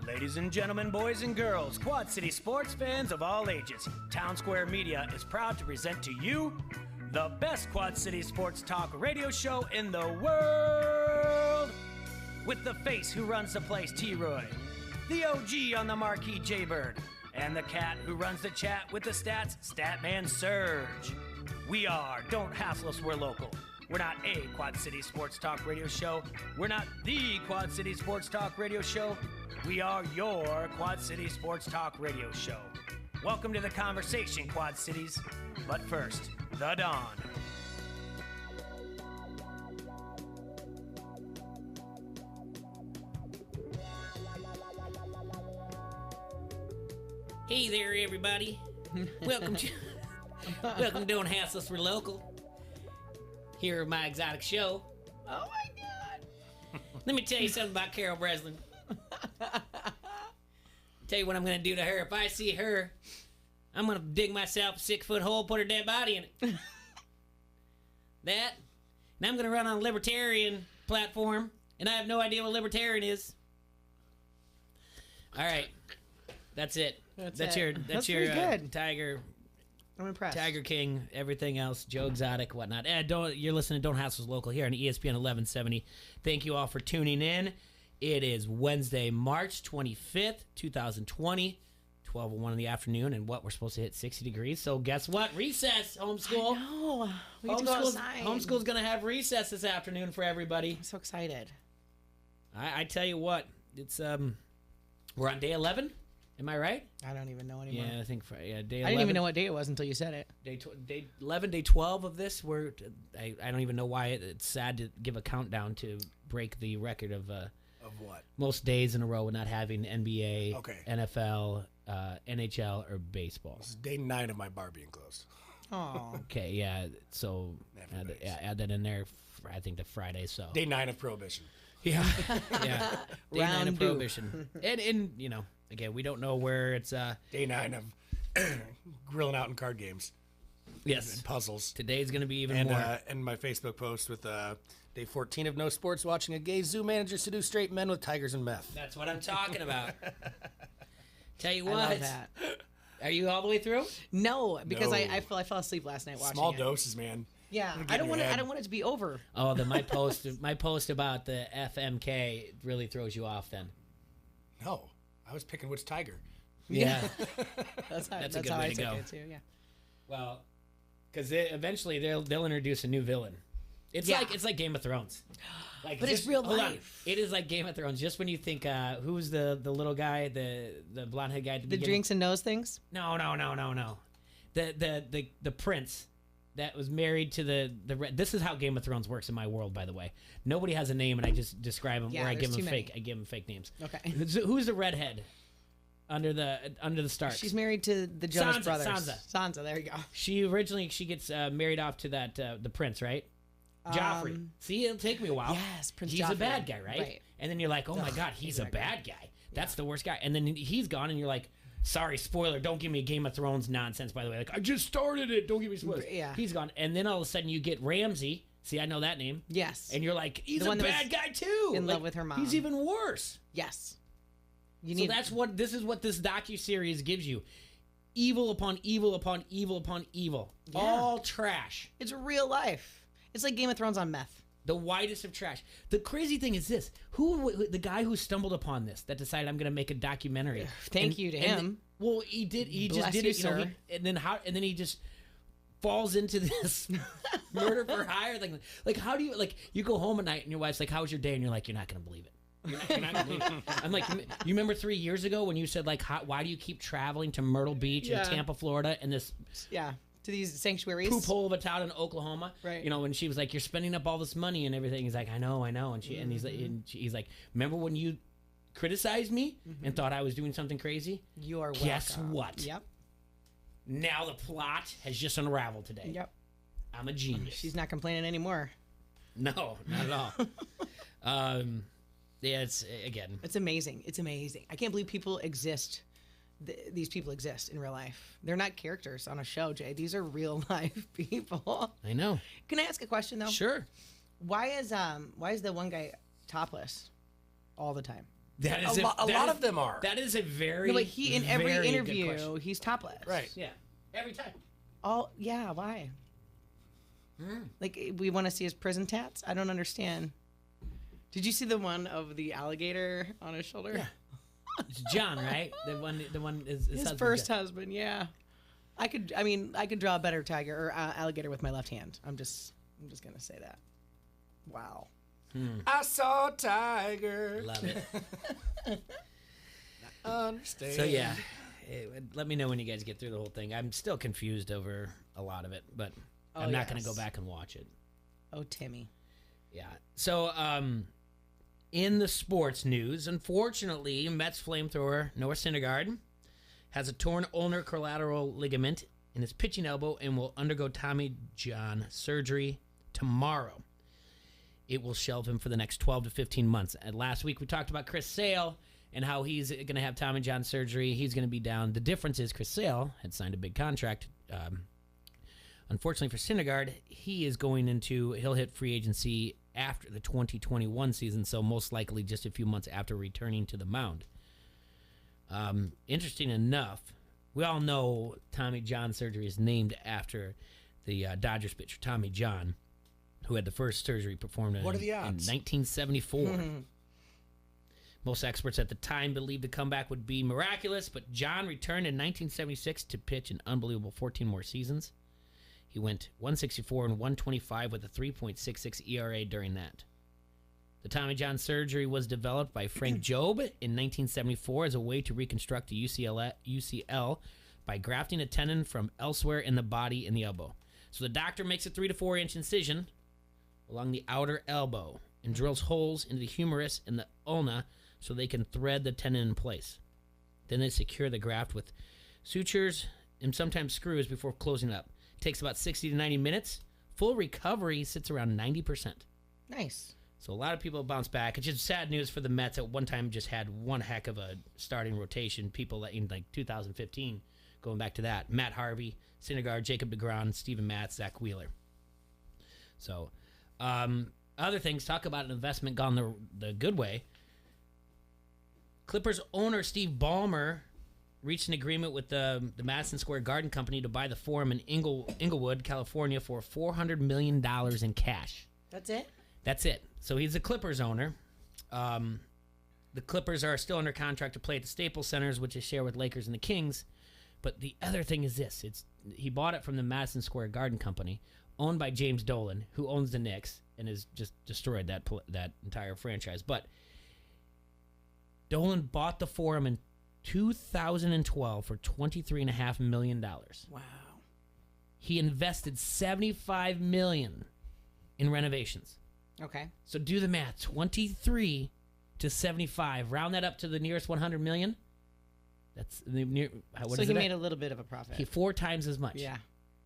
Ladies and gentlemen, boys and girls, Quad City sports fans of all ages, Town Square Media is proud to present to you the best Quad City sports talk radio show in the world. With the face who runs the place, T-Roy, the OG on the marquee, Jaybird, and the cat who runs the chat with the stats, Statman Surge. We are Don't Hassle Us, We're Local. We're not a Quad City sports talk radio show. We're not the Quad City sports talk radio show. We are your Quad City sports talk radio show. Welcome to the conversation, Quad Cities. But first, the Dawn. Hey there, everybody. Welcome to Don't Hassle Us, We're Local. Here at my exotic show. Oh my God! Let me tell you something about Carol Breslin. Tell you what I'm gonna do to her. If I see her, I'm gonna dig myself a 6-foot hole, put her dead body in it. That, and I'm gonna run on a libertarian platform, and I have no idea what libertarian is. All right, that's it. That's your good. Tiger. I'm impressed. Tiger King, everything else, Joe Exotic, whatnot. You're listening to Don't Hassle Us Local here on ESPN 1170. Thank you all for tuning in. It is Wednesday, March 25th, 2020, 12:01 in the afternoon, and what, we're supposed to hit 60 degrees. So guess what? Recess, homeschool. I know. We get to go outside. Homeschool's going to have recess this afternoon for everybody. I'm so excited. I tell you what, it's we're on day 11. Am I right? I don't even know anymore. Yeah, I think day 11. I didn't even know what day it was until you said it. Day 11, day 12 of this. I don't even know why it's sad to give a countdown to break the record of what? Most days in a row with not having NBA, Okay. NFL, NHL, or baseball. This is day 9 of my bar being closed. Oh. Okay, yeah. So add that in there. I think the Friday. So Day 9 of prohibition. yeah, yeah. Day 9 of Round prohibition. And you know, again, we don't know where it's. Day 9 of grilling out in card games. Yes. And puzzles. Today's going to be even more. And my Facebook post with day 14 of no sports, watching a gay zoo manager seduce straight men with tigers and meth. That's what I'm talking about. Tell you what. I love that. Are you all the way through? No, because No. I fell asleep last night watching Small it. doses, man. Yeah, It'll get I in don't your want it. head. I don't want it to be over. Oh, then my post about the FMK really throws you off. Then. No, I was picking which tiger. Yeah. That's a good how way I to took go. it too. Yeah. Well, because eventually they'll introduce a new villain. It's like Game of Thrones. Like, But it's real hold on. life. It is like Game of Thrones. Just when you think, who's the little guy, the blonde head guy at the The beginning? drinks and nose things. No. The prince that was married to the this is how Game of Thrones works in my world, by the way. Nobody has a name, and I just describe them, Yeah, or I there's give them too many. I give them fake names. Okay. Who's the redhead under the Starks? She's married to the Jonas Sansa, brothers. Sansa. Sansa. There you go. She gets married off to that the prince, right? Joffrey. See, it'll take me a while. Yes, Prince He's Joffrey. a bad guy, right? Right. And then you're like, oh my God, he's a bad guy. That's the worst guy. And then he's gone, and you're like, sorry, spoiler. Don't give me Game of Thrones nonsense. By the way, like I just started it. Don't give me spoilers. Yeah. He's gone, and then all of a sudden you get Ramsay. See, I know that name. Yes. And you're like, he's The a one that was bad guy too. in Like, love with her mom. He's even worse. Yes. So this is what this docuseries gives you. Evil upon evil upon evil upon evil. Yeah. All trash. It's real life. It's like Game of Thrones on meth. The widest of trash. The crazy thing is this: the guy who stumbled upon this, that decided I'm going to make a documentary. Thank you to him. Well, he did. He just Bless did you, it. You know, sir. and then he just falls into this murder for hire thing. Like, how do you you go home at night and your wife's like, "How was your day?" And you're like, "You're not going to believe it." You're not gonna believe it. I'm like, you remember 3 years ago when you said like, why do you keep traveling to Myrtle Beach and Tampa, Florida, and this To these sanctuaries. poop hole of a town in Oklahoma? Right. You know, when she was like, you're spending up all this money and everything. He's like, I know. And he's like, remember when you criticized me and thought I was doing something crazy? You are welcome. Guess what? Yep. Now the plot has just unraveled today. Yep. I'm a genius. She's not complaining anymore. No, not at all. Yeah, it's amazing. It's amazing. I can't believe people exist. These people exist in real life. They're not characters on a show, Jay. These are real life people. I know. Can I ask a question though? Sure. Why is the one guy topless all the time? That is A lot of them are. That is a very No, but he in every very good interview question. he's topless. Right. Yeah, every time. Yeah. Why? Like we want to see his prison tats. I don't understand. Did you see the one of the alligator on his shoulder? Yeah. It's John, right? The one is His first husband. Yeah. I could draw a better tiger or alligator with my left hand. I'm just gonna say that. Wow. I saw a tiger. Love it. Understand. So yeah, let me know when you guys get through the whole thing. I'm still confused over a lot of it, but I'm not going to go back and watch it. Oh, Timmy. Yeah. So in the sports news, unfortunately, Mets flamethrower Noah Syndergaard has a torn ulnar collateral ligament in his pitching elbow and will undergo Tommy John surgery tomorrow. It will shelve him for the next 12 to 15 months. And last week we talked about Chris Sale and how he's going to have Tommy John surgery. He's going to be down. The difference is Chris Sale had signed a big contract. Unfortunately for Syndergaard, he'll hit free agency after the 2021 season, so most likely just a few months after returning to the mound. Interesting enough, we all know Tommy John surgery is named after the Dodgers pitcher Tommy John, who had the first surgery performed in 1974. Most experts at the time believed the comeback would be miraculous, but John returned in 1976 to pitch an unbelievable 14 more seasons. He went 164 and 125 with a 3.66 ERA during that. The Tommy John surgery was developed by Frank Jobe in 1974 as a way to reconstruct a UCL by grafting a tendon from elsewhere in the body in the elbow. So the doctor makes a 3 to 4 inch incision along the outer elbow and drills holes into the humerus and the ulna so they can thread the tendon in place. Then they secure the graft with sutures and sometimes screws before closing it up. It takes about 60 to 90 minutes. Full recovery sits around 90%. Nice. So a lot of people bounce back. It's just sad news for the Mets. At one time just had one heck of a starting rotation. People in like 2015, going back to that. Matt Harvey, Syndergaard, Jacob deGrom, Steven Matz, Zach Wheeler. So other things, talk about an investment gone the good way. Clippers owner Steve Ballmer reached an agreement with the Madison Square Garden Company to buy the Forum in Inglewood, California for $400 million in cash. That's it? That's it. So he's a Clippers owner. The Clippers are still under contract to play at the Staples Centers, which they share with Lakers and the Kings. But the other thing is this. He bought it from the Madison Square Garden Company, owned by James Dolan, who owns the Knicks and has just destroyed that entire franchise. But Dolan bought the Forum in 2012 for $23.5 million. Wow. He invested $75 million in renovations. Okay. So do the math. 23 to 75. Round that up to the nearest 100 million. That's the near. So he made a little bit of a profit. He 4 times as much. Yeah.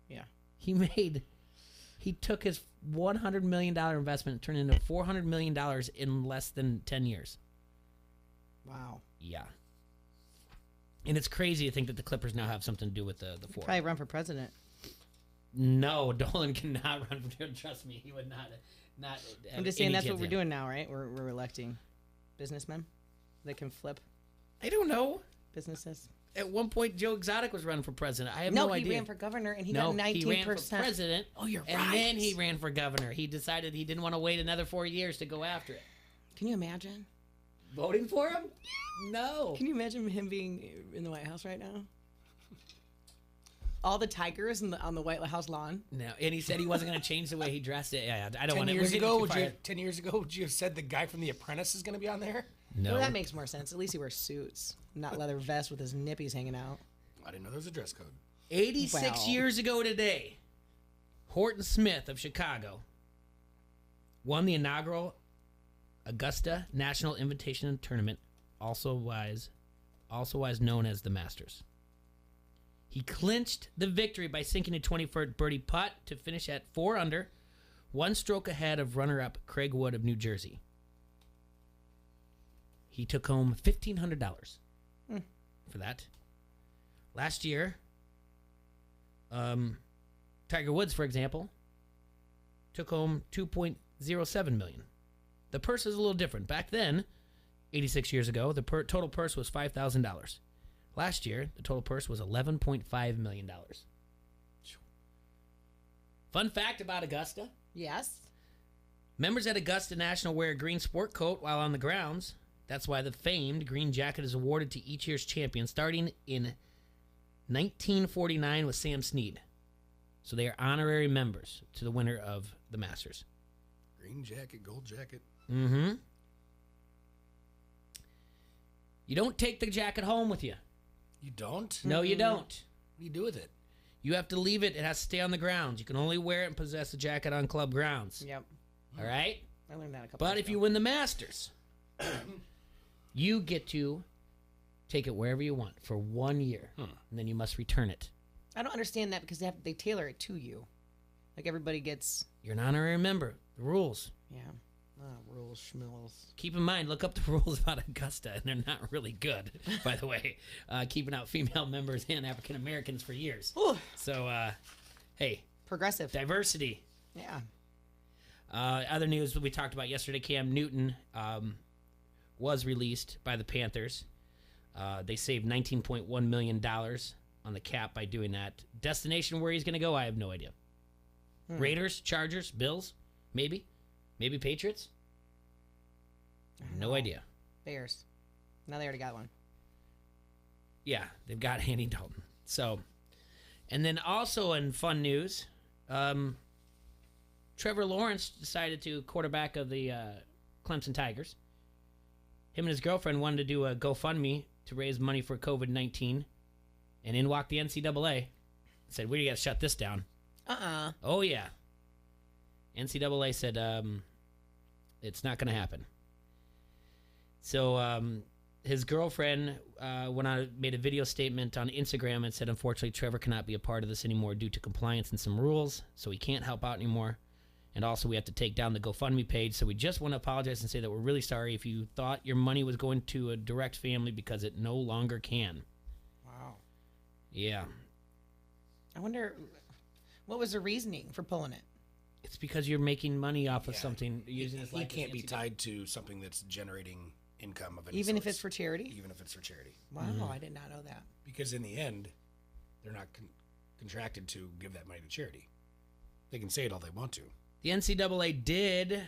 Yeah. He took his $100 million investment and turned it into $400 million in less than 10 years. Wow. Yeah. And it's crazy to think that the Clippers now have something to do with the Forum. Probably run for president. No, Dolan cannot run for. Trust me, he would not. I'm just saying that's what we're doing now, right? We're electing businessmen that can flip I don't know. businesses. At one point, Joe Exotic was running for president. I have no idea. He ran for governor and he got 19%. He ran for president. Oh, you're right. And then he ran for governor. He decided he didn't want to wait another 4 years to go after it. Can you imagine? Voting for him? No. Can you imagine him being in the White House right now? All the tigers on the White House lawn. No, and he said he wasn't going to change the way he dressed it. Yeah, I don't want to. 10 years ago, would you have said the guy from The Apprentice is going to be on there? No. Well, that makes more sense. At least he wears suits, not leather vests with his nippies hanging out. I didn't know there was a dress code. 86 years ago today, Horton Smith of Chicago won the inaugural Augusta National Invitation Tournament, also wise known as the Masters. He clinched the victory by sinking a 20-foot birdie putt to finish at 4 under, 1 stroke ahead of runner-up Craig Wood of New Jersey. He took home $1,500 for that. Last year, Tiger Woods, for example, took home $2.07 million. The purse is a little different. Back then, 86 years ago, the total purse was $5,000. Last year, the total purse was $11.5 million. Fun fact about Augusta. Yes. Members at Augusta National wear a green sport coat while on the grounds. That's why the famed green jacket is awarded to each year's champion, starting in 1949 with Sam Snead. So they are honorary members to the winner of the Masters. Green jacket, gold jacket. Mm-hmm. You don't take the jacket home with you. You don't? No, you don't. What do you do with it? You have to leave it. It has to stay on the grounds. You can only wear it and possess the jacket on club grounds. Yep. All right? I learned that a couple But years if ago. you win the Masters, you get to take it wherever you want for 1 year, and then you must return it. I don't understand that because they tailor it to you. Like everybody gets. You're an honorary member. The rules. Yeah. Rules, schmills. Keep in mind, look up the rules about Augusta, and they're not really good, by the way. Keeping out female members and African Americans for years. Ooh. So, hey, Progressive. diversity. Yeah. Other news that we talked about yesterday, Cam Newton was released by the Panthers. They saved $19.1 million on the cap by doing that. Destination where he's going to go, I have no idea. Raiders, Chargers, Bills, maybe Patriots. No idea. Bears. Now they already got one. Yeah, they've got Andy Dalton. So, and then also in fun news, Trevor Lawrence decided to quarterback of the Clemson Tigers. Him and his girlfriend wanted to do a GoFundMe to raise money for COVID-19, and in walked the NCAA. Said, "We got to shut this down." Oh yeah. NCAA said it's not going to happen. So his girlfriend went on, made a video statement on Instagram and said, "Unfortunately, Trevor cannot be a part of this anymore due to compliance and some rules, so he can't help out anymore. And also, we have to take down the GoFundMe page. So we just want to apologize and say that we're really sorry if you thought your money was going to a direct family because it no longer can." Wow. Yeah. I wonder, what was the reasoning for pulling it? It's because you're making money off of something using this. He can't be tied to something that's generating income of any Even if sorts. it's for charity? Even if it's for charity. Wow, I did not know that. Because in the end, they're not contracted to give that money to charity. They can say it all they want to. The NCAA did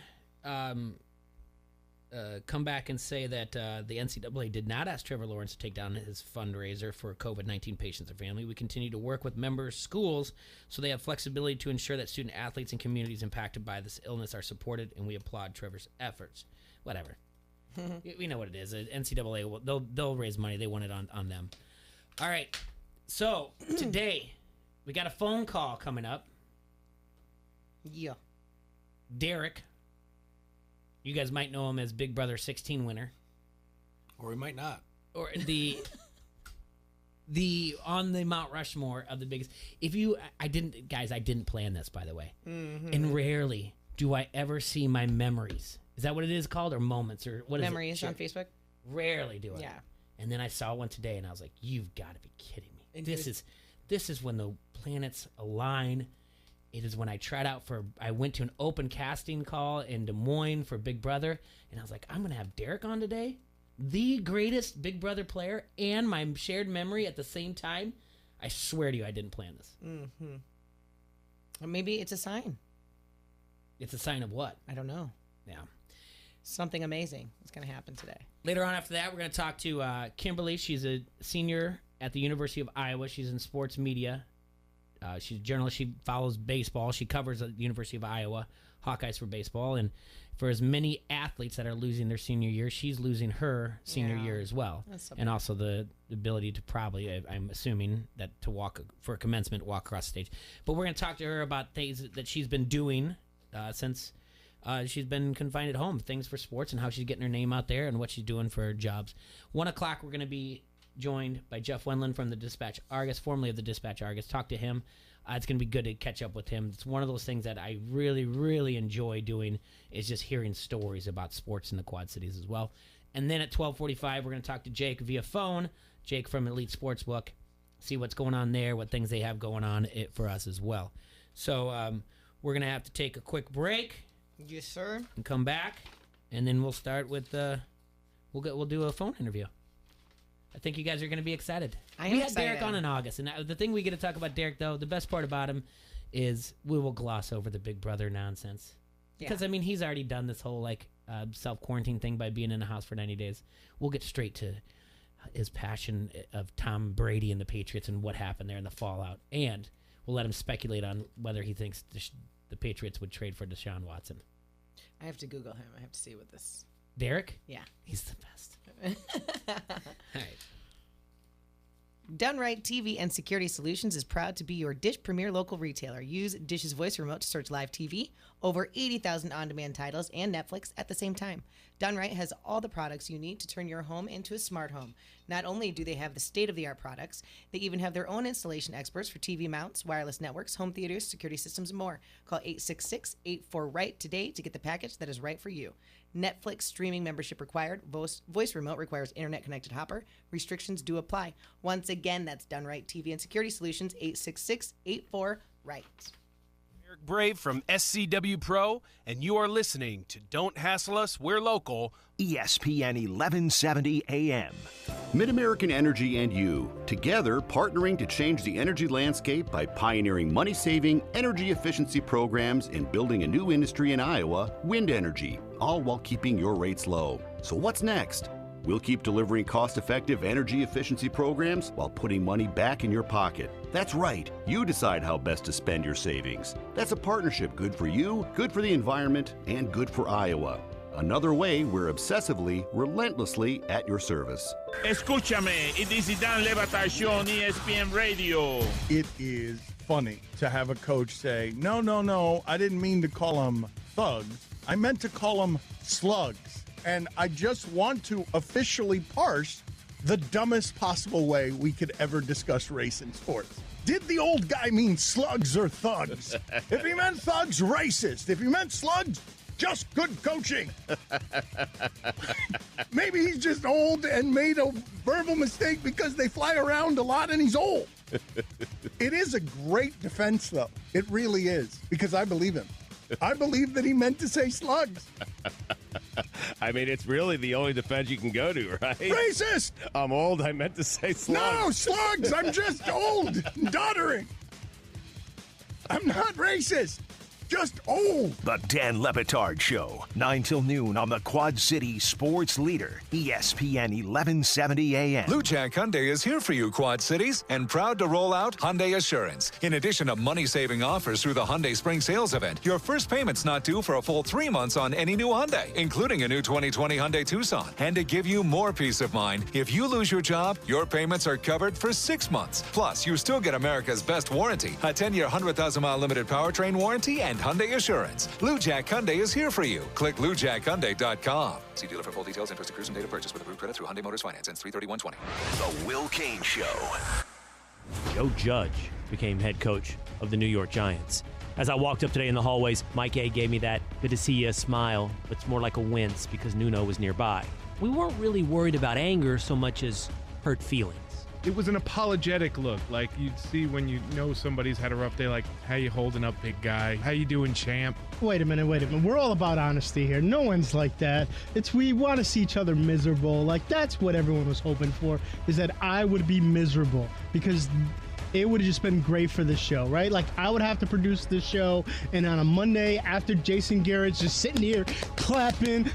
come back and say that the NCAA did not ask Trevor Lawrence to take down his fundraiser for COVID-19 patients or family. We continue to work with member schools so they have flexibility to ensure that student athletes and communities impacted by this illness are supported, and we applaud Trevor's efforts. Whatever. We know what it is. NCAA, they'll raise money. They want it on them. All right. So today we got a phone call coming up. Yeah. Derek. You guys might know him as Big Brother 16 winner. Or we might not. Or the on the Mount Rushmore of the biggest. I didn't plan this, by the way. Mm-hmm. And rarely do I ever see my memories. Is that what it is called? Or moments? Or what is it? Memories on Facebook? Rarely do I. Yeah. And then I saw one today and I was like, you've got to be kidding me. And This is when the planets align. It is when I went to an open casting call in Des Moines for Big Brother, and I was like, I'm going to have Derek on today, the greatest Big Brother player, and my shared memory at the same time. I swear to you, I didn't plan this. Mm-hmm. Or maybe it's a sign. It's a sign of what? I don't know. Yeah. Something amazing is going to happen today. Later on after that, we're going to talk to Kimberly. She's a senior at the University of Iowa. She's in sports media. She's a journalist. She follows baseball. She covers the University of Iowa Hawkeyes for baseball. And for as many athletes that are losing their senior year, she's losing her senior year as well. And also the ability to probably, I'm assuming, that to walk for a commencement, walk across the stage. But we're going to talk to her about things that she's been doing since she's been confined at home, things for sports and how she's getting her name out there and what she's doing for her jobs. 1 o'clock, we're going to be joined by Jeff Wendland from the Dispatch Argus, formerly of the Dispatch Argus. Talk to him. It's going to be good to catch up with him. It's one of those things that I really, really enjoy doing is just hearing stories about sports in the Quad Cities as well. And then at 12:45, we're going to talk to Jake via phone. Jake from Elite Sportsbook. See what's going on there, what things they have going on for us as well. So we're going to have to take a quick break. Yes, sir. And come back. And then we'll start with we'll do a phone interview. I think you guys are going to be excited. I am We had excited. Derek on in August, and the thing we get to talk about Derek, though, the best part about him is we will gloss over the Big Brother nonsense. Because, I mean, he's already done this whole, self-quarantine thing by being in a house for 90 days. We'll get straight to his passion of Tom Brady and the Patriots and what happened there in the fallout. And we'll let him speculate on whether he thinks the Patriots would trade for Deshaun Watson. I have to Google him. I have to see what this. Derek? Yeah. He's the best. All right. Done Right TV and Security Solutions is proud to be your Dish Premier local retailer. Use Dish's voice remote to search live TV, over 80,000 on-demand titles, and Netflix at the same time. Done Right has all the products you need to turn your home into a smart home. Not only do they have the state-of-the-art products, they even have their own installation experts for TV mounts, wireless networks, home theaters, security systems, and more. Call 866-84-RIGHT today to get the package that is right for you. Netflix streaming membership required. Voice remote requires internet-connected hopper. Restrictions do apply. Once again, that's Done Right TV and Security Solutions, 866-84-RIGHT. Eric Brave from SCW Pro, and you are listening to Don't Hassle Us, We're Local, ESPN 1170 AM. MidAmerican Energy and you, together partnering to change the energy landscape by pioneering money-saving, energy efficiency programs and building a new industry in Iowa, wind energy, all while keeping your rates low. So what's next? We'll keep delivering cost-effective energy efficiency programs while putting money back in your pocket. That's right. You decide how best to spend your savings. That's a partnership good for you, good for the environment, and good for Iowa. Another way we're obsessively, relentlessly at your service. Escúchame, y Disidán Levantación ESPN Radio. It is funny to have a coach say, no, I didn't mean to call them thugs. I meant to call them slugs. And I just want to officially parse the dumbest possible way we could ever discuss race in sports. Did the old guy mean slugs or thugs? If he meant thugs, racist. If he meant slugs, just good coaching. Maybe he's just old and made a verbal mistake because they fly around a lot and he's old. It is a great defense, though. It really is, because I believe him. I believe that he meant to say slugs. I mean, it's really the only defense you can go to, right? Racist! I'm old. I meant to say slugs. No, slugs! I'm just old and doddering. I'm not racist. Just old. The Dan Lebitard Show, 9 till noon on the Quad City Sports Leader, ESPN 1170 AM. Blue Jack Hyundai is here for you, Quad Cities, and proud to roll out Hyundai Assurance. In addition to money-saving offers through the Hyundai Spring Sales Event, your first payment's not due for a full 3 months on any new Hyundai, including a new 2020 Hyundai Tucson. And to give you more peace of mind, if you lose your job, your payments are covered for 6 months. Plus, you still get America's best warranty, a 10-year, 100,000-mile limited powertrain warranty, and Hyundai Assurance. Blue Jack Hyundai is here for you. Click BlueJackHyundai.com. See dealer for full details. Interest accrues and date of purchase with approved credit through Hyundai Motors Finance. Ends 3/31/20. The Will Kane Show. Joe Judge became head coach of the New York Giants. As I walked up today in the hallways, Mike A gave me that good to see you smile, but it's more like a wince because Nuno was nearby. We weren't really worried about anger so much as hurt feelings. It was an apologetic look, like you'd see when you know somebody's had a rough day, like, how you holding up, big guy? How you doing, champ? Wait a minute. We're all about honesty here. No one's like that. We want to see each other miserable. Like, that's what everyone was hoping for, is that I would be miserable, because it would have just been great for the show, right? Like, I would have to produce this show, and on a Monday after Jason Garrett's just sitting here clapping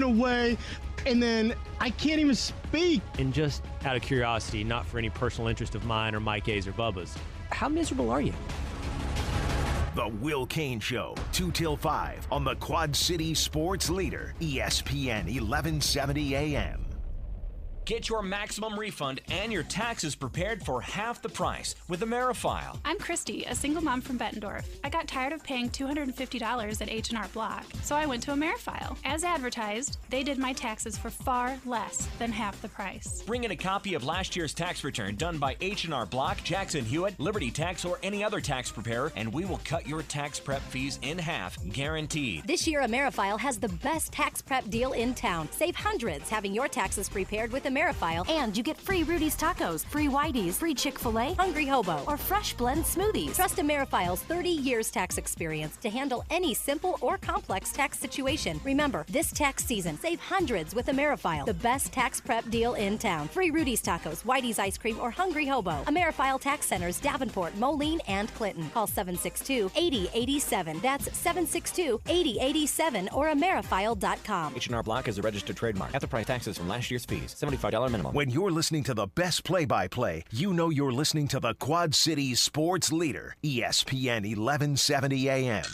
away, and then I can't even speak. And just out of curiosity, not for any personal interest of mine or Mike A's or Bubba's, how miserable are you? The Will Kane Show, 2 till 5 on the Quad City Sports Leader, ESPN 1170 AM. Get your maximum refund and your taxes prepared for half the price with AmeriFile. I'm Christy, a single mom from Bettendorf. I got tired of paying $250 at H&R Block, so I went to AmeriFile. As advertised, they did my taxes for far less than half the price. Bring in a copy of last year's tax return done by H&R Block, Jackson Hewitt, Liberty Tax, or any other tax preparer, and we will cut your tax prep fees in half, guaranteed. This year, AmeriFile has the best tax prep deal in town. Save hundreds having your taxes prepared with AmeriFile. AmeriFile, and you get free Rudy's Tacos, free Whitey's, free Chick-fil-A, Hungry Hobo, or Fresh Blend Smoothies. Trust AmeriFile's 30 years tax experience to handle any simple or complex tax situation. Remember, this tax season, save hundreds with AmeriFile, the best tax prep deal in town. Free Rudy's Tacos, Whitey's Ice Cream, or Hungry Hobo. AmeriFile Tax Centers, Davenport, Moline, and Clinton. Call 762-8087. That's 762-8087 or AmeriFile.com. H&R Block is a registered trademark. After price taxes from last year's fees. $75 minimum. When you're listening to the best play-by-play, you know you're listening to the Quad Cities sports leader, ESPN 1170 AM.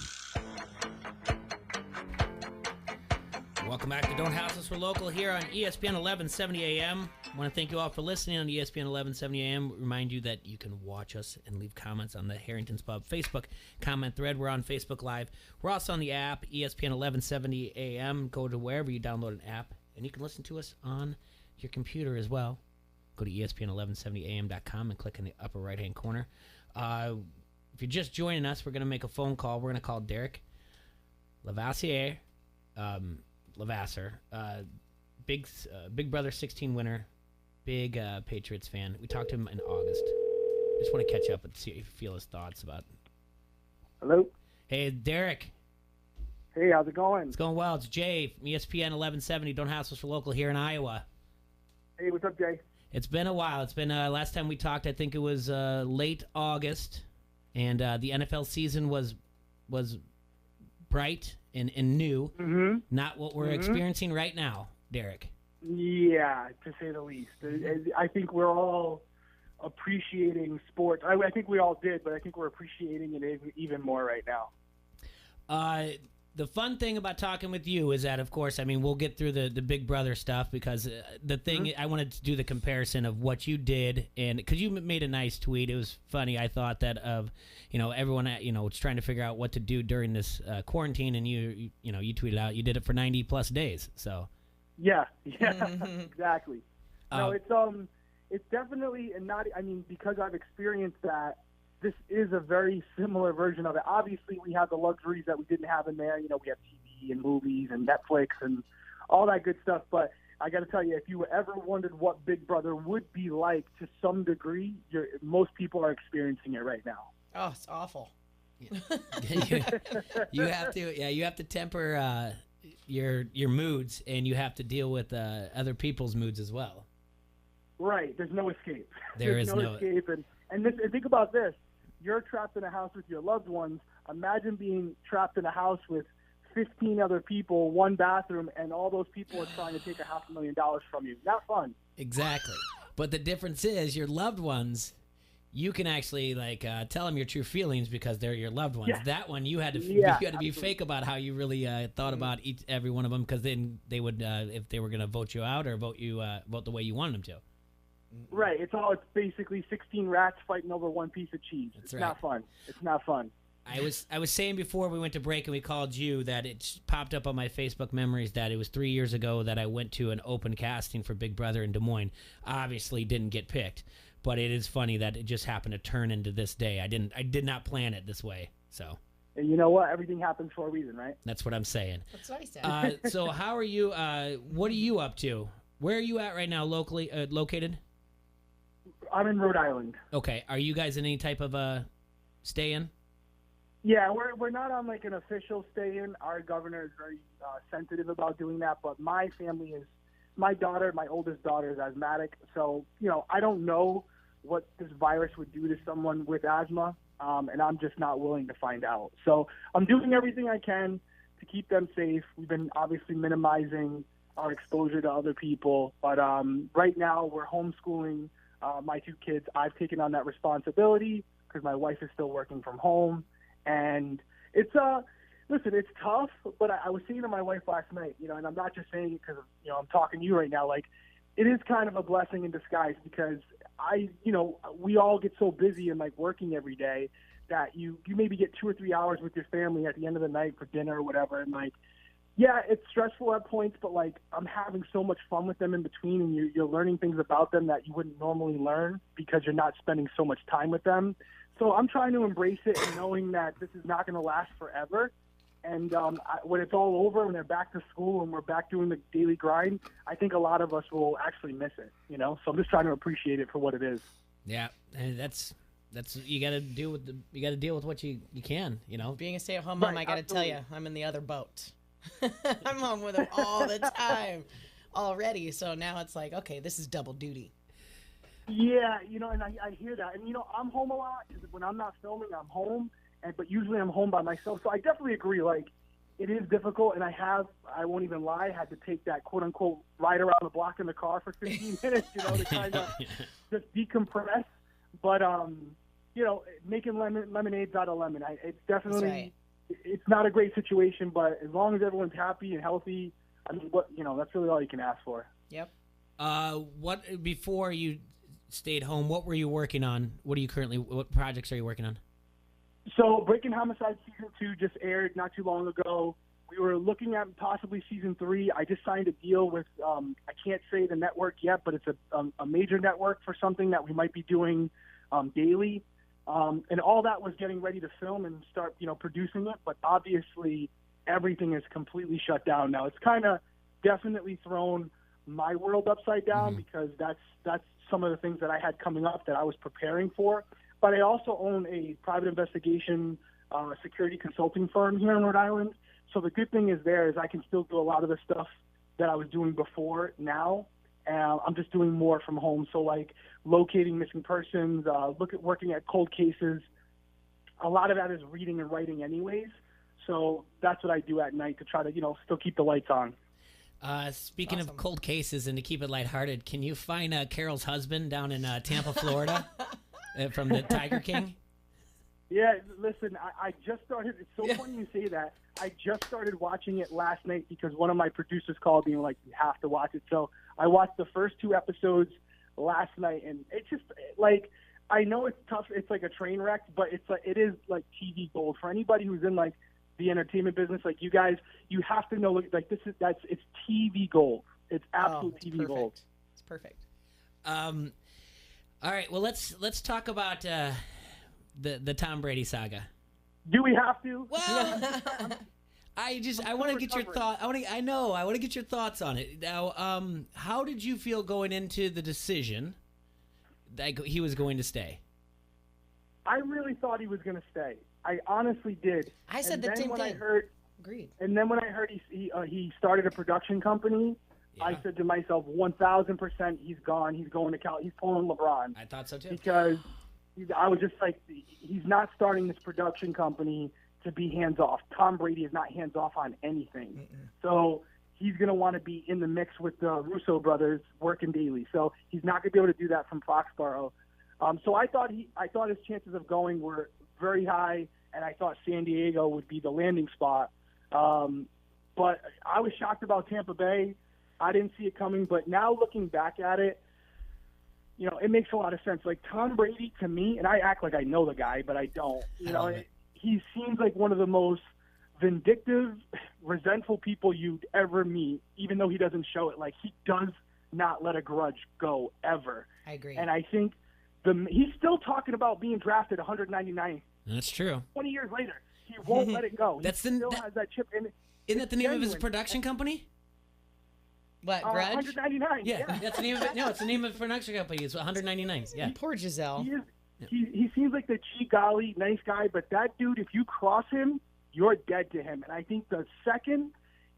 Welcome back to Don't House Us, We're Local here on ESPN 1170 AM. I want to thank you all for listening on ESPN 1170 AM. Remind you that you can watch us and leave comments on the Harrington's Pub Facebook comment thread. We're on Facebook Live. We're also on the app, ESPN 1170 AM. Go to wherever you download an app, and you can listen to us on your computer as well. Go to ESPN1170am.com and click in the upper right-hand corner. If you're just joining us, we're going to make a phone call. We're going to call Derek Levasseur, Big Brother 16 winner, big Patriots fan. We talked to him in August. Just want to catch up and see if you feel his thoughts about. Hello. Hey, Derek. Hey, how's it going? It's going well. It's Jay from ESPN 1170. Don't House Us for Local here in Iowa. Hey, what's up, Jay? It's been a while. It's been last time we talked, I think it was late August, and the NFL season was bright and new. Mm-hmm. Not what we're experiencing right now, Derek. Yeah, to say the least. I think we're all appreciating sports. I think we all did, but I think we're appreciating it even more right now. The fun thing about talking with you is that, of course, I mean, we'll get through the Big Brother stuff because the thing, I wanted to do the comparison of what you did, and because you made a nice tweet. It was funny. I thought that of, everyone, was trying to figure out what to do during this quarantine, and you tweeted out you did it for 90+ days. So. Yeah, exactly. No, it's definitely, and not, I mean, because I've experienced that, this is a very similar version of it. Obviously, we have the luxuries that we didn't have in there. We have TV and movies and Netflix and all that good stuff. But I got to tell you, if you ever wondered what Big Brother would be like to some degree, most people are experiencing it right now. Oh, it's awful. You have to temper your moods, and you have to deal with other people's moods as well. Right. There's no escape. There's no escape. And think about this. You're trapped in a house with your loved ones. Imagine being trapped in a house with 15 other people, one bathroom, and all those people are trying to take $500,000 from you. Not fun. Exactly. But the difference is your loved ones, you can actually tell them your true feelings because they're your loved ones. Yeah. That one you had to be fake about how you really thought about every one of them, because then they would if they were going to vote you out or vote the way you wanted them to. Right. It's basically 16 rats fighting over one piece of cheese. It's not fun. It's not fun. I was saying before we went to break and we called you that it popped up on my Facebook memories that it was 3 years ago that I went to an open casting for Big Brother in Des Moines. Obviously didn't get picked, but it is funny that it just happened to turn into this day. I did not plan it this way. So. And you know what? Everything happens for a reason, right? That's what I'm saying. That's what I said. So how are you? What are you up to? Where are you at right now, locally located? I'm in Rhode Island. Okay. Are you guys in any type of stay-in? Yeah, we're not on an official stay-in. Our governor is very sensitive about doing that, but my family is, my oldest daughter is asthmatic, so, I don't know what this virus would do to someone with asthma, and I'm just not willing to find out. So I'm doing everything I can to keep them safe. We've been obviously minimizing our exposure to other people, but right now we're homeschooling my two kids. I've taken on that responsibility because my wife is still working from home. And it's listen, it's tough, but I was saying to my wife last night, and I'm not just saying it because I'm talking to you right now. It is kind of a blessing in disguise because we all get so busy and working every day that you maybe get 2 or 3 hours with your family at the end of the night for dinner or whatever. And yeah, it's stressful at points, but I'm having so much fun with them in between, and you're learning things about them that you wouldn't normally learn because you're not spending so much time with them. So I'm trying to embrace it and knowing that this is not going to last forever. And when it's all over, when they're back to school and we're back doing the daily grind, I think a lot of us will actually miss it, you know? So I'm just trying to appreciate it for what it is. Yeah, and that's you got to deal with what you can, you know. Being a stay-at-home mom, I got to tell you, I'm in the other boat. I'm home with him all the time already. So now it's like, okay, this is double duty. Yeah, you know, and I hear that. And, you know, I'm home a lot because when I'm not filming, I'm home. But usually I'm home by myself. So I definitely agree. Like, it is difficult. And I won't even lie, I had to take that quote-unquote ride around the block in the car for 15 minutes, you know, to kind of just decompress. But, you know, making lemonades out of lemon, it's definitely, right. It's not a great situation. But as long as everyone's happy and healthy, I mean, that's really all you can ask for. Yep. Before you stayed home, what were you working on? What projects are you working on? So Breaking Homicide Season 2 just aired not too long ago. We were looking at possibly Season 3. I just signed a deal with, I can't say the network yet, but it's a major network for something that we might be doing daily. And all that was getting ready to film and start, you know, producing it. But obviously everything is completely shut down now. It's kind of definitely thrown my world upside down because that's some of the things that I had coming up that I was preparing for. But I also own a private investigation security consulting firm here in Rhode Island. So the good thing is I can still do a lot of the stuff that I was doing before now. I'm just doing more from home. So like locating missing persons, working at cold cases. A lot of that is reading and writing anyways. So that's what I do at night to try to, you know, still keep the lights on. Speaking of cold cases and to keep it lighthearted, can you find Carol's husband down in Tampa, Florida? From the Tiger King? Yeah, listen, I just started. It's so funny you say that. I just started watching it last night because one of my producers called me and like, you have to watch it. So I watched the first 2 episodes last night, and it's just like, I know it's tough. It's like a train wreck, but it is like TV gold for anybody who's in like the entertainment business. Like you guys, you have to know like it's TV gold. It's absolute TV perfect. gold. It's perfect. All right, well let's talk about the Tom Brady saga. Do we have to? Well, I want to get your thought. I want to get your thoughts on it. Now, how did you feel going into the decision that he was going to stay? I really thought he was going to stay. I honestly did. I said the same thing. Agreed. And then when I heard he started a production company. Yeah. I said to myself, 1,000% he's gone. He's going to Cal. He's pulling LeBron. I thought so too. Because I was just like, he's not starting this production company to be hands off. Tom Brady is not hands off on anything. Mm-mm. So he's going to want to be in the mix with the Russo brothers working daily. So he's not going to be able to do that from Foxborough. So I thought his chances of going were very high, and I thought San Diego would be the landing spot. But I was shocked about Tampa Bay. I didn't see it coming, but now looking back at it, you know, it makes a lot of sense. Like Tom Brady, to me, and I act like I know the guy, but I don't. You know, he seems like one of the most vindictive, resentful people you'd ever meet, even though he doesn't show it. Like he does not let a grudge go ever. I agree. And I think he's still talking about being drafted 199. That's true. 20 years later, he won't let it go. He still has that chip in it. Isn't that the name of his production company? What, Grudge? 199. Yeah, that's the name of it. No, it's the name of the production company. It's 199. Yeah. Poor Giselle. He seems like the golly nice guy, but that dude, if you cross him, you're dead to him. And I think the second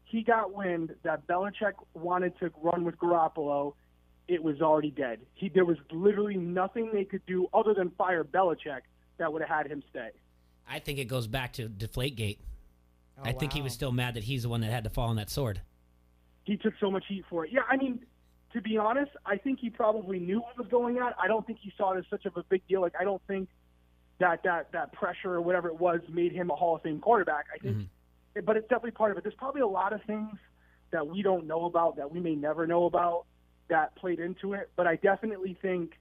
he got wind that Belichick wanted to run with Garoppolo, it was already dead. There was literally nothing they could do other than fire Belichick that would have had him stay. I think it goes back to Deflategate. I think he was still mad that he's the one that had to fall on that sword. He took so much heat for it. Yeah, I mean, to be honest, I think he probably knew what was going on. I don't think he saw it as such of a big deal. Like, I don't think that pressure or whatever it was made him a Hall of Fame quarterback. I think, but it's definitely part of it. There's probably a lot of things that we don't know about, that we may never know about, that played into it. But I definitely think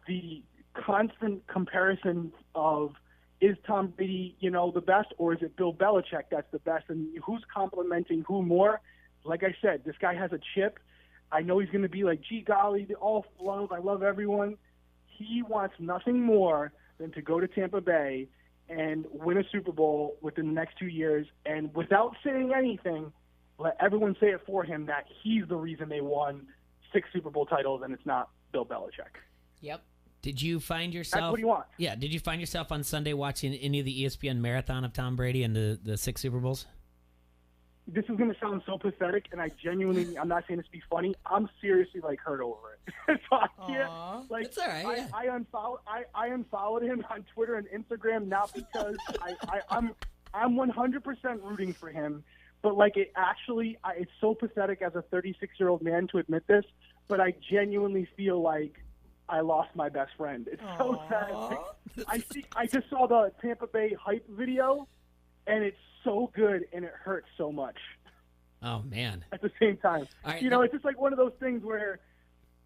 the constant comparison of, is Tom Brady, you know, the best, or is it Bill Belichick that's the best, and who's complimenting who more? Like I said, this guy has a chip. I know he's going to be like, gee golly, all love, I love everyone. He wants nothing more than to go to Tampa Bay and win a Super Bowl within the next 2 years, and without saying anything, let everyone say it for him that he's the reason they won 6 Super Bowl titles and it's not Bill Belichick. Yep. Did you find yourself? That's what he wants. Yeah. Did you find yourself on Sunday watching any of the ESPN marathon of Tom Brady and the 6 Super Bowls? This is going to sound so pathetic, and I'm not saying this to be funny. I'm seriously hurt over it. So I can't, it's all right. Yeah. I unfollowed him on Twitter and Instagram not because I'm 100% rooting for him, but it's so pathetic as a 36-year-old man to admit this, but I genuinely feel like I lost my best friend. It's so sad. I just saw the Tampa Bay hype video, and it's so good, and it hurts so much. Oh, man. At the same time. Right. It's just one of those things where,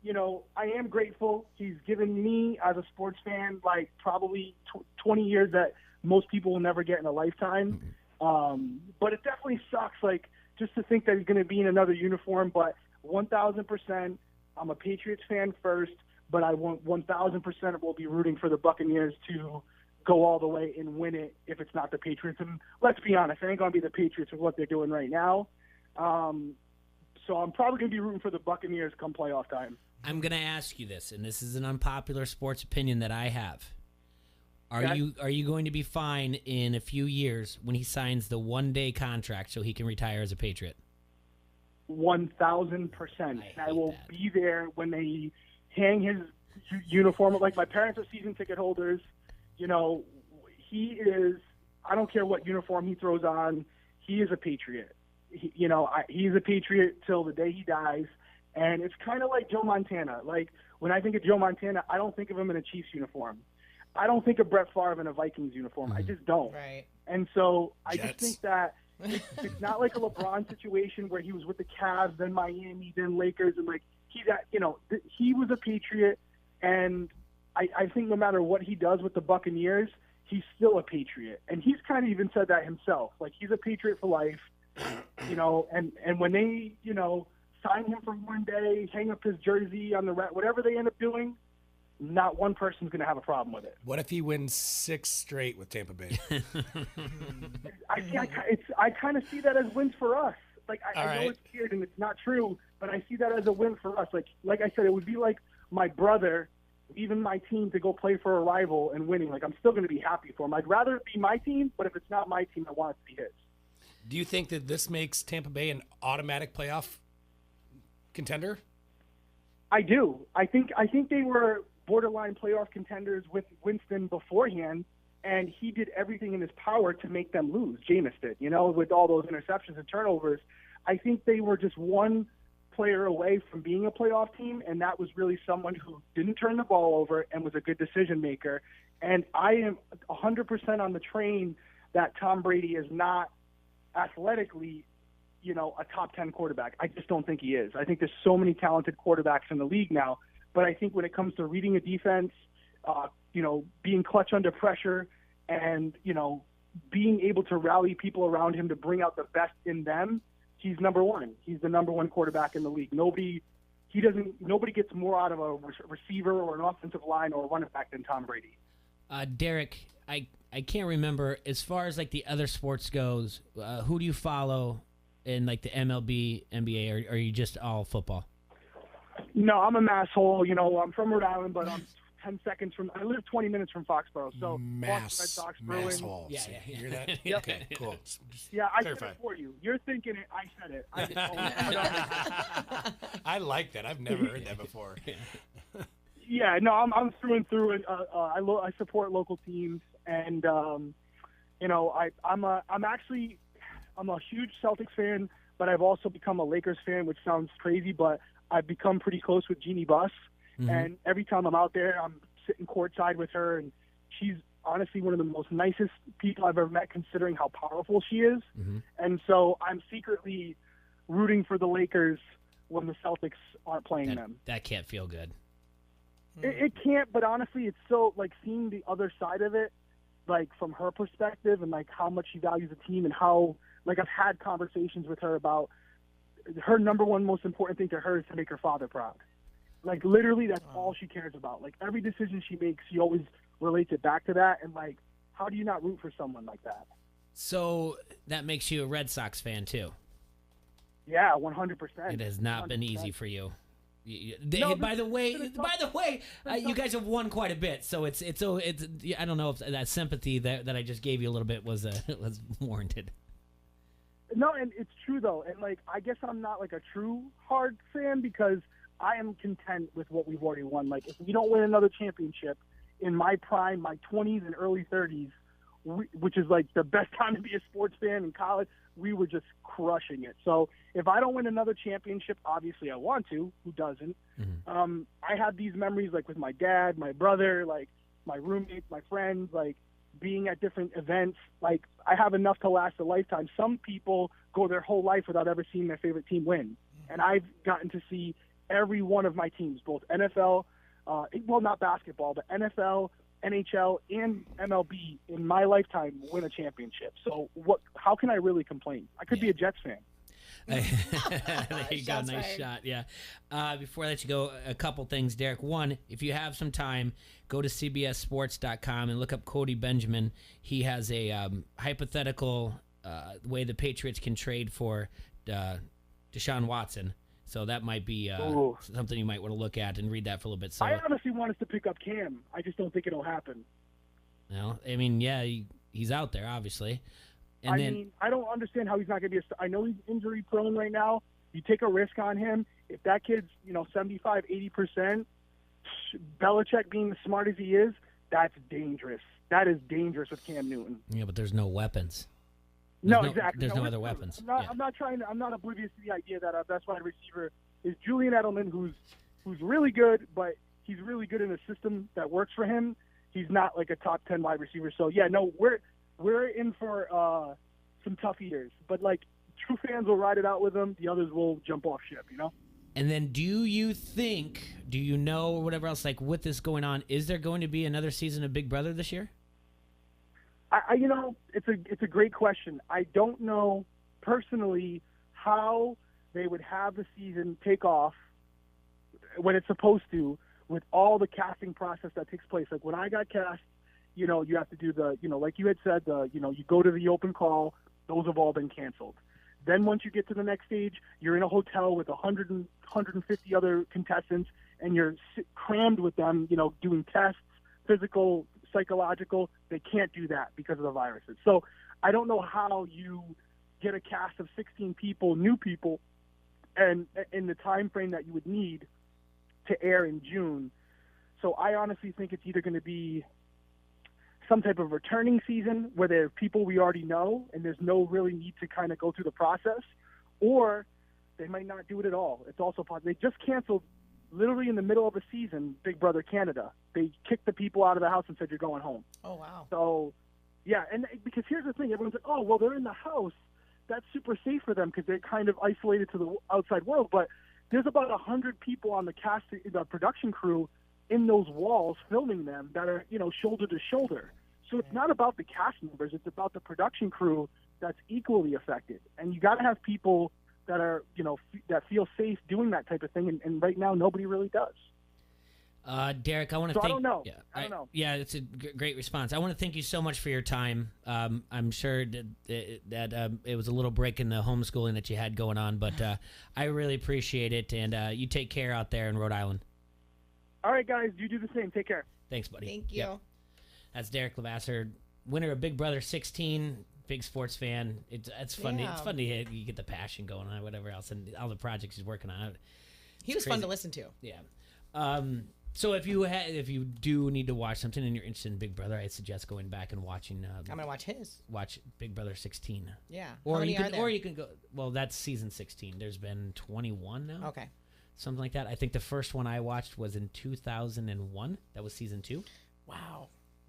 I am grateful. He's given me, as a sports fan, probably 20 years that most people will never get in a lifetime. But it definitely sucks, just to think that he's going to be in another uniform. But 1,000%, I'm a Patriots fan first, but I 1,000% will be rooting for the Buccaneers to go all the way and win it if it's not the Patriots. And let's be honest, it ain't going to be the Patriots with what they're doing right now. So I'm probably going to be rooting for the Buccaneers come playoff time. I'm going to ask you this, and this is an unpopular sports opinion that I have. Are you going to be fine in a few years when he signs the one-day contract so he can retire as a Patriot? 1,000%. I will be there when they hang his uniform. My parents are season ticket holders. He is, I don't care what uniform he throws on, he is a Patriot. He's a Patriot till the day he dies. And it's kind of like Joe Montana. When I think of Joe Montana, I don't think of him in a Chiefs uniform. I don't think of Brett Favre in a Vikings uniform. I just don't. Right. And so I just think that it's not like a LeBron situation where he was with the Cavs, then Miami, then Lakers, and he was a Patriot, and I think no matter what he does with the Buccaneers, he's still a Patriot. And he's kind of even said that himself. He's a Patriot for life, and when they, sign him for one day, hang up his jersey on the whatever they end up doing, not one person's going to have a problem with it. What if he wins 6 straight with Tampa Bay? I kind of see that as wins for us. I know it's weird and it's not true, but I see that as a win for us. Like I said, it would be like my brother leaving my team to go play for a rival and winning. I'm still going to be happy for him. I'd rather it be my team, but if it's not my team, I want it to be his. Do you think that this makes Tampa Bay an automatic playoff contender? I do. I think they were borderline playoff contenders with Winston beforehand, and he did everything in his power to make them lose. Jameis did, with all those interceptions and turnovers. I think they were just one player away from being a playoff team, and that was really someone who didn't turn the ball over and was a good decision maker. And I am 100% on the train that Tom Brady is not athletically, a top 10 quarterback. I just don't think he is. I think there's so many talented quarterbacks in the league now, but I think when it comes to reading a defense, being clutch under pressure, and being able to rally people around him to bring out the best in them, he's number one. He's the number one quarterback in the league. Nobody gets more out of a receiver or an offensive line or a running back than Tom Brady. Derek, I can't remember, as far as the other sports goes, who do you follow in the MLB, NBA, or are you just all football? No, I'm a masshole. I'm from Rhode Island, but I'm 10 seconds from. I live 20 minutes from Foxborough, so Boston Red Sox, Bruins. Masshole. Yeah. You hear that? Yep. Okay, cool. Yeah, I Clarify. said it for you. You're thinking it. I said it. I like that. I've never heard that before. Yeah, no, I'm through and through. I support local teams, and I'm a huge Celtics fan, but I've also become a Lakers fan, which sounds crazy, but I've become pretty close with Jeannie Buss. Mm-hmm. And every time I'm out there, I'm sitting courtside with her, and she's honestly one of the most nicest people I've ever met, considering how powerful she is. Mm-hmm. And so I'm secretly rooting for the Lakers when the Celtics aren't playing them. That can't feel good. It can't, but honestly, it's so, seeing the other side of it, from her perspective, and how much she values the team, and how, I've had conversations with her about her number one most important thing to her is to make her father proud. Literally, that's all she cares about. Every decision she makes, she always relates it back to that. And how do you not root for someone like that? So that makes you a Red Sox fan too. Yeah, 100%. It has not 100%. been easy for you. No, by the way, you guys have won quite a bit, so it's I don't know if that sympathy that I just gave you a little bit was warranted. No, and it's true though, and like I guess I'm not like a true hard fan because I am content with what we've already won. Like if we don't win another championship in my prime, my 20s and early 30s, which is like the best time to be a sports fan in college, we were just crushing it. So if I don't win another championship, obviously I want to. Who doesn't? Mm-hmm. I have these memories like with my dad, my brother, like my roommates, my friends, like being at different events. Like I have enough to last a lifetime. Some people go their whole life without ever seeing their favorite team win. And I've gotten to see every one of my teams, both NFL, well, not basketball, but NFL, NHL, and MLB in my lifetime win a championship. So how can I really complain? I could be a Jets fan. There you go. Nice shot. Yeah. Before I let you go, a couple things, Derek. One, if you have some time, go to cbssports.com and look up Cody Benjamin. He has a hypothetical way the Patriots can trade for Deshaun Watson. So that might be something you might want to look at and read that for a little bit. So I honestly want us to pick up Cam. I just don't think it'll happen. Well, I mean, yeah, he's out there, obviously. And I mean, I don't understand how he's not going to be I know he's injury prone right now. You take a risk on him. If that kid's, 75, 80%, Belichick being the smart as he is, that's dangerous. That is dangerous with Cam Newton. Yeah, but there's no weapons. Exactly. There's no other weapons. I'm not oblivious to the idea that our best wide receiver is Julian Edelman, who's really good, but he's really good in a system that works for him. He's not like a top 10 wide receiver. So yeah, no, we're in for some tough years, but like true fans will ride it out with him. The others will jump off ship, And then do you know, or whatever else, like with this going on, is there going to be another season of Big Brother this year? It's a great question. I don't know personally how they would have the season take off when it's supposed to, with all the casting process that takes place. Like when I got cast, you have to do the, like you had said, you go to the open call. Those have all been canceled. Then once you get to the next stage, you're in a hotel with 150 other contestants, and you're crammed with them, doing tests, physical, psychological. They can't do that because of the viruses. So I don't know how you get a cast of 16 people, new people, and in the time frame that you would need to air in June. So I honestly think it's either going to be some type of returning season where there are people we already know and there's no really need to kind of go through the process, or they might not do it at all. It's also possible. They just canceled literally in the middle of a season, Big Brother Canada. They kicked the people out of the house and said, you're going home. Oh, wow. So, yeah, and because here's the thing. Everyone's like, oh, well, they're in the house. That's super safe for them because they're kind of isolated to the outside world. But there's about 100 people on the production crew in those walls filming them that are, shoulder to shoulder. So it's not about the cast members. It's about the production crew that's equally affected. And you got to have people that are, that feel safe doing that type of thing. And right now, nobody really does. Derek, I want to thank. I don't know. Yeah, I don't know. Yeah, it's a great response. I want to thank you so much for your time. I'm sure that it was a little break in the homeschooling that you had going on, but I really appreciate it. And you take care out there in Rhode Island. All right, guys, you do the same. Take care. Thanks, buddy. Thank you. Yep. That's Derek Levasseur, winner of Big Brother 16, big sports fan. It's fun. Yeah. It's fun to hear you get the passion going on, whatever else, and all the projects he's working on. He was fun to listen to. Yeah. So if you do need to watch something and you're interested in Big Brother, I suggest going back and watching. I'm gonna watch his. Watch Big Brother 16. Yeah. Or How many are there? Or you can go. Well, that's season 16. There's been 21 now. Okay. Something like that. I think the first one I watched was in 2001. That was season 2. Wow.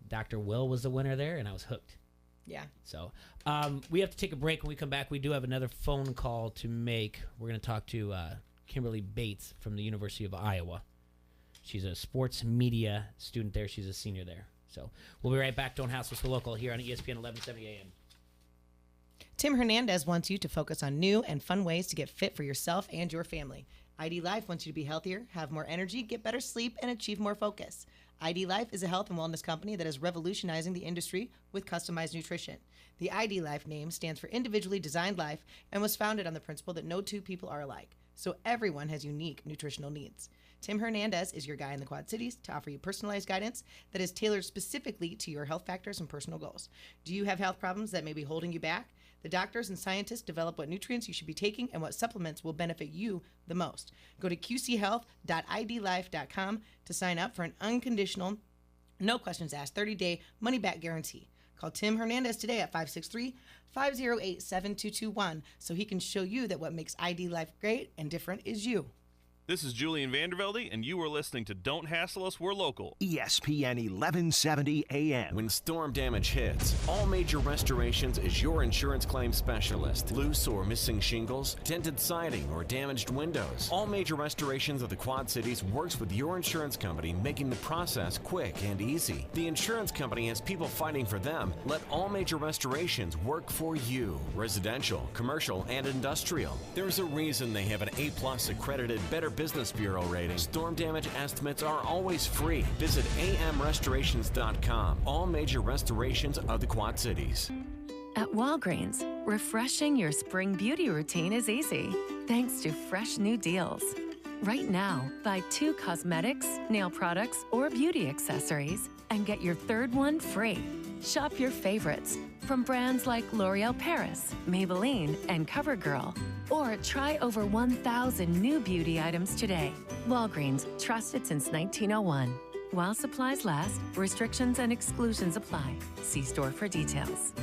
Dr. Will was the winner there, and I was hooked. Yeah. So we have to take a break. When we come back, we do have another phone call to make. We're going to talk to Kimberly Bates from the University of Iowa. She's a sports media student there. She's a senior there. So we'll be right back. Don't hassle us for local here on ESPN 1170 AM. Tim Hernandez wants you to focus on new and fun ways to get fit for yourself and your family. ID Life wants you to be healthier, have more energy, get better sleep, and achieve more focus. ID Life is a health and wellness company that is revolutionizing the industry with customized nutrition. The ID Life name stands for Individually Designed Life and was founded on the principle that no two people are alike, so everyone has unique nutritional needs. Tim Hernandez is your guy in the Quad Cities to offer you personalized guidance that is tailored specifically to your health factors and personal goals. Do you have health problems that may be holding you back? The doctors and scientists develop what nutrients you should be taking and what supplements will benefit you the most. Go to qchealth.idlife.com to sign up for an unconditional, no questions asked, 30-day money-back guarantee. Call Tim Hernandez today at 563-508-7221 so he can show you that what makes ID Life great and different is you. This is Julian Vandervelde, and you are listening to Don't Hassle Us, We're Local. ESPN 1170 AM. When storm damage hits, All Major Restorations is your insurance claim specialist. Loose or missing shingles, dented siding, or damaged windows. All Major Restorations of the Quad Cities works with your insurance company, making the process quick and easy. The insurance company has people fighting for them. Let All Major Restorations work for you. Residential, commercial, and industrial. There's a reason they have an A+ accredited Better Business Bureau rating. Storm damage estimates are always free. Visit amrestorations.com. All Major Restorations of the Quad Cities. At Walgreens, refreshing your spring beauty routine is easy thanks to fresh new deals. Right now, buy 2 cosmetics, nail products, or beauty accessories and get your third one free. Shop your favorites from brands like L'Oreal Paris, Maybelline, and CoverGirl. Or try over 1,000 new beauty items today. Walgreens, trusted since 1901. While supplies last, restrictions and exclusions apply. See store for details.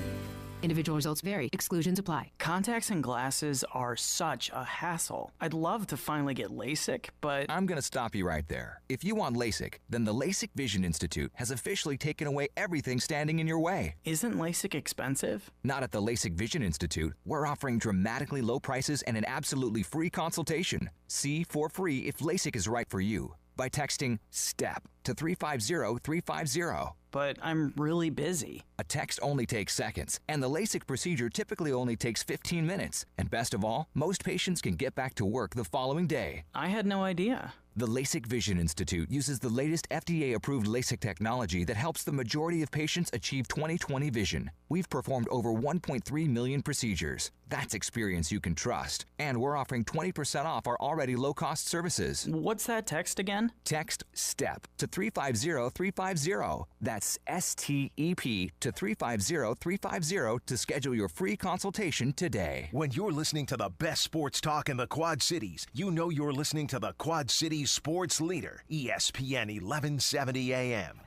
Individual results vary. Exclusions apply. Contacts and glasses are such a hassle. I'd love to finally get LASIK, but I'm going to stop you right there. If you want LASIK, then the LASIK Vision Institute has officially taken away everything standing in your way. Isn't LASIK expensive? Not at the LASIK Vision Institute. We're offering dramatically low prices and an absolutely free consultation. See for free if LASIK is right for you by texting STEP to 350-350. But I'm really busy. A text only takes seconds, and the LASIK procedure typically only takes 15 minutes. And best of all, most patients can get back to work the following day. I had no idea. The LASIK Vision Institute uses the latest FDA-approved LASIK technology that helps the majority of patients achieve 20/20 vision. We've performed over 1.3 million procedures. That's experience you can trust. And we're offering 20% off our already low-cost services. What's that text again? Text STEP to 350-350. That's STEP to 350-350 to schedule your free consultation today. When you're listening to the best sports talk in the Quad Cities, you know you're listening to the Quad Cities sports leader, ESPN 1170 AM.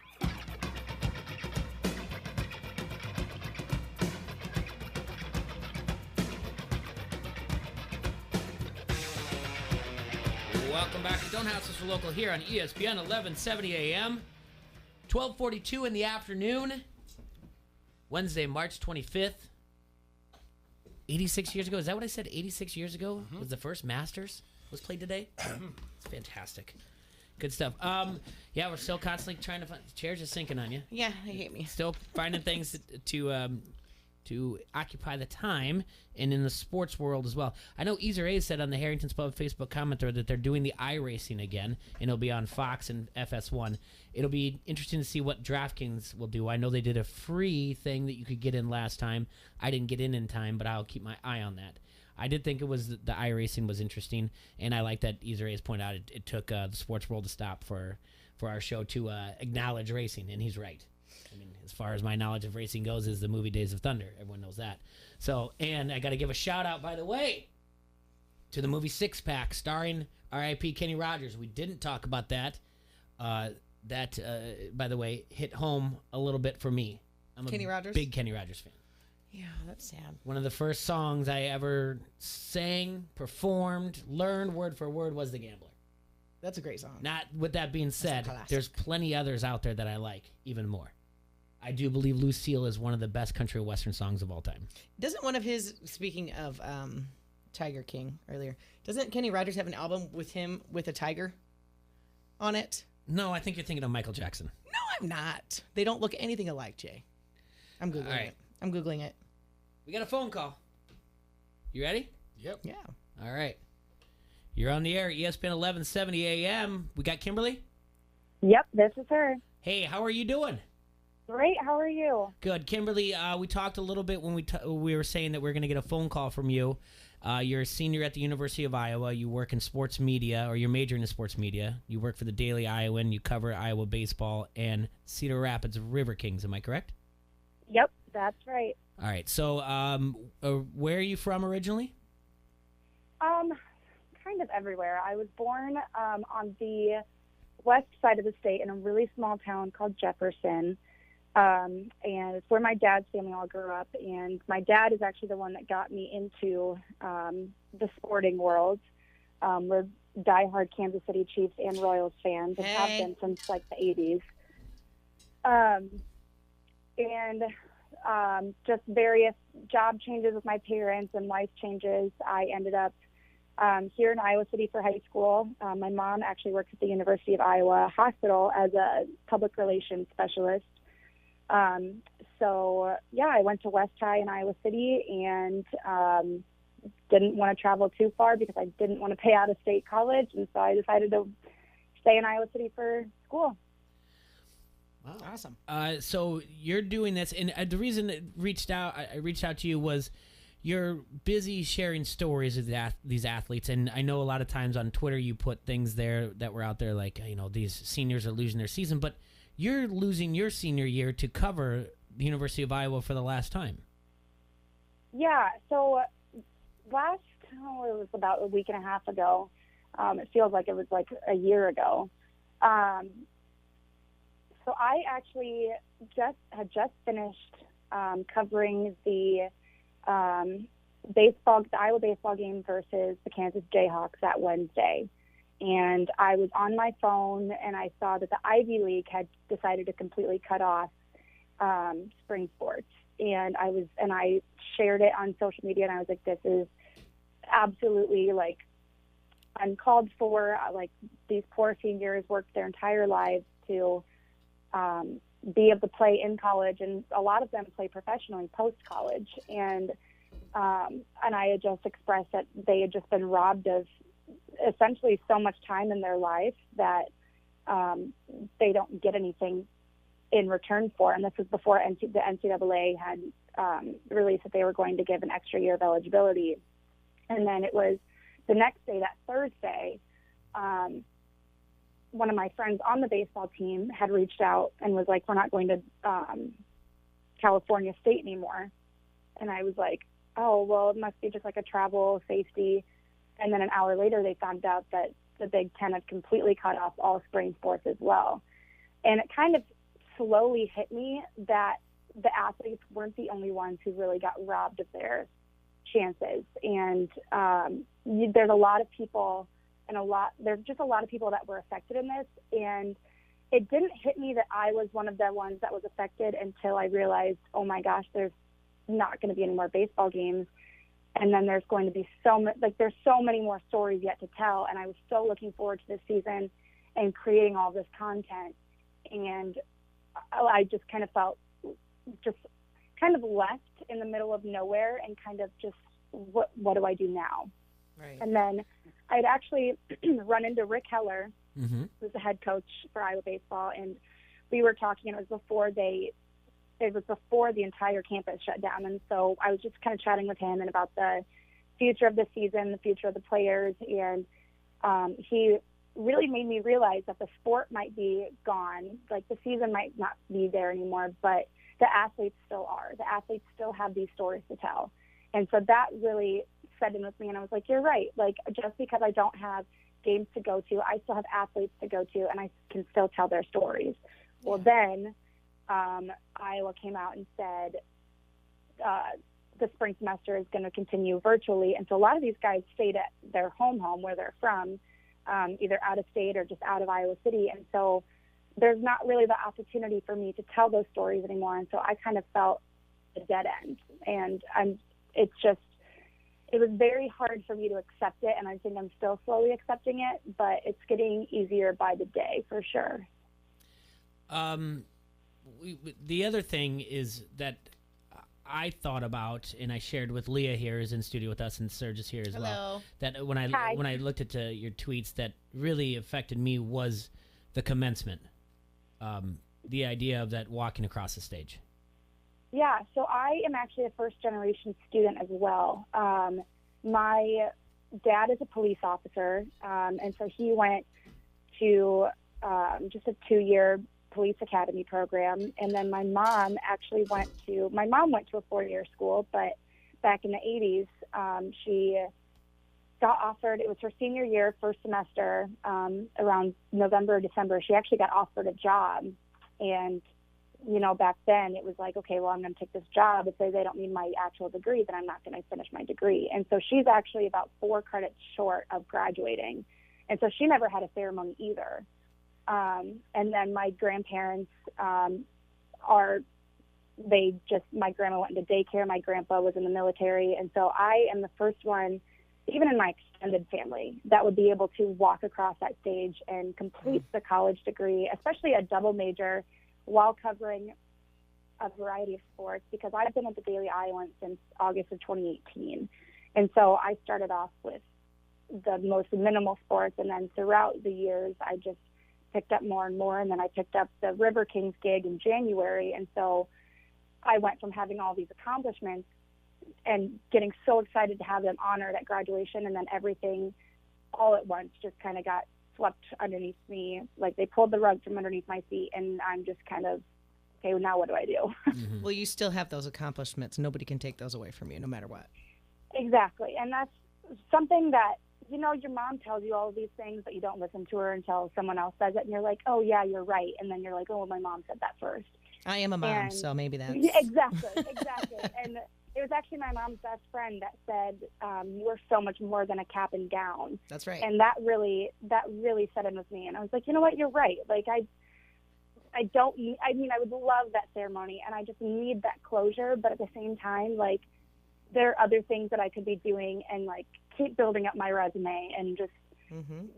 Welcome back to Don't Hassle Us, We're Local here on ESPN 1170 AM. 12:42 in the afternoon, Wednesday, March 25th. 86 years ago. Is that what I said? 86 years ago was the first Masters was played today. It's fantastic. Good stuff. Yeah, we're still constantly trying to find. The chairs are sinking on you. Yeah, they hate me. Still finding things to occupy the time, and in the sports world as well. I know Easer A said on the Harrington's Pub Facebook commenter that they're doing the iRacing again, and it'll be on Fox and FS1. It'll be interesting to see what DraftKings will do. I know they did a free thing that you could get in last time. I didn't get in time, but I'll keep my eye on that. I did think it was the iRacing was interesting, and I like that Easer A has pointed out it took the sports world to stop for our show to acknowledge racing, and he's right. I mean, as far as my knowledge of racing goes, is the movie Days of Thunder. Everyone knows that. So, and I got to give a shout out, by the way, to the movie Six Pack, starring R.I.P. Kenny Rogers. We didn't talk about that. That, by the way, hit home a little bit for me. I'm Kenny Rogers? Big Kenny Rogers fan. Yeah, that's sad. One of the first songs I ever sang, performed, learned word for word was The Gambler. That's a great song. Not with that being said, classic. there's plenty others out there that I like even more. I do believe Lucille is one of the best country western songs of all time. Doesn't one of his, speaking of Tiger King earlier, doesn't Kenny Rogers have an album with him with a tiger on it? No, I think you're thinking of Michael Jackson. No, I'm not. They don't look anything alike, Jay. I'm Googling it. I'm Googling it. We got a phone call. You ready? Yep. Yeah. All right. You're on the air, ESPN 1170 AM. We got Kimberly? Yep, this is her. Hey, how are you doing? Great. How are you? Good. Kimberly, we talked a little bit when we were saying that we are going to get a phone call from you. You're a senior at the University of Iowa. You work in sports media, or you're majoring in sports media. You work for the Daily Iowan. You cover Iowa baseball and Cedar Rapids River Kings. Am I correct? Yep, that's right. All right. So where are you from originally? Kind of everywhere. I was born on the west side of the state in a really small town called Jefferson. And it's where my dad's family all grew up. And my dad is actually the one that got me into the sporting world. We're diehard Kansas City Chiefs and Royals fans and have been since like the 80s. And just various job changes with my parents and life changes. I ended up here in Iowa City for high school. My mom actually works at the University of Iowa Hospital as a public relations specialist. I went to West High in Iowa City and didn't want to travel too far because I didn't want to pay out of state college. And so I decided to stay in Iowa City for school. Wow. Awesome. So you're doing this, and the reason I reached out to you was you're busy sharing stories of these athletes, and I know a lot of times on Twitter you put things there that were out there like, these seniors are losing their season, but you're losing your senior year to cover the University of Iowa for the last time. Yeah, so it was about a week and a half ago. It feels like it was like a year ago. So I actually had just finished covering the Iowa baseball game versus the Kansas Jayhawks that Wednesday. And I was on my phone and I saw that the Ivy League had decided to completely cut off spring sports. And I shared it on social media and I was like, this is absolutely like uncalled for. Like these poor seniors worked their entire lives to be able to play in college, and a lot of them play professionally post-college. And I had just expressed that they had just been robbed of essentially so much time in their life that they don't get anything in return for. And this was before the NCAA had released that they were going to give an extra year of eligibility. And then it was the next day, that Thursday, one of my friends on the baseball team had reached out and was like, we're not going to California State anymore. And I was like, oh, well, it must be just like a travel safety. And then an hour later, they found out that the Big Ten had completely cut off all spring sports as well. And it kind of slowly hit me that the athletes weren't the only ones who really got robbed of their chances. And there's a lot of people there's just a lot of people that were affected in this. And it didn't hit me that I was one of the ones that was affected until I realized, oh my gosh, there's not going to be any more baseball games. And then there's going to be there's so many more stories yet to tell. And I was so looking forward to this season and creating all this content. And I just kind of felt just kind of left in the middle of nowhere and kind of just, what do I do now? Right. And then I'd actually run into Rick Heller, who's the head coach for Iowa baseball. And we were talking, and it was before the entire campus shut down. And so I was just kind of chatting with him and about the future of the season, the future of the players. And he really made me realize that the sport might be gone. Like the season might not be there anymore, but the athletes still are. The athletes still have these stories to tell. And so that really set in with me. And I was like, you're right. Like just because I don't have games to go to, I still have athletes to go to, and I can still tell their stories. Yeah. Well, then Iowa came out and said the spring semester is going to continue virtually. And so a lot of these guys stayed at their home where they're from, either out of state or just out of Iowa City. And so there's not really the opportunity for me to tell those stories anymore. And so I kind of felt a dead end. And it was very hard for me to accept it. And I think I'm still slowly accepting it, but it's getting easier by the day for sure. The other thing is that I thought about, and I shared with Leah here, who's in studio with us, and Serge is here as well. That when I looked at your tweets, that really affected me was the commencement. the idea of that walking across the stage? Yeah, so I am actually a first-generation student as well. My dad is a police officer, and so he went to just a 2-year police academy program. And then my mom went to a 4-year school, but back in the 80s, she got offered, it was her senior year, first semester, around November or December, she actually got offered a job. And, back then it was like, okay, well, I'm going to take this job. If they don't need my actual degree, then I'm not going to finish my degree. And so she's actually about 4 credits short of graduating. And so she never had a ceremony either. And then my grandparents my grandma went into daycare. My grandpa was in the military. And so I am the first one, even in my extended family, that would be able to walk across that stage and complete the college degree, especially a double major, while covering a variety of sports, because I've been at the Daily Iowan since August of 2018. And so I started off with the most minimal sports, and then throughout the years, I just picked up more and more, and then I picked up the River Kings gig in January. And so I went from having all these accomplishments and getting so excited to have them honored at graduation, and then everything all at once just kind of got swept underneath me. Like they pulled the rug from underneath my feet, and I'm just kind of, okay, well, now what do I do? Well, you still have those accomplishments. Nobody can take those away from you, no matter what. Exactly. And that's something that, your mom tells you all of these things, but you don't listen to her until someone else says it, and you're like, oh, yeah, you're right. And then you're like, oh, well, my mom said that first. I am a mom, so maybe that's... Yeah, exactly. And it was actually my mom's best friend that said, you are so much more than a cap and gown. That's right. And that really set in with me. And I was like, you know what, you're right. Like, I would love that ceremony, and I just need that closure. But at the same time, like, there are other things that I could be doing and, like, keep building up my resume and just,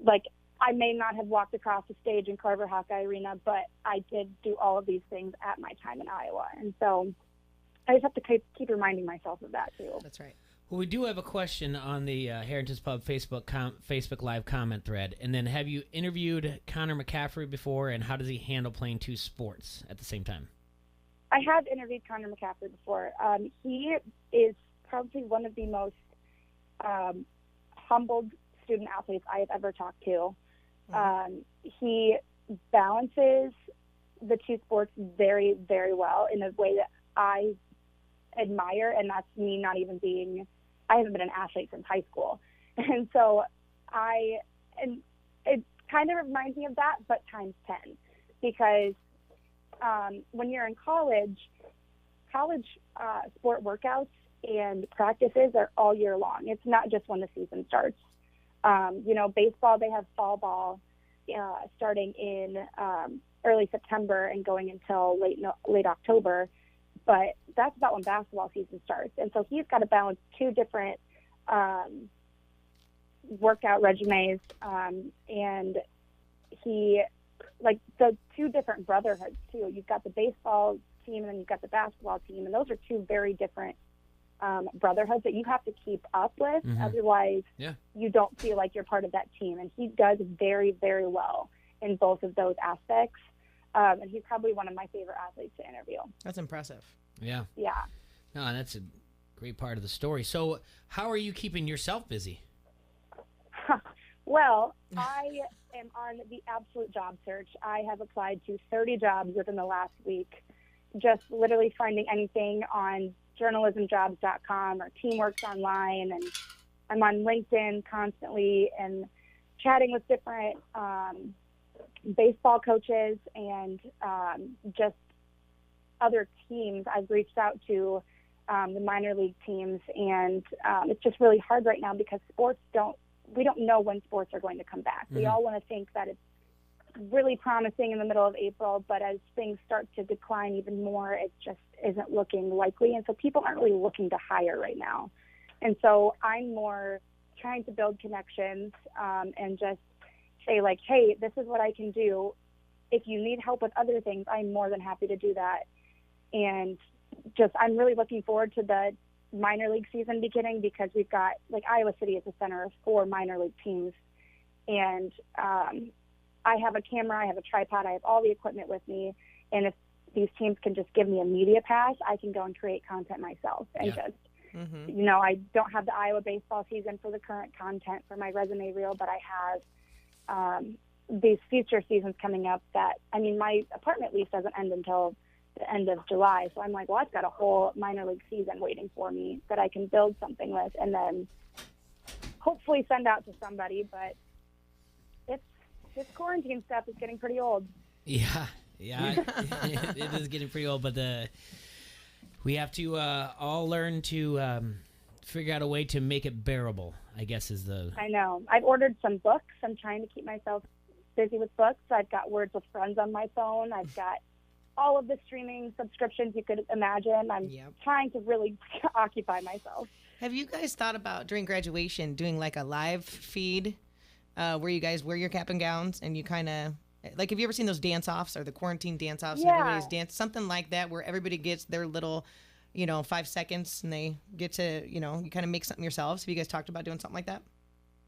like, I may not have walked across the stage in Carver Hawkeye Arena, but I did do all of these things at my time in Iowa. And so I just have to keep reminding myself of that, too. That's right. Well, we do have a question on the Heritage Pub Facebook Live comment thread. And then, have you interviewed Connor McCaffrey before, and how does he handle playing 2 sports at the same time? I have interviewed Connor McCaffrey before. He is probably one of the most humbled student athletes I have ever talked to. He balances the 2 sports very, very well in a way that I admire, and that's me not even being, I haven't been an athlete since high school. And so it kind of reminds me of that, but times 10, because when you're in college sport workouts and practices are all year long. It's not just when the season starts. Baseball, they have fall ball starting in early September and going until late October. But that's about when basketball season starts. And so he's got to balance 2 different workout regimens. And he, like, the 2 different brotherhoods, too. You've got the baseball team, and then you've got the basketball team. And those are 2 very different brotherhoods that you have to keep up with. Otherwise, you don't feel like you're part of that team. And he does very, very well in both of those aspects. And he's probably one of my favorite athletes to interview. That's impressive. Yeah. Yeah. No, that's a great part of the story. So how are you keeping yourself busy? Well, I am on the absolute job search. I have applied to 30 jobs within the last week, just literally finding anything on journalismjobs.com or Teamworks Online, and I'm on LinkedIn constantly and chatting with different baseball coaches and just other teams. I've reached out to the minor league teams, and it's just really hard right now because we don't know when sports are going to come back. We all want to think that it's really promising in the middle of April, but as things start to decline even more, it just isn't looking likely. And so people aren't really looking to hire right now. And so I'm more trying to build connections and just say, like, hey, this is what I can do. If you need help with other things, I'm more than happy to do that. And just, I'm really looking forward to the minor league season beginning, because we've got, like, Iowa City is the center of 4 minor league teams. And I have a camera, I have a tripod, I have all the equipment with me. And if these teams can just give me a media pass, I can go and create content myself and Mm-hmm. I don't have the Iowa baseball season for the current content for my resume reel, but I have these future seasons coming up that, my apartment lease doesn't end until the end of July. So I'm like, well, I've got a whole minor league season waiting for me that I can build something with and then hopefully send out to somebody. But this quarantine stuff is getting pretty old. Yeah, it is getting pretty old, but we have to all learn to figure out a way to make it bearable, I guess is the... I know. I've ordered some books. I'm trying to keep myself busy with books. I've got Words with Friends on my phone. I've got all of the streaming subscriptions you could imagine. I'm trying to really occupy myself. Have you guys thought about, during graduation, doing like a live feed where you guys wear your cap and gowns and you kind of... Like, have you ever seen those dance-offs or the quarantine dance-offs? Yeah. And everybody's dance, something like that, where everybody gets their little, 5 seconds and they get to, you kind of make something yourselves. Have you guys talked about doing something like that?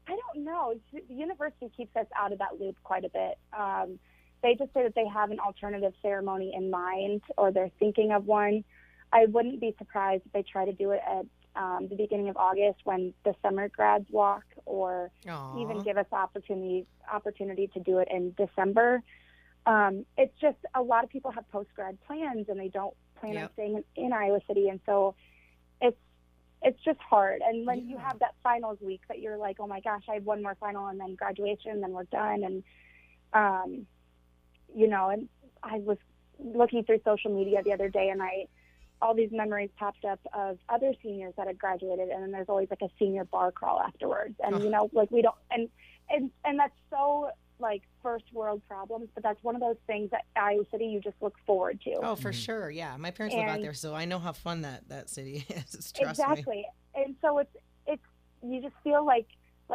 I don't know. The university keeps us out of that loop quite a bit. They just say that they have an alternative ceremony in mind, or they're thinking of one. I wouldn't be surprised if they try to do it at the beginning of August when the summer grads walk, or even give us opportunity to do it in December. It's just a lot of people have post-grad plans and they don't plan on staying in Iowa City. And so it's just hard. And when you have that finals week that you're like, oh my gosh, I have one more final and then graduation and then we're done. And, and I was looking through social media the other day and all these memories popped up of other seniors that had graduated, and then there's always like a senior bar crawl afterwards. And, we don't, and that's so like first world problems, but that's one of those things that Iowa City you just look forward to. Oh, for sure. Yeah. My parents live out there, so I know how fun that city is. Trust exactly. me. And so it's, you just feel like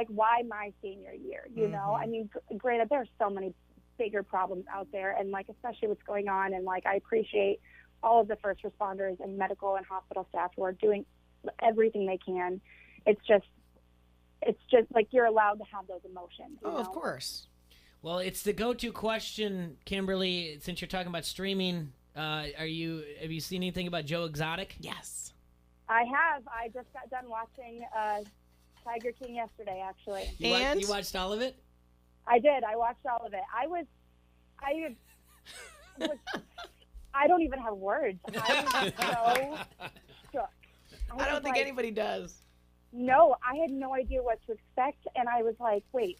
why my senior year, granted, there's so many bigger problems out there, and like, especially what's going on. And like, I appreciate all of the first responders and medical and hospital staff who are doing everything they can. It's just like you're allowed to have those emotions. Of course. Well, it's the go-to question, Kimberly, since you're talking about streaming. Have you seen anything about Joe Exotic? Yes. I have. I just got done watching Tiger King yesterday, actually. You watched all of it? I did. I watched all of it. I don't even have words. I was so shook. I don't think anybody does. No, I had no idea what to expect, and I was like, wait,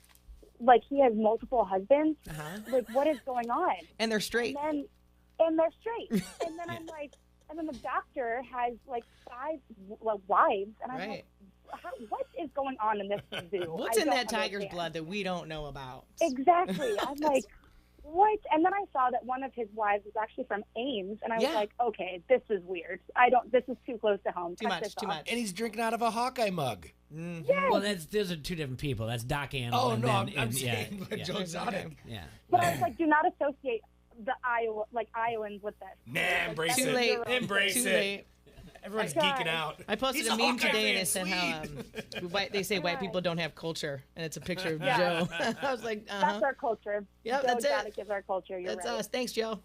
like he has multiple husbands? Like, what is going on? And they're straight. And they're straight. And then I'm like, and then the doctor has like 5 wives, and I'm like, what is going on in this zoo? What's in that tiger's blood that we don't know about? Exactly. I'm like, what? And then I saw that one of his wives was actually from Ames, and I was like, okay, this is weird. This is too close to home. Too much. And he's drinking out of a Hawkeye mug. Mm-hmm. Yes. Well, those are two different people. That's Doc Animal. Oh, no, I'm saying Joe Exotic. Yeah. But I was like, do not associate the Iowans with this. Nah, embrace Too it. late. Embrace Too it. late. Everyone's geeking out. I posted a meme today and it said how they say white people don't have culture, and it's a picture of Joe. I was like, That's our culture. Yeah, Joe that's Exotic is our culture. You're That's right. us. Thanks, Joe.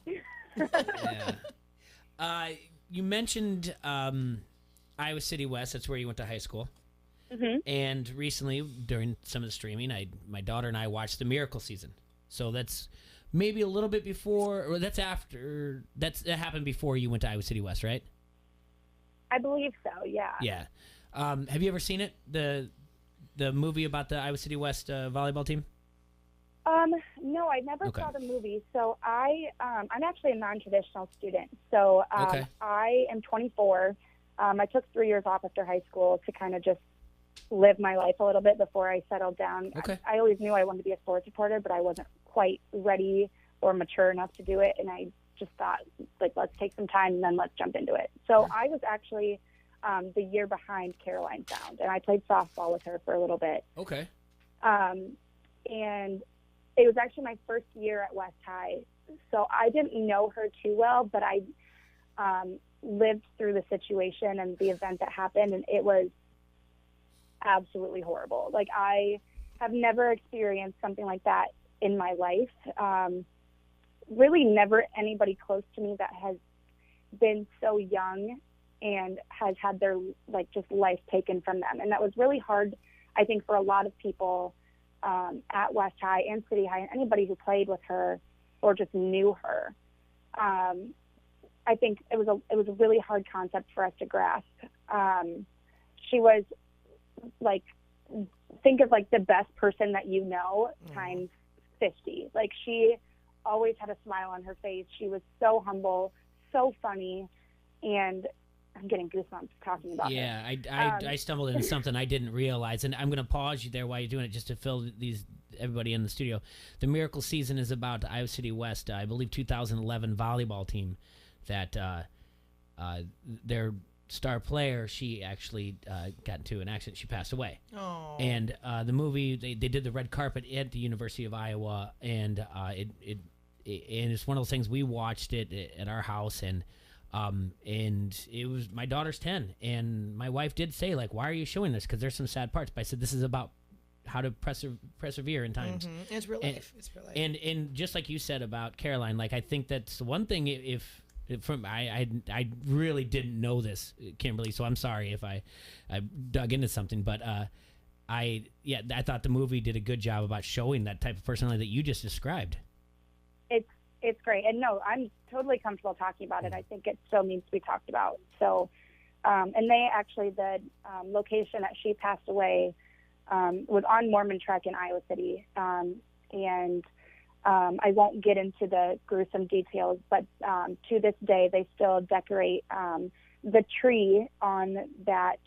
You mentioned Iowa City West. That's where you went to high school. Mm-hmm. And recently, during some of the streaming, my daughter and I watched the Miracle season. So that's maybe a little bit before, or that's after. That happened before you went to Iowa City West, right? I believe so. Yeah. Yeah. Have you ever seen it? The movie about the Iowa City West volleyball team? No, I never saw the movie. So I'm actually a non-traditional student. So I am 24. I took 3 years off after high school to kind of just live my life a little bit before I settled down. Okay. I always knew I wanted to be a sports reporter, but I wasn't quite ready or mature enough to do it. And I just thought, like, let's take some time and then let's jump into it. So I was actually the year behind Caroline Sound, and I played softball with her for a little bit. Okay. And it was actually my first year at West High, so I didn't know her too well, but I lived through the situation and the event that happened, and it was absolutely horrible. Like, I have never experienced something like that in my life. really never anybody close to me that has been so young and has had their just life taken from them. And that was really hard, I think, for a lot of people at West High and City High, and anybody who played with her or just knew her. I think it was a really hard concept for us to grasp. She was think of the best person that you know times 50. She always had a smile on her face. She was so humble, so funny, and I'm getting goosebumps talking about her. Yeah, I stumbled into something I didn't realize, and I'm going to pause you there while you're doing it just to fill everybody in the studio. The Miracle Season is about Iowa City West, I believe 2011 volleyball team that their star player, she actually got into an accident. She passed away. Oh. And the movie, they did the red carpet at the University of Iowa, and it's one of those things. We watched it at our house, and it was, my daughter's 10, and my wife did say, why are you showing this? Because there's some sad parts. But I said, this is about how to persevere in times. Mm-hmm. It's real life. It's real life. And just like you said about Caroline, I think that's the one thing. I really didn't know this, Kimberly, so I'm sorry if I dug into something, but I thought the movie did a good job about showing that type of personality that you just described. It's great, and no, I'm totally comfortable talking about it. I think it still needs to be talked about. So, and they actually, the location that she passed away was on Mormon Trek in Iowa City, and I won't get into the gruesome details, but to this day, they still decorate the tree on that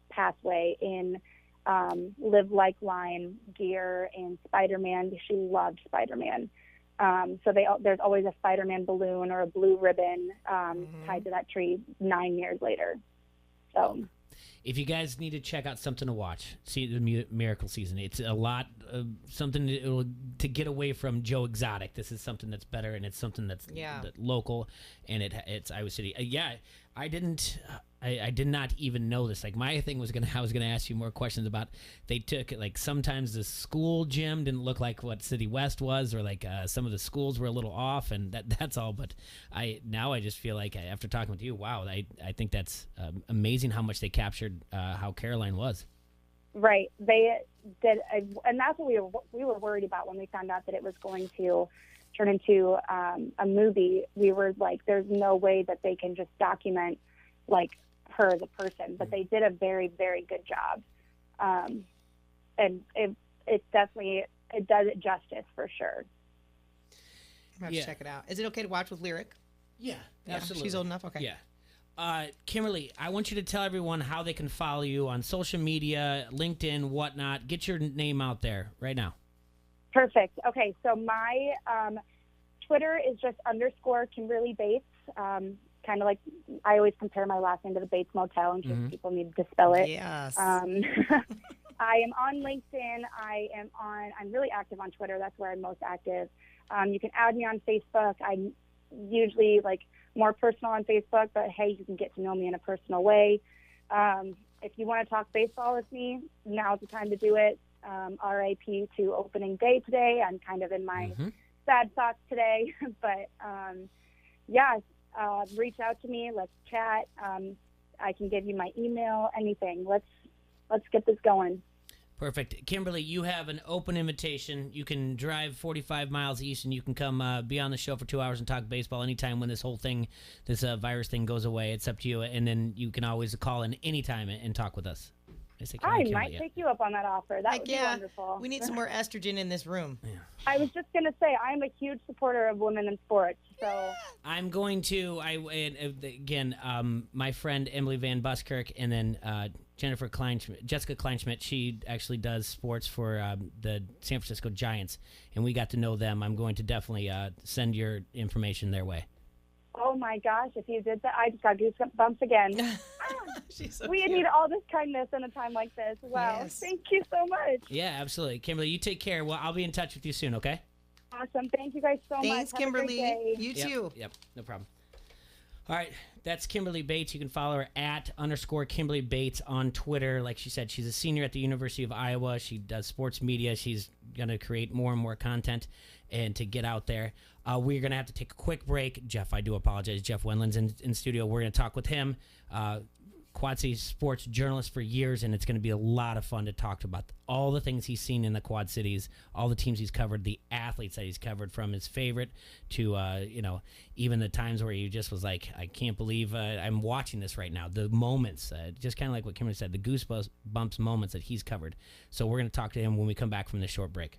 pathway in Live Like Line gear and Spider-Man. She loved Spider-Man. So there's always a Spider-Man balloon or a blue ribbon tied to that tree 9 years later. So, if you guys need to check out something to watch, see the Miracle Season. It's a lot of something to get away from Joe Exotic. This is something that's better, and it's something that's local, and it's Iowa City. I did not even know this. My thing was I was gonna ask you more questions about. They took sometimes the school gym didn't look like what City West was, or some of the schools were a little off, and that's all. But I just feel after talking with you, wow, I think that's amazing how much they captured how Caroline was. Right, they did, and that's what we were worried about when we found out that it was going to turn into a movie. We were there's no way that they can just document her, the person, but they did a very, very good job. And it definitely, it does it justice for sure. I'm going to check it out. Is it okay to watch with lyric? Yeah, absolutely. She's old enough? Okay. Yeah. Kimberly, I want you to tell everyone how they can follow you on social media, LinkedIn, whatnot. Get your name out there right now. Perfect. Okay, so my Twitter is just _ Kimberly Bates. Kind of I always compare my last name to the Bates Motel in case people need to spell it. Yes. I am on LinkedIn. I'm really active on Twitter. That's where I'm most active. You can add me on Facebook. I'm usually more personal on Facebook, but hey, you can get to know me in a personal way. If you want to talk baseball with me, now's the time to do it. RIP to opening day today. I'm kind of in my sad thoughts today, but reach out to me. Let's chat. I can give you my email, anything. Let's get this going. Perfect. Kimberly, you have an open invitation. You can drive 45 miles east, and you can come be on the show for 2 hours and talk baseball anytime when this whole thing, this virus thing goes away. It's up to you. And then you can always call in anytime and talk with us. I might take you up on that offer. That would be wonderful. We need some more estrogen in this room. Yeah. I was just going to say, I'm a huge supporter of women in sports. So I'm going to, my friend Emily Van Buskirk, and then Jessica Kleinschmidt, she actually does sports for the San Francisco Giants, and we got to know them. I'm going to definitely send your information their way. Oh my gosh, if you did that, I just got goosebumps again. We need all this kindness in a time like this. Wow. Yes. Thank you so much. Yeah, absolutely. Kimberly, you take care. Well, I'll be in touch with you soon, okay? Awesome. Thank you guys so much. Thanks, Kimberly. You too. Yep, no problem. All right, that's Kimberly Bates. You can follow her at _ Kimberly Bates on Twitter. Like she said, she's a senior at the University of Iowa. She does sports media. She's going to create more and more content and to get out there. We're going to have to take a quick break. Jeff, I do apologize. Jeff Wendland's in studio. We're going to talk with him. Quad City sports journalist for years, and it's going to be a lot of fun to talk about all the things he's seen in the Quad Cities, all the teams he's covered, the athletes that he's covered, from his favorite to, even the times where he just was like, I can't believe I'm watching this right now. The moments, just kind of like what Kimberly said, the goosebumps moments that he's covered. So we're going to talk to him when we come back from this short break.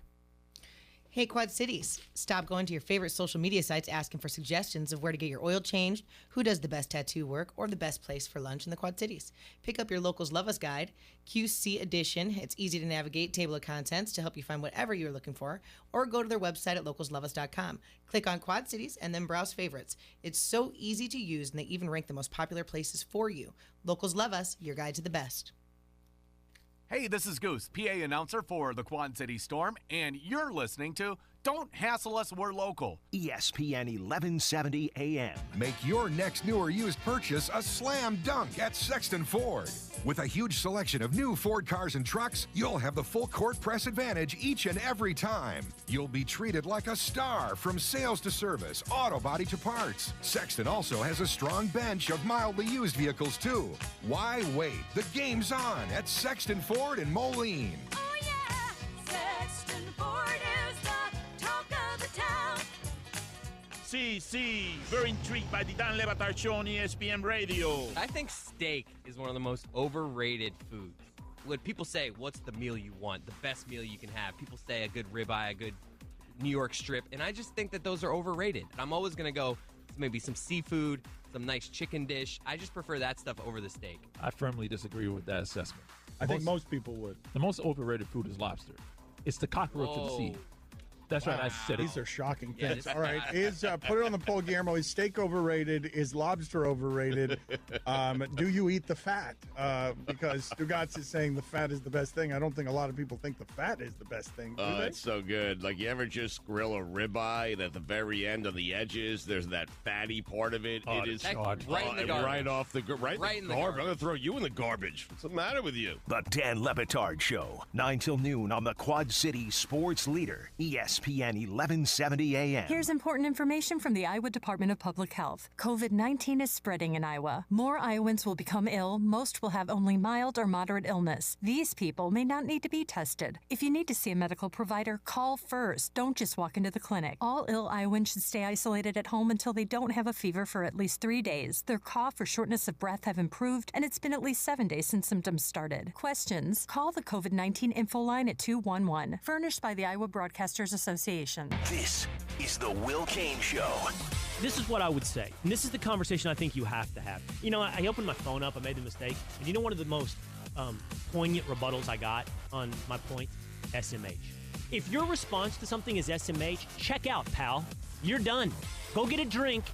Hey, Quad Cities, stop going to your favorite social media sites asking for suggestions of where to get your oil changed, who does the best tattoo work, or the best place for lunch in the Quad Cities. Pick up your Locals Love Us guide, QC edition. It's easy to navigate, table of contents to help you find whatever you're looking for, or go to their website at localsloveus.com. Click on Quad Cities and then browse favorites. It's so easy to use, and they even rank the most popular places for you. Locals Love Us, your guide to the best. Hey, this is Goose, PA announcer for the Quad City Storm, and you're listening to Don't Hassle Us, We're Local. ESPN 1170 AM. Make your next new or used purchase a slam dunk at Sexton Ford. With a huge selection of new Ford cars and trucks, you'll have the full court press advantage each and every time. You'll be treated like a star from sales to service, auto body to parts. Sexton also has a strong bench of mildly used vehicles too. Why wait? The game's on at Sexton Ford in Moline. Oh yeah, Sexton Ford is the talk of the town. Sí, very intrigued by the Dan Le Batard Show on ESPN Radio. I think steak is one of the most overrated foods. When people say, what's the meal you want, the best meal you can have, people say a good ribeye, a good New York strip, and I just think that those are overrated. I'm always going to go maybe some seafood, some nice chicken dish. I just prefer that stuff over the steak. I firmly disagree with that assessment. I think most people would. The most overrated food is lobster. It's the cockroach of the sea. That's right, I said it. These are shocking things. All right, put it on the poll, Guillermo. Is steak overrated? Is lobster overrated? Do you eat the fat? Because Stugatz is saying the fat is the best thing. I don't think a lot of people think the fat is the best thing. Do they? It's so good. Like, you ever just grill a ribeye and at the very end on the edges, there's that fatty part of it. Oh, it is right in the garbage. right off the right in the garbage. I'm going to throw you in the garbage. What's the matter with you? The Dan Le Batard Show, 9 till noon on the Quad City Sports Leader, ESPN 1170 AM. Here's important information from the Iowa Department of Public Health. COVID-19 is spreading in Iowa. More Iowans will become ill. Most will have only mild or moderate illness. These people may not need to be tested. If you need to see a medical provider, call first. Don't just walk into the clinic. All ill Iowans should stay isolated at home until they don't have a fever for at least 3 days. Their cough or shortness of breath have improved, and it's been at least 7 days since symptoms started. Questions? Call the COVID-19 info line at 211. Furnished by the Iowa Broadcasters Association. This is the Will Kane Show. This is what I would say, and this is the conversation I think you have to have. You know, I opened my phone up, I made the mistake, and you know one of the most poignant rebuttals I got on my point? SMH. If your response to something is SMH, check out, pal. You're done. Go get a drink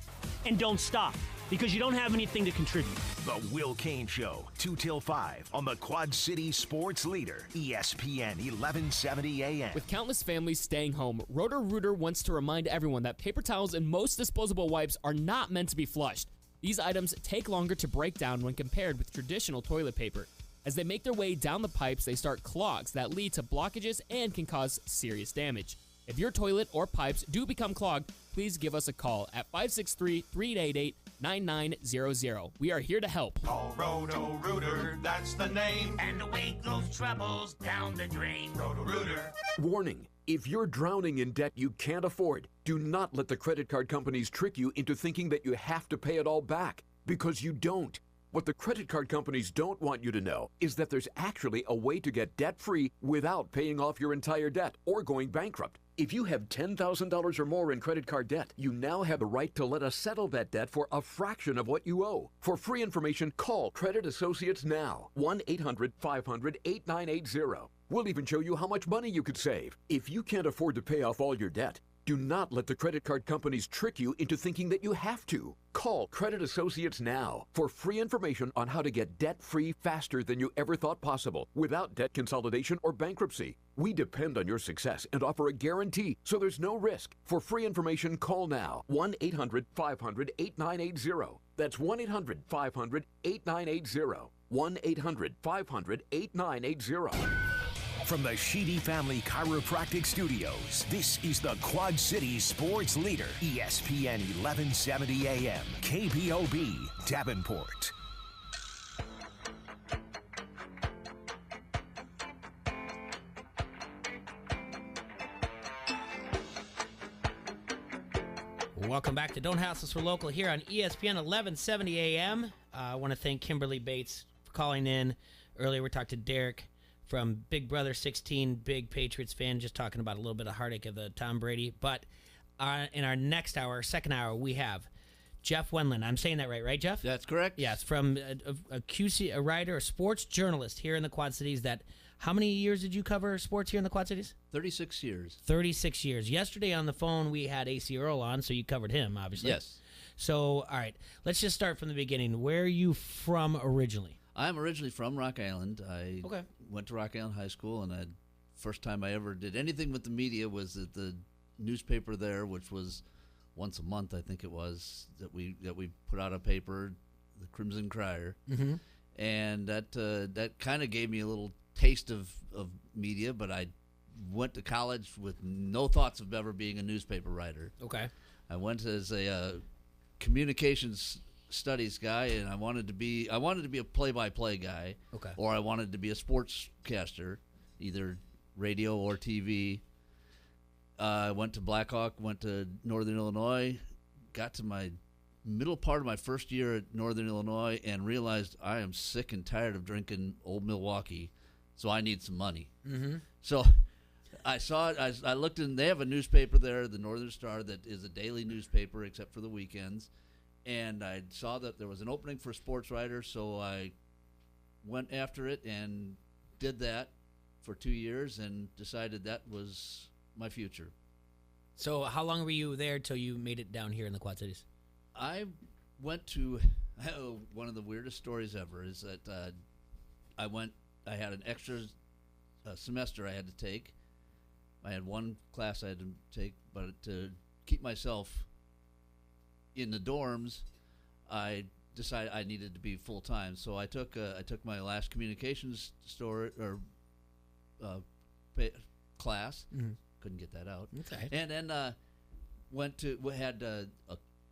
and don't stop, because you don't have anything to contribute. The Will Kane Show, 2 till 5 on the Quad City Sports Leader, ESPN 1170 AM. With countless families staying home, Roto-Rooter wants to remind everyone that paper towels and most disposable wipes are not meant to be flushed. These items take longer to break down when compared with traditional toilet paper. As they make their way down the pipes, they start clogs that lead to blockages and can cause serious damage. If your toilet or pipes do become clogged, please give us a call at 563-388-9900. We are here to help. Call Roto-Rooter, that's the name. And away goes troubles down the drain. Roto-Rooter. Warning. If you're drowning in debt you can't afford, do not let the credit card companies trick you into thinking that you have to pay it all back, because you don't. What the credit card companies don't want you to know is that there's actually a way to get debt-free without paying off your entire debt or going bankrupt. If you have $10,000 or more in credit card debt, you now have the right to let us settle that debt for a fraction of what you owe. For free information, call Credit Associates now. 1-800-500-8980. We'll even show you how much money you could save. If you can't afford to pay off all your debt, do not let the credit card companies trick you into thinking that you have to. Call Credit Associates now for free information on how to get debt-free faster than you ever thought possible without debt consolidation or bankruptcy. We depend on your success and offer a guarantee, so there's no risk. For free information, call now. 1-800-500-8980. That's 1-800-500-8980. 1-800-500-8980. From the Sheedy Family Chiropractic Studios, this is the Quad City Sports Leader, ESPN 1170 AM, KBOB, Davenport. Welcome back to Don't Hassle Us, We're Local here on ESPN 1170 AM. I want to thank Kimberly Bates for calling in. Earlier we talked to Derek from Big Brother 16, big Patriots fan, just talking about a little bit of heartache of the Tom Brady. But in our next hour, second hour, we have Jeff Wendland. I'm saying that right, Jeff? That's correct. Yes, from a QC, a writer, a sports journalist here in the Quad Cities. How many years did you cover sports here in the Quad Cities? 36 years. 36 years. Yesterday on the phone, we had AC Earl on, so you covered him, obviously. Yes. So, all right, let's just start from the beginning. Where are you from originally? I'm originally from Rock Island. I went to Rock Island High School, and the first time I ever did anything with the media was at the newspaper there, which was once a month, I think it was, that we put out a paper, the Crimson Crier. Mm-hmm. And that kind of gave me a little taste of media, but I went to college with no thoughts of ever being a newspaper writer. Okay. I went as a communications studies guy, and I wanted to be a play-by-play guy. Okay. Or I wanted to be a sportscaster, either radio or TV. I went to Blackhawk, went to Northern Illinois, got to my middle part of my first year at Northern Illinois, and realized I am sick and tired of drinking Old Milwaukee, so I need some money. Mm-hmm. So I saw it. I looked in. They have a newspaper there, the Northern Star, that is a daily newspaper except for the weekends. And I saw that there was an opening for a sports writer, so I went after it and did that for 2 years and decided that was my future. So how long were you there till you made it down here in the Quad Cities? I went to one of the weirdest stories ever is that I had an extra semester I had to take. I had one class I had to take, but to keep myself in the dorms, I decided I needed to be full time. So I took my last communications class. Mm-hmm. Couldn't get that out. Okay. And then had a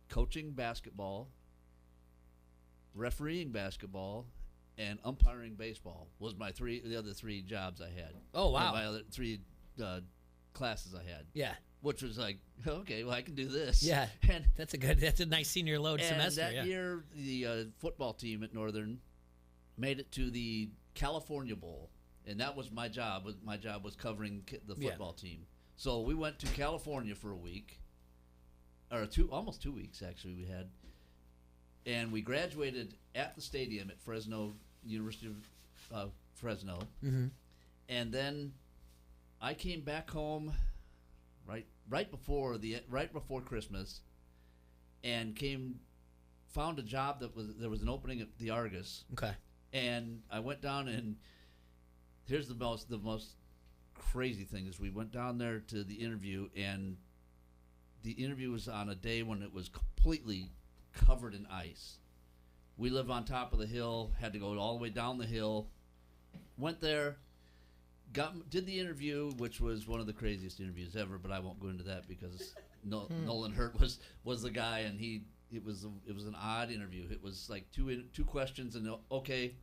coaching basketball, refereeing basketball, and umpiring baseball was the other three jobs I had. Oh wow! My other three classes I had. Yeah. Which was like, okay, well, I can do this. Yeah, and that's a nice senior load semester. That year, the football team at Northern made it to the California Bowl, and that was my job. My job was covering the football team. So we went to California for a week, or almost 2 weeks actually. We had, and we graduated at the stadium at Fresno University of Fresno, mm-hmm. and then I came back home right before Christmas, and found a job there was an opening at the Argus. Okay. And I went down, and here's the most crazy thing is we went down there to the interview, and the interview was on a day when it was completely covered in ice. We live on top of the hill, had to go all the way down the hill. Went there. Did the interview, which was one of the craziest interviews ever, but I won't go into that because Nolan Hurt was the guy, and it was an odd interview. It was like two questions, and okay,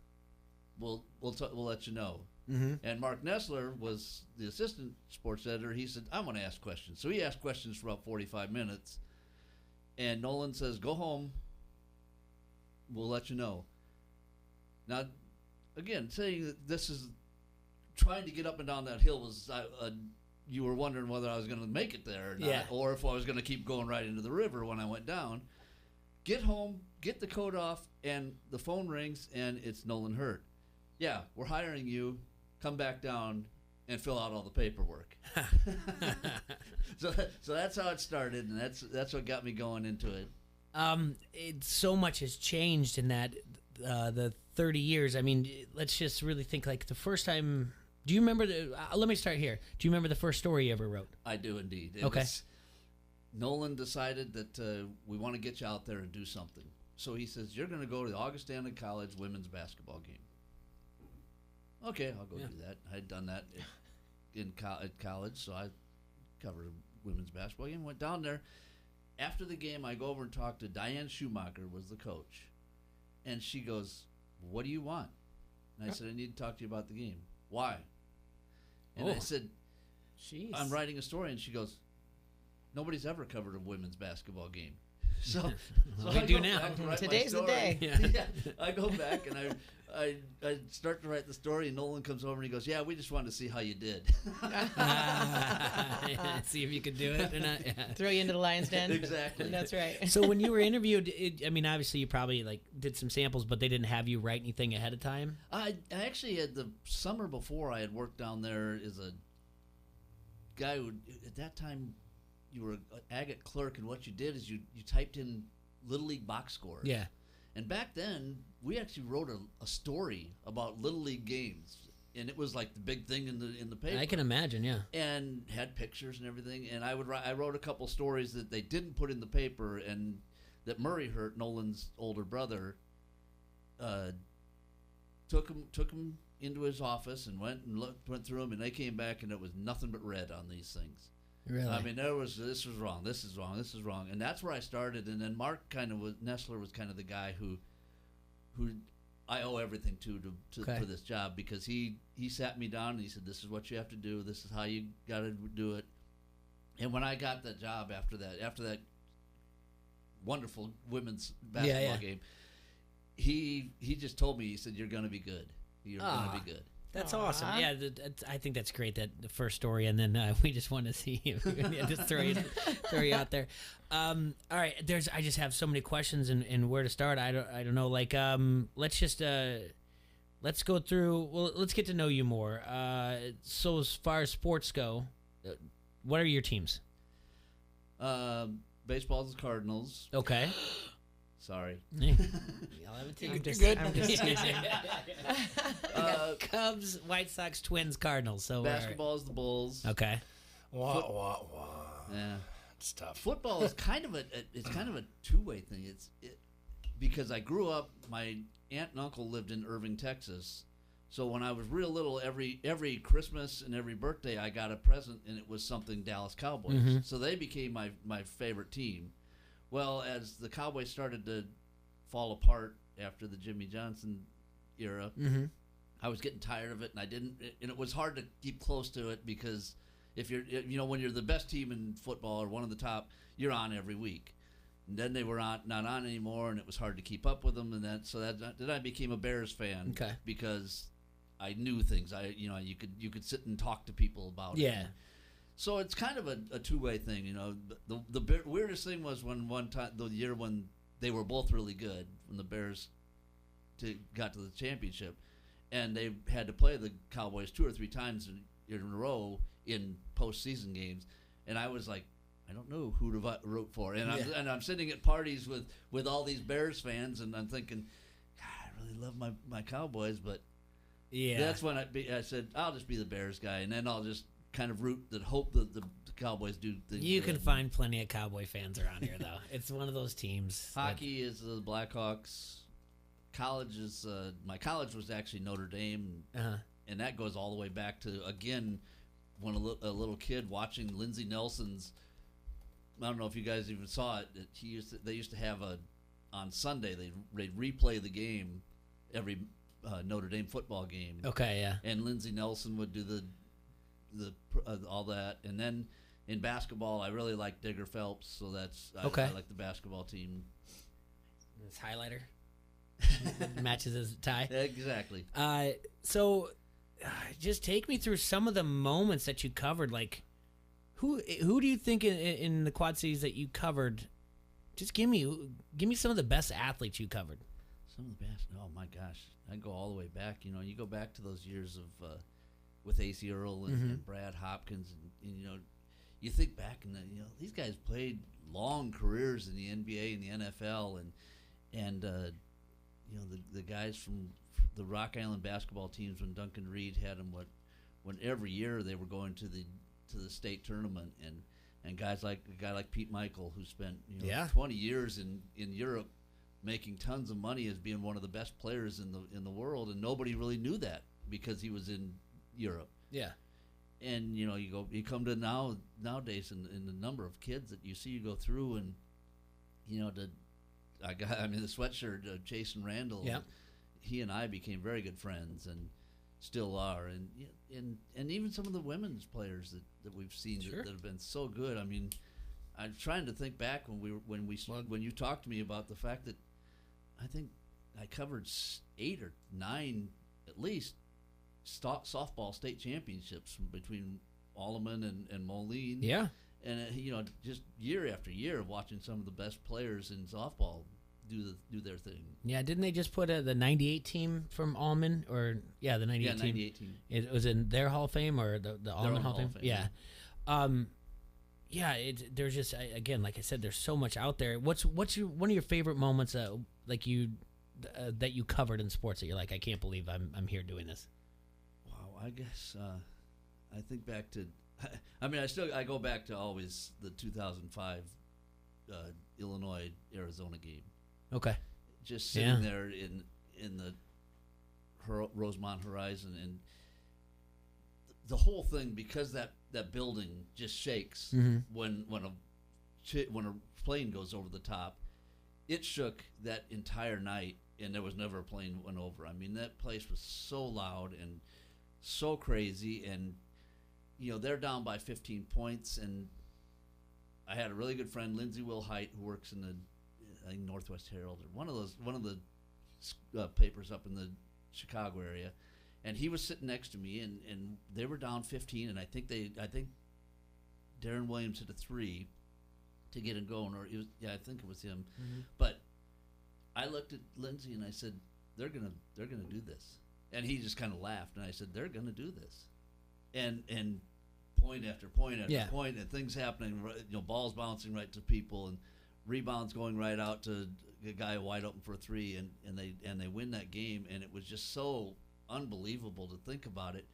we'll let you know. Mm-hmm. And Mark Nessler was the assistant sports editor. He said, "I'm going to ask questions." So he asked questions for about 45 minutes, and Nolan says, "Go home. We'll let you know." Now, again, saying that this is. Trying to get up and down that hill was you were wondering whether I was going to make it there or not, or if I was going to keep going right into the river when I went down. Get home, get the coat off, and the phone rings, and it's Nolan Hurt. Yeah, we're hiring you. Come back down and fill out all the paperwork. So that's how it started, and that's what got me going into it. So much has changed in that the 30 years. I mean, let's just really think like the first time. Do you remember let me start here. Do you remember the first story you ever wrote? I do indeed. Okay. Nolan decided that we want to get you out there and do something. So he says, you're going to go to the Augustana College women's basketball game. Okay, I'll go do that. I had done that at college, so I covered a women's basketball game. Went down there. After the game, I go over and talk to Diane Schumacher, was the coach, and she goes, "What do you want?" And I said, "I need to talk to you about the game." "Why?" And I said, Jeez. "I'm writing a story," and she goes, "Nobody's ever covered a women's basketball game." So we I do go now. back and write my Today's the story. day. Yeah. I go back and I start to write the story, and Nolan comes over and he goes, "Yeah, we just wanted to see how you did." See if you could do it or not. Yeah. Throw you into the lion's den. Exactly. That's right. So when you were interviewed, I mean, obviously you probably like did some samples, but they didn't have you write anything ahead of time. I actually had the summer before I had worked down there as a guy who at that time you were an agate clerk, and what you did is you typed in Little League box scores. Yeah. And back then, we actually wrote a story about Little League games, and it was like the big thing in the paper. I can imagine, yeah. And had pictures and everything. And I wrote a couple stories that they didn't put in the paper, and that Murray Hurt, Nolan's older brother, took him into his office and went through them, and they came back, and it was nothing but red on these things. Really? I mean, this was wrong, this is wrong, this is wrong, and that's where I started. And then Mark Nessler was kind of the guy who I owe everything to for this job, because he sat me down and he said, "This is what you have to do. This is how you got to do it." And when I got that job after that wonderful women's basketball game, he just told me, he said, "You're going to be good. You're going to be good." That's awesome. Yeah, I think that's great, that the first story, and then we just want to see you. Just throw you out there. All right, I just have so many questions and where to start. I don't know. Like, let's just let's go through. Well, let's get to know you more. So as far as sports go, what are your teams? Baseball's the Cardinals. Okay. Sorry. Y'all have a team. I'm just teasing. Cubs, White Sox, Twins, Cardinals. So basketball is the Bulls. Okay. Wah. Yeah, it's tough. Football is kind of a two-way thing. Because I grew up, my aunt and uncle lived in Irving, Texas. So when I was real little, every Christmas and every birthday, I got a present, and it was something Dallas Cowboys. Mm-hmm. So they became my favorite team. Well, as the Cowboys started to fall apart after the Jimmy Johnson era, mm-hmm. I was getting tired of it, and it was hard to keep close to it, because if when you're the best team in football or one of the top, you're on every week. And then they were not on anymore, and it was hard to keep up with them, and then I became a Bears fan. Okay. Because I knew things. You could sit and talk to people about it. Yeah. So it's kind of a two-way thing, The weirdest thing was when one time, the year when they were both really good, when the Bears got to the championship, and they had to play the Cowboys 2 or 3 times in a row in postseason games, and I was like, I don't know who to root for, and I'm sitting at parties with all these Bears fans, and I'm thinking, God, I really love my Cowboys, but that's when I said, I'll just be the Bears guy, and then I'll just kind of hope that the Cowboys do things. You can find plenty of Cowboy fans around here, though. It's one of those teams. Hockey is the Blackhawks. College is my college was actually Notre Dame, and that goes all the way back to, again, when a little kid watching Lindsey Nelson's. I don't know if you guys even saw it. They used to have on Sunday they'd replay the game, every Notre Dame football game. Okay, yeah. And Lindsey Nelson would do the all that, and then in basketball, I really like Digger Phelps, so that's I like the basketball team. This highlighter matches his tie. Exactly. So, just take me through some of the moments that you covered. Like, who do you think in the Quad Cities that you covered? Just give me some of the best athletes you covered. Some of the best. Oh my gosh, I go all the way back. You go back to those years of. With A.C. Earl and Brad Hopkins, and you think back, and these guys played long careers in the NBA and the NFL, and the guys from the Rock Island basketball teams, when Duncan Reed had them, when every year they were going to the state tournament, and guys like a guy like Pete Michael, who spent 20 years in Europe making tons of money as being one of the best players in the world, and nobody really knew that because he was in Europe. Yeah. And you come to nowadays in the number of kids that you see you go through, and the sweatshirt Jason Randall. Yeah. He and I became very good friends and still are, and even some of the women's players that we've seen that have been so good. I mean, I'm trying to think back when you talked to me about the fact that I think I covered 8 or 9 at least softball state championships between Alleman and Moline. Yeah. And just year after year of watching some of the best players in softball do their thing. Yeah, didn't they just put the 98 team from Allman, or the 98 team? 98 team. It was in their Hall of Fame or the Allman Hall of Fame? Yeah. There's just, again, like I said, there's so much out there. What's one of your favorite moments that you covered in sports that you're like, I can't believe I'm here doing this? Wow, I guess I think back to I go back to always the 2005 Illinois Arizona game. Okay. Just sitting there in the Rosemont Horizon, and the whole thing, because that building just shakes when a plane goes over the top. It shook that entire night, and there was never a plane went over. I mean, that place was so loud and so crazy, and they're down by 15 points, and I had a really good friend, Lindsay Will Height, who works in the Northwest Herald, or one of the papers up in the Chicago area, and he was sitting next to me, and they were down 15, and I think Darren Williams hit a 3 to get it going, or I think it was him. But I looked at Lindsay and I said, they're gonna do this, and he just kind of laughed, and I said, they're gonna do this, and point after point after point, and things happening, balls bouncing right to people, and rebounds going right out to a guy wide open for a 3, and they win that game, and it was just so unbelievable to think about it,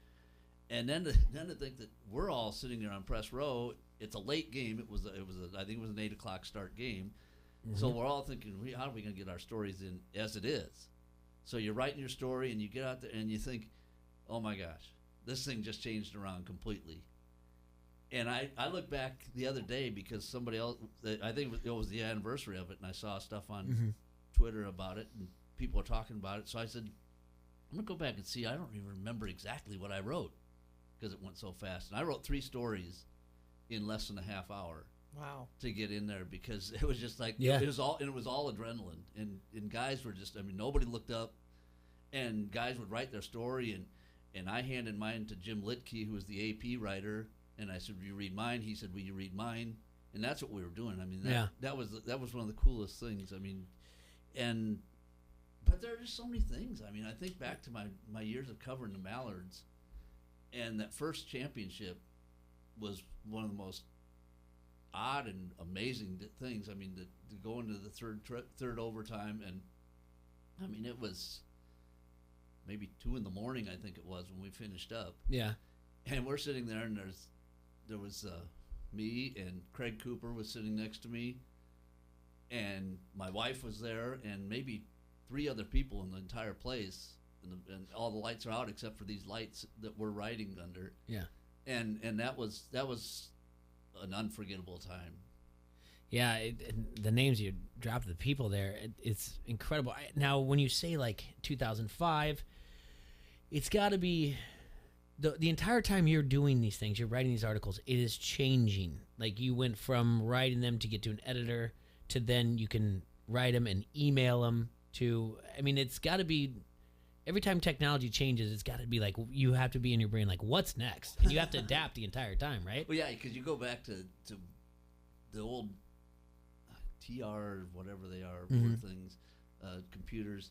and then to think that we're all sitting there on press row. It's a late game. I think it was an 8:00 start game, so we're all thinking, how are we going to get our stories in as it is? So you're writing your story, and you get out there and you think, oh my gosh, this thing just changed around completely. And I look back the other day because somebody else, I think it was the anniversary of it, and I saw stuff on Twitter about it, and people were talking about it. So I said, I'm going to go back and see. I don't even remember exactly what I wrote because it went so fast. And I wrote 3 stories in less than a half hour. Wow. To get in there, because it was just like, it was all adrenaline, and guys were just, nobody looked up, and guys would write their story, and I handed mine to Jim Litke, who was the AP writer, and I said, will you read mine? He said, will you read mine? And that's what we were doing. That was one of the coolest things. But there are just so many things. I think back to my years of covering the Mallards, and that first championship was one of the most odd and amazing things. To go into the third overtime, and it was maybe 2 a.m, I think it was, when we finished up. Yeah. And we're sitting there, and there was me, and Craig Cooper was sitting next to me, and my wife was there, and maybe 3 other people in the entire place, and all the lights are out except for these lights that we're riding under. Yeah. And that was an unforgettable time. Yeah, the names you dropped, the people there, it's incredible. Now, when you say like 2005, it's got to be the entire time you're doing these things, you're writing these articles, it is changing. Like, you went from writing them to get to an editor to then you can write them and email them to, it's got to be, every time technology changes, it's got to be like, you have to be in your brain like, what's next? And you have to adapt the entire time, right? Well, yeah, because you go back to the old TR, whatever they are, things, computers,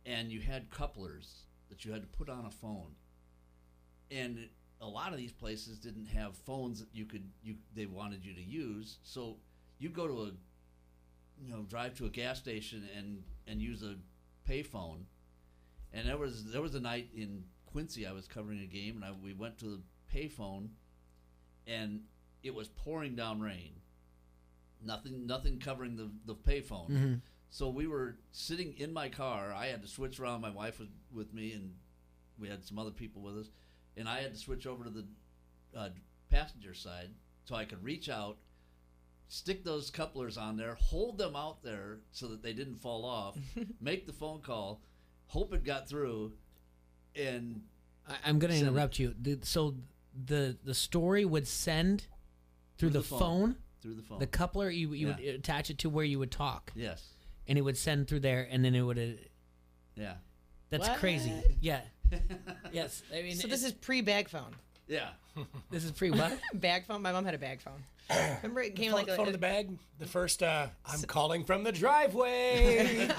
and you had couplers that you had to put on a phone. And a lot of these places didn't have phones that they wanted you to use. So you go to drive to a gas station and use a payphone. And there was a night in Quincy I was covering a game, and we went to the payphone, and it was pouring down rain. Nothing covering the payphone. So we were sitting in my car. I had to switch around. My wife was with me, and we had some other people with us. And I had to switch over to the passenger side, so I could reach out, stick those couplers on there, hold them out there so that they didn't fall off, make the phone call, hope it got through, and I'm going to interrupt you. So the story would send through the phone? Through the phone. The coupler, you would attach it to where you would talk. Yes. And it would send through there, and then it would... yeah. That's What? crazy. Yeah. Yes. I mean, So this is pre-bag phone. Yeah. This is pre what? Bag phone. My mom had a bag phone. Remember it came phone, like a phone in the bag. The first, I'm calling from the driveway.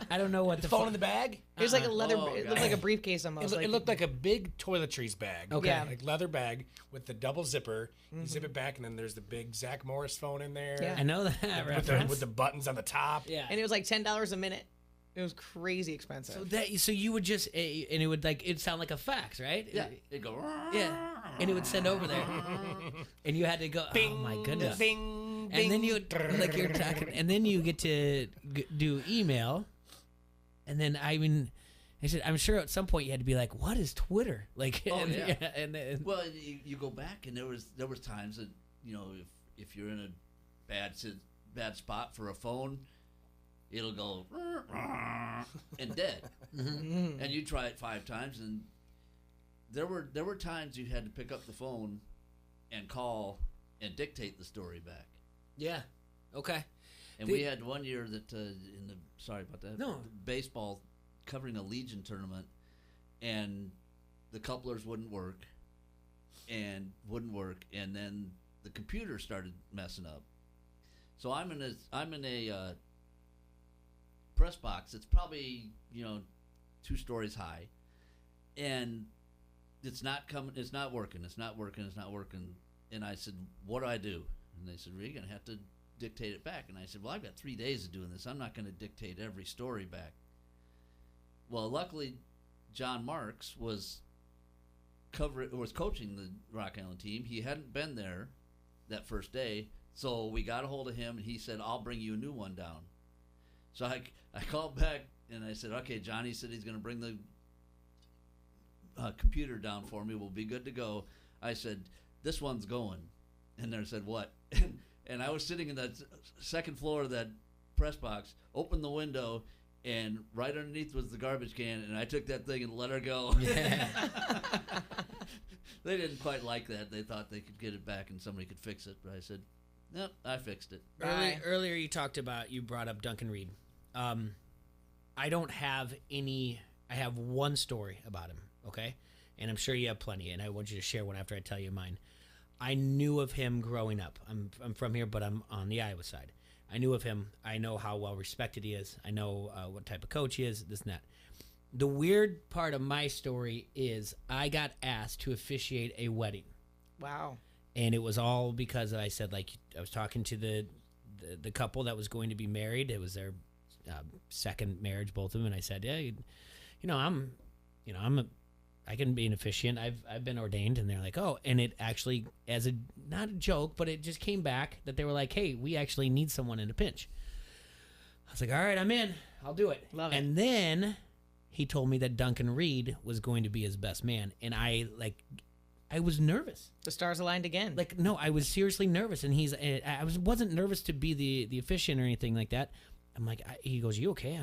I don't know what the phone in the bag. It was like a leather. It looked like a briefcase It, almost. it looked like a big toiletries bag. Okay. Yeah. Like leather bag with the double zipper. You zip it back, and then there's the big Zach Morris phone in there. Yeah. I know that with the buttons on the top. Yeah. And it was like $10 a minute. It was crazy expensive. So you would just and it would it'd sound like a fax, right? Yeah. It'd go. Yeah. And it would send over there, and you had to go. Bing, oh my goodness! Bing, and then you would like you're talking, and then you get to do email, and then I said I'm sure at some point you had to be like, what is Twitter? Like, Oh, yeah. and Well, you go back, and there was times that if you're in a bad spot for a phone, it'll go and dead, and you try it 5 times, and there were times you had to pick up the phone and call and dictate the story back. Yeah. Okay. And we had one year that sorry about that. No. Baseball covering a Legion tournament, and the couplers wouldn't work, and then the computer started messing up. So I'm in a press box. It's probably 2 stories high, and it's not coming. It's not working. And I said, "What do I do?" And they said, "Well, you're gonna have to dictate it back." And I said, "Well, I've got 3 days of doing this. I'm not going to dictate every story back." Well, luckily, John Marks was coaching the Rock Island team. He hadn't been there that first day, so we got a hold of him, and he said, "I'll bring you a new one down." So I called back, and I said, "Okay, Johnny said he's going to bring the computer down for me. We'll be good to go." I said, "This one's going." And they said, "What?" And I was sitting in that second floor of that press box, opened the window, and right underneath was the garbage can, and I took that thing and let her go. Yeah. They didn't quite like that. They thought they could get it back and somebody could fix it. But I said, "Nope, I fixed it." Earlier you brought up Duncan Reed. I don't have any. I have one story about him, okay? And I'm sure you have plenty, and I want you to share one after I tell you mine. I knew of him growing up. I'm from here, but I'm on the Iowa side. I knew of him. I know how well respected he is. I know what type of coach he is, this and that. The weird part of my story is I got asked to officiate a wedding. Wow. And it was all because I said, I was talking to the couple that was going to be married. It was their second marriage, both of them, and I said, "Yeah, I can be an officiant. I've been ordained." And they're like, "Oh," and it actually, as not a joke, but it just came back that they were like, "Hey, we actually need someone in a pinch." I was like, "All right, I'm in. I'll do it." Love it. And then he told me that Duncan Reed was going to be his best man, and I was nervous. The stars aligned again. No, I was seriously nervous, and wasn't nervous to be the officiant or anything like that. I'm like, he goes, "You okay?"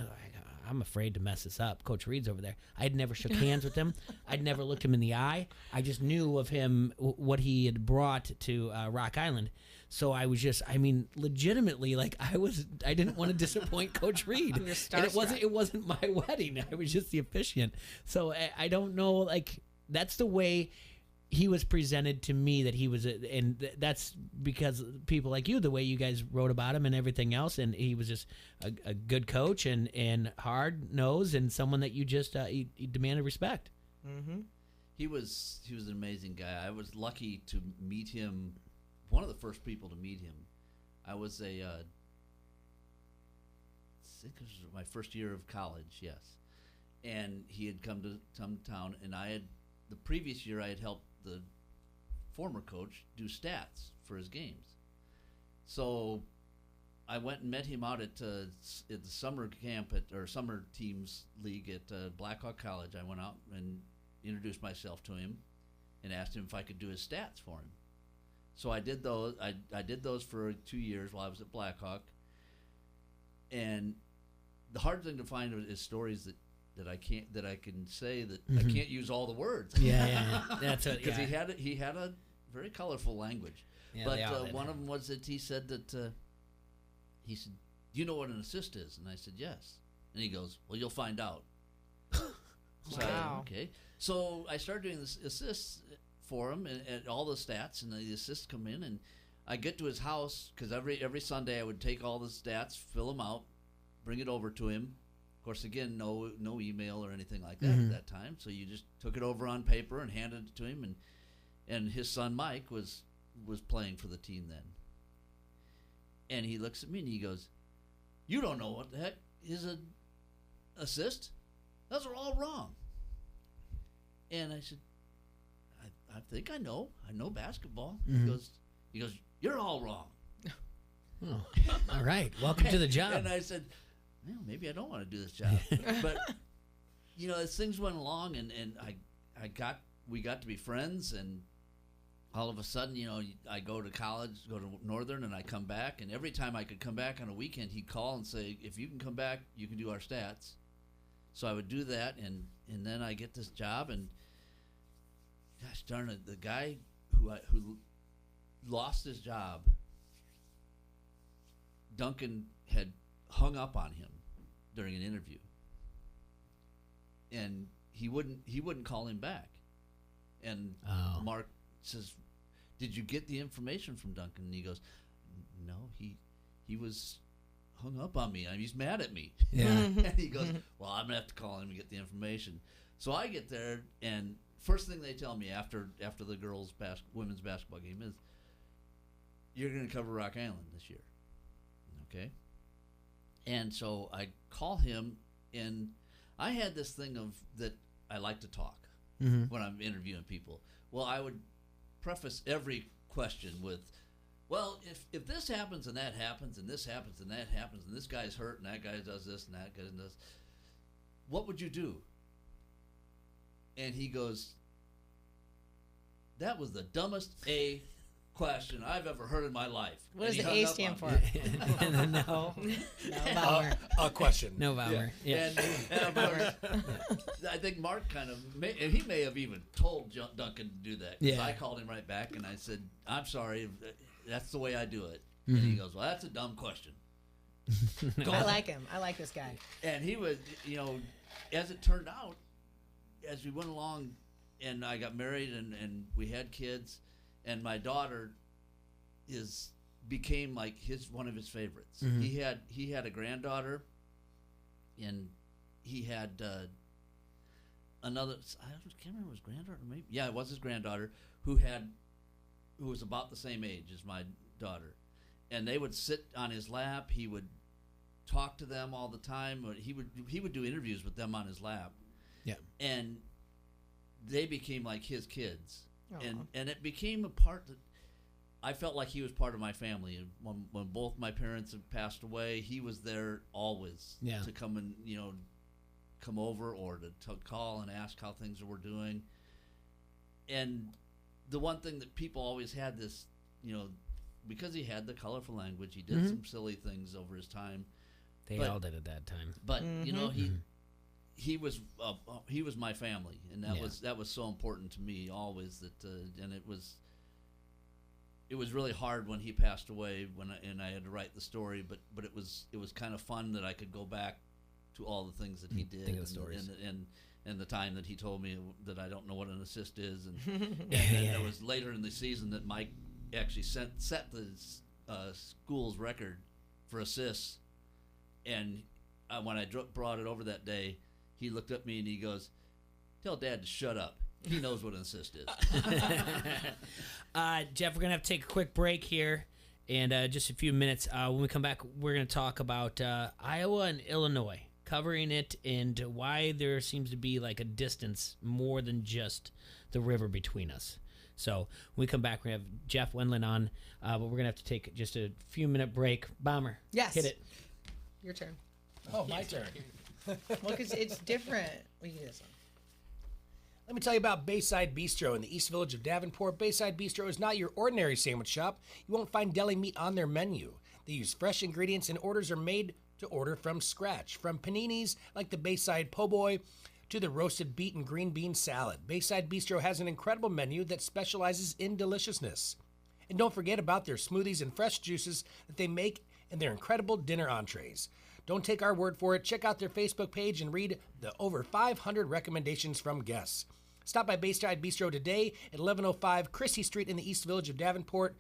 I'm afraid to mess this up. Coach Reed's over there. I had never shook hands with him. I'd never looked him in the eye. I just knew of him, what he had brought to Rock Island. So I was just, legitimately, I didn't want to disappoint Coach Reed. You're And it wasn't my wedding. I was just the officiant. So I don't know, that's the way he was presented to me, that he was, and that's because people like you, the way you guys wrote about him and everything else, and he was just a good coach and hard nosed and someone that you just he demanded respect. Mm-hmm. He was an amazing guy. I was lucky to meet him. One of the first people to meet him. I was I think it was my first year of college. Yes, and he had come to town, and the previous year I had helped the former coach do stats for his games. So I went and met him out at the summer camp or summer teams league at Blackhawk College. I went out and introduced myself to him, and asked him if I could do his stats for him. So I did those. I did those for 2 years while I was at Blackhawk. And the hard thing to find is stories that I can say that I can't use all the words. Yeah. That's it. Because he had a very colorful language. Yeah, but one of them was that he said, "Do you know what an assist is?" And I said, "Yes." And he goes, "Well, you'll find out." Wow. Okay. So I started doing this assists for him and all the stats, and the assists come in, and I get to his house because every Sunday I would take all the stats, fill them out, bring it over to him. Of course, again, no email or anything like that at that time. So you just took it over on paper and handed it to him, and his son Mike was playing for the team then. And he looks at me and he goes, "You don't know what the heck is an assist? Those are all wrong." And I said, I think I know basketball. He goes, "You're all wrong." Oh, all right. Welcome to the job. And I said, well, maybe I don't want to do this job. But as things went along, and we got to be friends, and all of a sudden, I go to college, go to Northern, and I come back, and every time I could come back on a weekend, he'd call and say, "If you can come back, you can do our stats." So I would do that, and then I get this job, and gosh darn it, the guy who lost his job, Duncan had hung up on him during an interview, and he wouldn't call him back. And Mark says, "Did you get the information from Duncan?" And he goes, "No, he was hung up on me. He's mad at me." Yeah. And he goes, "Well, I'm gonna have to call him and get the information." So I get there, and first thing they tell me after the women's basketball game is, "You're gonna cover Rock Island this year." Okay. And so I call him, and I had this thing of that I like to talk when I'm interviewing people. Well, I would preface every question with, "Well, if this happens and that happens and this happens and that happens and this guy's hurt and that guy does this and that guy does, what would you do?" And he goes, "That was the dumbest A question I've ever heard in my life." What does the A stand for? No. Bauer. A question. No Bauer. Yeah. And of course, I think Mark and he may have even told Duncan to do that. 'Cause I called him right back and I said, "I'm sorry, that's the way I do it." And he goes, "Well, that's a dumb question." I like him. I like this guy. And he was, as it turned out, as we went along, and I got married and we had kids, and my daughter became like one of his favorites. He had a granddaughter, and he had another. I can't remember his granddaughter. Maybe it was his granddaughter who was about the same age as my daughter, and they would sit on his lap. He would talk to them all the time. Or he would do interviews with them on his lap. Yeah, and they became like his kids. Aww. And it became a part that I felt like he was part of my family. And when both my parents had passed away, he was there always to come and come over or to call and ask how things were doing. And the one thing that people always had this, because he had the colorful language, he did some silly things over his time. They all did at that time. But he was my family, and that was so important to me always. That and it was really hard when he passed away and I had to write the story. But it was kind of fun that I could go back to all the things that he did. Think of the stories. And the time that he told me that I don't know what an assist is, and it was later in the season that Mike actually set the school's record for assists, and when I brought it over that day, he looked at me and he goes, "Tell Dad to shut up. He knows what an assist is." Jeff, we're going to have to take a quick break here and just a few minutes. When we come back, we're going to talk about Iowa and Illinois, covering it and why there seems to be like a distance more than just the river between us. So when we come back, we're going to have Jeff Wendland on, but we're going to have to take just a few-minute break. Bomber, yes, hit it. Your turn. Oh, my turn. Well, because it's different. We can do this one. Let me tell you about Bayside Bistro in the East Village of Davenport. Bayside Bistro is not your ordinary sandwich shop. You won't find deli meat on their menu. They use fresh ingredients and orders are made to order from scratch. From paninis like the Bayside Po' Boy to the roasted beet and green bean salad. Bayside Bistro has an incredible menu that specializes in deliciousness. And don't forget about their smoothies and fresh juices that they make and their incredible dinner entrees. Don't take our word for it. Check out their Facebook page and read the over 500 recommendations from guests. Stop by Bayside Bistro today at 1105 Chrissy Street in the East Village of Davenport.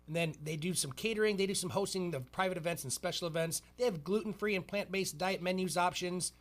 And then they do some catering. They do some hosting of private events and special events. They have gluten-free and plant-based diet menus options.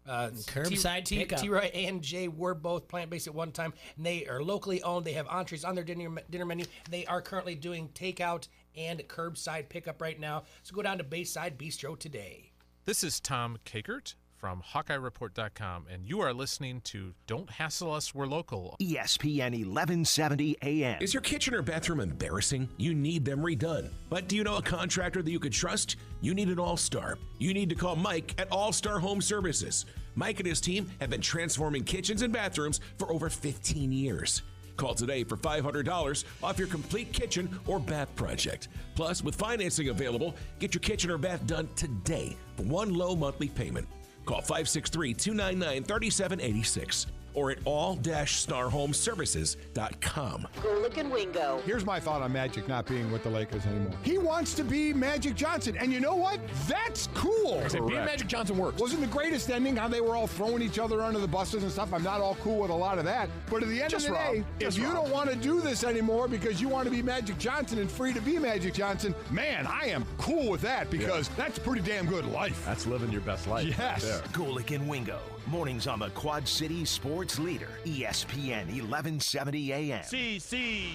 Curbside pickup. T-Roy and Jay were both plant-based at one time. And they are locally owned. They have entrees on their dinner menu. They are currently doing takeout and curbside pickup right now. So go down to Bayside Bistro today. This is Tom Kakert from HawkeyeReport.com, and you are listening to Don't Hassle Us, We're Local. ESPN 1170 AM. Is your kitchen or bathroom embarrassing? You need them redone. But do you know a contractor that you could trust? You need an all-star. You need to call Mike at All-Star Home Services. Mike and his team have been transforming kitchens and bathrooms for over 15 years. Call today for $500 off your complete kitchen or bath project. Plus, with financing available, get your kitchen or bath done today for one low monthly payment. Call 563-299-3786 or at all-starhomeservices.com. Golick and Wingo. Here's my thought on Magic not being with the Lakers anymore. He wants to be Magic Johnson, and you know what? That's cool. I said, being Magic Johnson works. Wasn't the greatest ending how they were all throwing each other under the buses and stuff? I'm not all cool with a lot of that. But at the end of the day, if you don't want to do this anymore because you want to be Magic Johnson and free to be Magic Johnson, man, I am cool with that because that's pretty damn good life. That's living your best life. Yes. Right there. Golick and Wingo. Mornings on the Quad City Sports Leader, ESPN 1170 AM. See,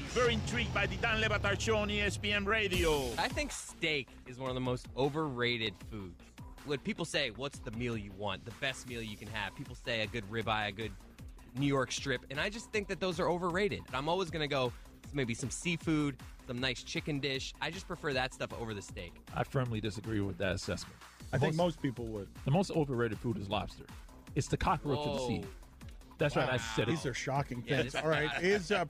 very intrigued by the Dan Le Batard Show on ESPN Radio. I think steak is one of the most overrated foods. When people say, what's the meal you want, the best meal you can have, people say a good ribeye, a good New York strip, and I just think that those are overrated. I'm always going to go maybe some seafood, some nice chicken dish. I just prefer that stuff over the steak. I firmly disagree with that assessment. I think most people would. The most overrated food is lobster. It's the cockroach of the sea. That's right. I said it. These are shocking things. All right.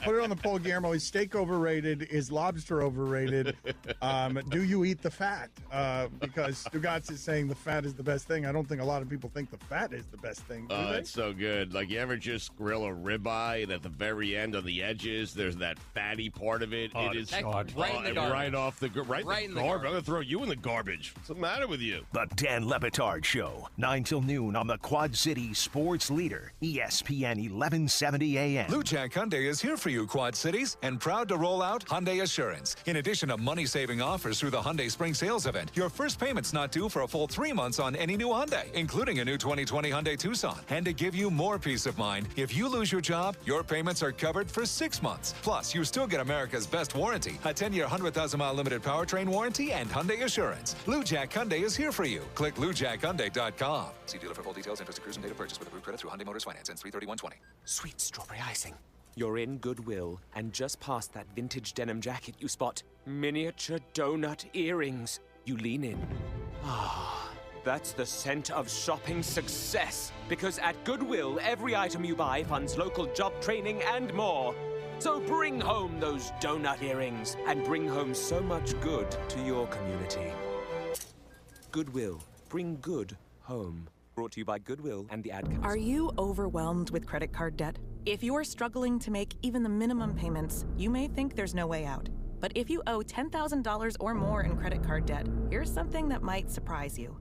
Put it on the poll, Guillermo. Is steak overrated? Is lobster overrated? Do you eat the fat? Because Stugatz is saying the fat is the best thing. I don't think a lot of people think the fat is the best thing. Do they? It's so good. Like, you ever just grill a ribeye and at the very end on the edges, there's that fatty part of it. It is right in the garbage. Right off the right in the garbage. I'm going to throw you in the garbage. What's the matter with you? The Dan Le Batard Show, 9 till noon on the Quad City Sports Leader, ESPN 1170 AM. Blue Jack Hyundai is here for you, Quad Cities, and proud to roll out Hyundai Assurance. In addition to money-saving offers through the Hyundai Spring Sales Event, your first payment's not due for a full 3 months on any new Hyundai, including a new 2020 Hyundai Tucson. And to give you more peace of mind, if you lose your job, your payments are covered for 6 months. Plus, you still get America's best warranty, a 10-year, 100,000-mile limited powertrain warranty, and Hyundai Assurance. Blue Jack Hyundai is here for you. Click BlueJackHyundai.com. See dealer for full details. Interest accrues and date of purchase with approved credit through Hyundai Motors Finance. Ends 3/31/20. Sweet strawberry icing. You're in Goodwill, and just past that vintage denim jacket, you spot miniature donut earrings. You lean in. Ah, that's the scent of shopping success. Because at Goodwill, every item you buy funds local job training and more. So bring home those donut earrings and bring home so much good to your community. Goodwill. Bring good home. Brought to you by Goodwill and the Ad Council. Are you overwhelmed with credit card debt? If you're struggling to make even the minimum payments, you may think there's no way out. But if you owe $10,000 or more in credit card debt, here's something that might surprise you.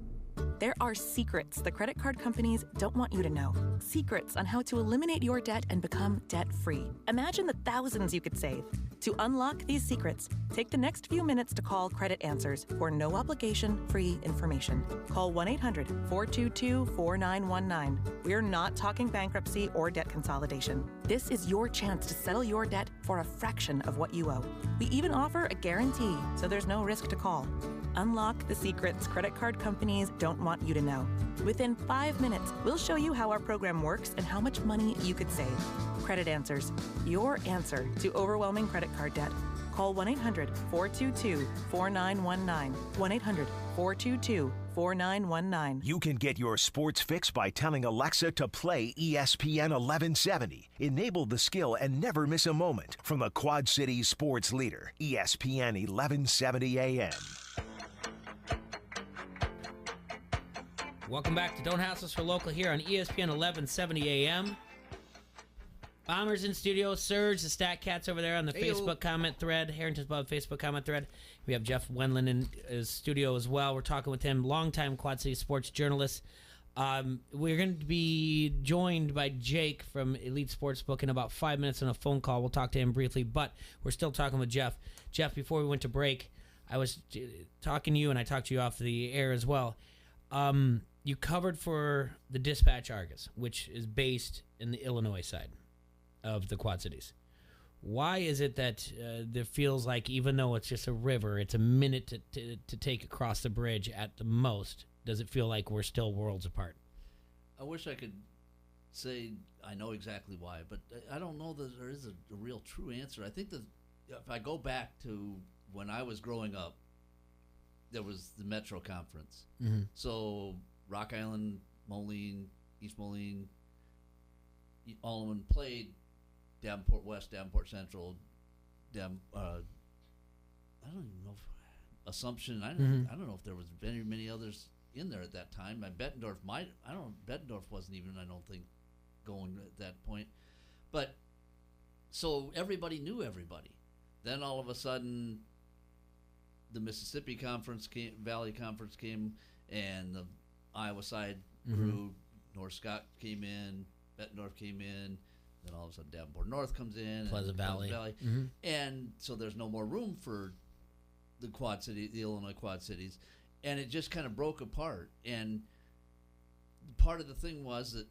There are secrets the credit card companies don't want you to know. Secrets on how to eliminate your debt and become debt-free. Imagine the thousands you could save. To unlock these secrets, take the next few minutes to call Credit Answers for no obligation, free information. Call 1-800-422-4919. We're not talking bankruptcy or debt consolidation. This is your chance to settle your debt for a fraction of what you owe. We even offer a guarantee, so there's no risk to call. Unlock the secrets credit card companies don't want you to know. Within 5 minutes, we'll show you how our program works and how much money you could save. Credit Answers, your answer to overwhelming credit card debt. Call 1-800-422-4919. 1-800-422-4919. You can get your sports fix by telling Alexa to play ESPN 1170. Enable the skill and never miss a moment from the Quad Cities sports leader, ESPN 1170 AM. Welcome back to Don't Hassle Us for Local here on ESPN 1170 AM. Bombers in studio. Serge, the Stat Cat's over there on the Facebook comment thread. Harrington's Pub Facebook comment thread. We have Jeff Wendland in his studio as well. We're talking with him, longtime Quad City sports journalist. We're going to be joined by Jake from Elite Sportsbook in about 5 minutes on a phone call. We'll talk to him briefly, but we're still talking with Jeff. Jeff, before we went to break, I was talking to you, and I talked to you off the air as well. You covered for the Dispatch Argus, which is based in the Illinois side of the Quad Cities. Why is it that there feels like, even though it's just a river, it's a minute to take across the bridge at the most, does it feel like we're still worlds apart? I wish I could say I know exactly why, but I don't know that there is a real true answer. I think that if I go back to when I was growing up, there was the Metro Conference. Mm-hmm. So Rock Island, Moline, East Moline, all of them played Davenport West, Davenport Central, I don't even know if Assumption. I don't know if there was many others in there at that time. Bettendorf Bettendorf wasn't even, I don't think, going at that point. But so everybody knew everybody. Then all of a sudden, the Mississippi Conference Valley Conference came, and the Iowa side grew. North Scott came in, Bettendorf came in. Then all of a sudden Davenport North comes in. Pleasant Valley. Mm-hmm. And so there's no more room for the Illinois Quad Cities. And it just kind of broke apart. And part of the thing was that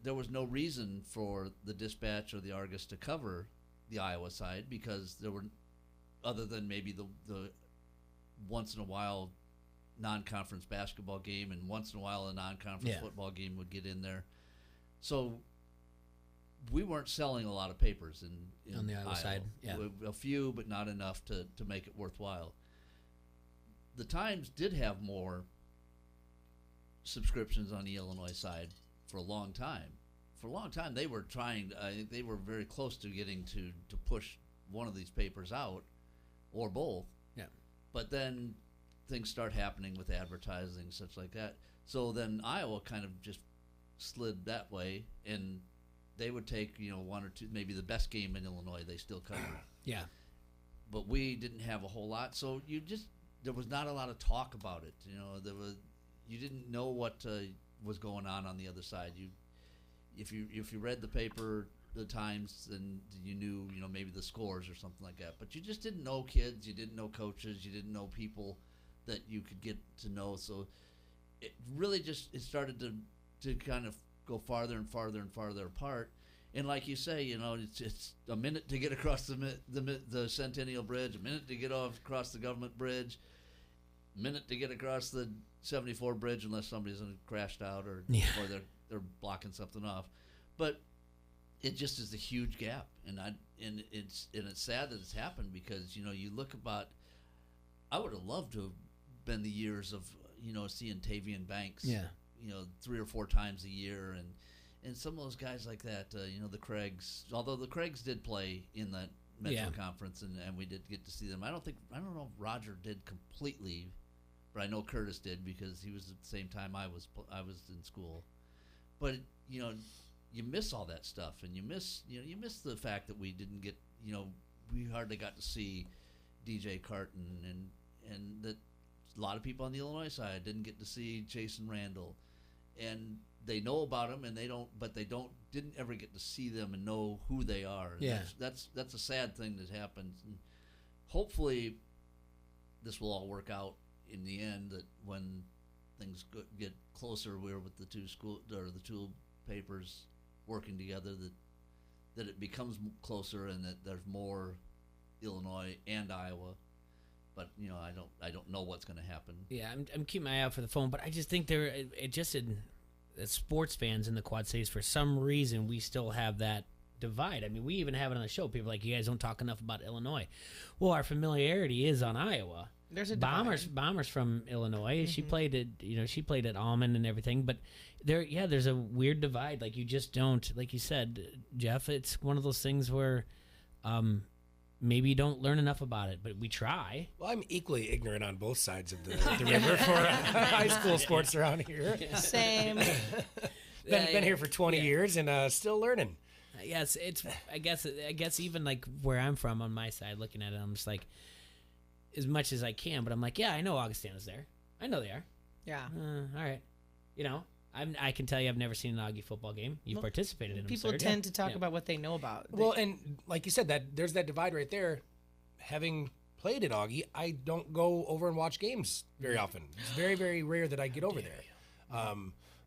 there was no reason for the Dispatch or the Argus to cover the Iowa side, because there were, other than maybe the once in a while non-conference basketball game, and once in a while a non-conference football game would get in there. So we weren't selling a lot of papers in on the Iowa side. Yeah. A few, but not enough to make it worthwhile. The Times did have more subscriptions on the Illinois side for a long time. For a long time, they were trying. I think they were very close to getting to push one of these papers out, or both. Yeah. But then things start happening with advertising, such like that. So then Iowa kind of just slid that way, and they would take, one or two, maybe the best game in Illinois, they still covered. Yeah. But we didn't have a whole lot, so there was not a lot of talk about it. You didn't know what was going on the other side. If you read the paper, the Times, then you knew, maybe the scores or something like that. But you just didn't know kids, you didn't know coaches, you didn't know people that you could get to know. So it really it started to kind of go farther and farther and farther apart. And like you say, it's a minute to get across the Centennial Bridge, a minute to get across the Government Bridge, a minute to get across the 74 Bridge, unless somebody's crashed out or they're blocking something off. But it just is a huge gap, and it's sad that it's happened, because you look about. I would have loved to have been the years of seeing Tavian Banks. Yeah. 3 or 4 times a year, and some of those guys like that, the Craigs, although the Craigs did play in that Metro Conference, and we did get to see them. I don't know if Roger did completely, but I know Curtis did, because he was at the same time I was in school. But you miss all that stuff, and you miss the fact that we didn't get, we hardly got to see DJ Carton, and that a lot of people on the Illinois side didn't get to see Jason Randall. And they know about them, and didn't ever get to see them and know who they are. And that's a sad thing that happens. And hopefully, this will all work out in the end. That when things get closer, we're with the two papers working together, that it becomes closer, and that there's more Illinois and Iowa. But I don't know what's going to happen. Yeah, I'm keeping my eye out for the phone, but I just think as sports fans in the Quad Cities, for some reason we still have that divide. I mean, we even have it on the show. People are like, you guys don't talk enough about Illinois. Well, our familiarity is on Iowa. There's a Bombers from Illinois. She played at she played at Almond and everything, but there's a weird divide. Like you just don't, like you said, Jeff. It's one of those things where maybe you don't learn enough about it, but we try. Well, I'm equally ignorant on both sides of the river for high school sports around here. Same. Been here for 20 years and still learning. Yes, I guess even like where I'm from on my side, looking at it, I'm just like, as much as I can, but I'm like, yeah, I know Augustana's there. I know they are. Yeah. All right. I can tell you I've never seen an Augie football game. You've participated in them. People tend to talk about what they know about. Well, and like you said, that there's that divide right there. Having played at Augie, I don't go over and watch games very often. It's very, very rare that I get over there.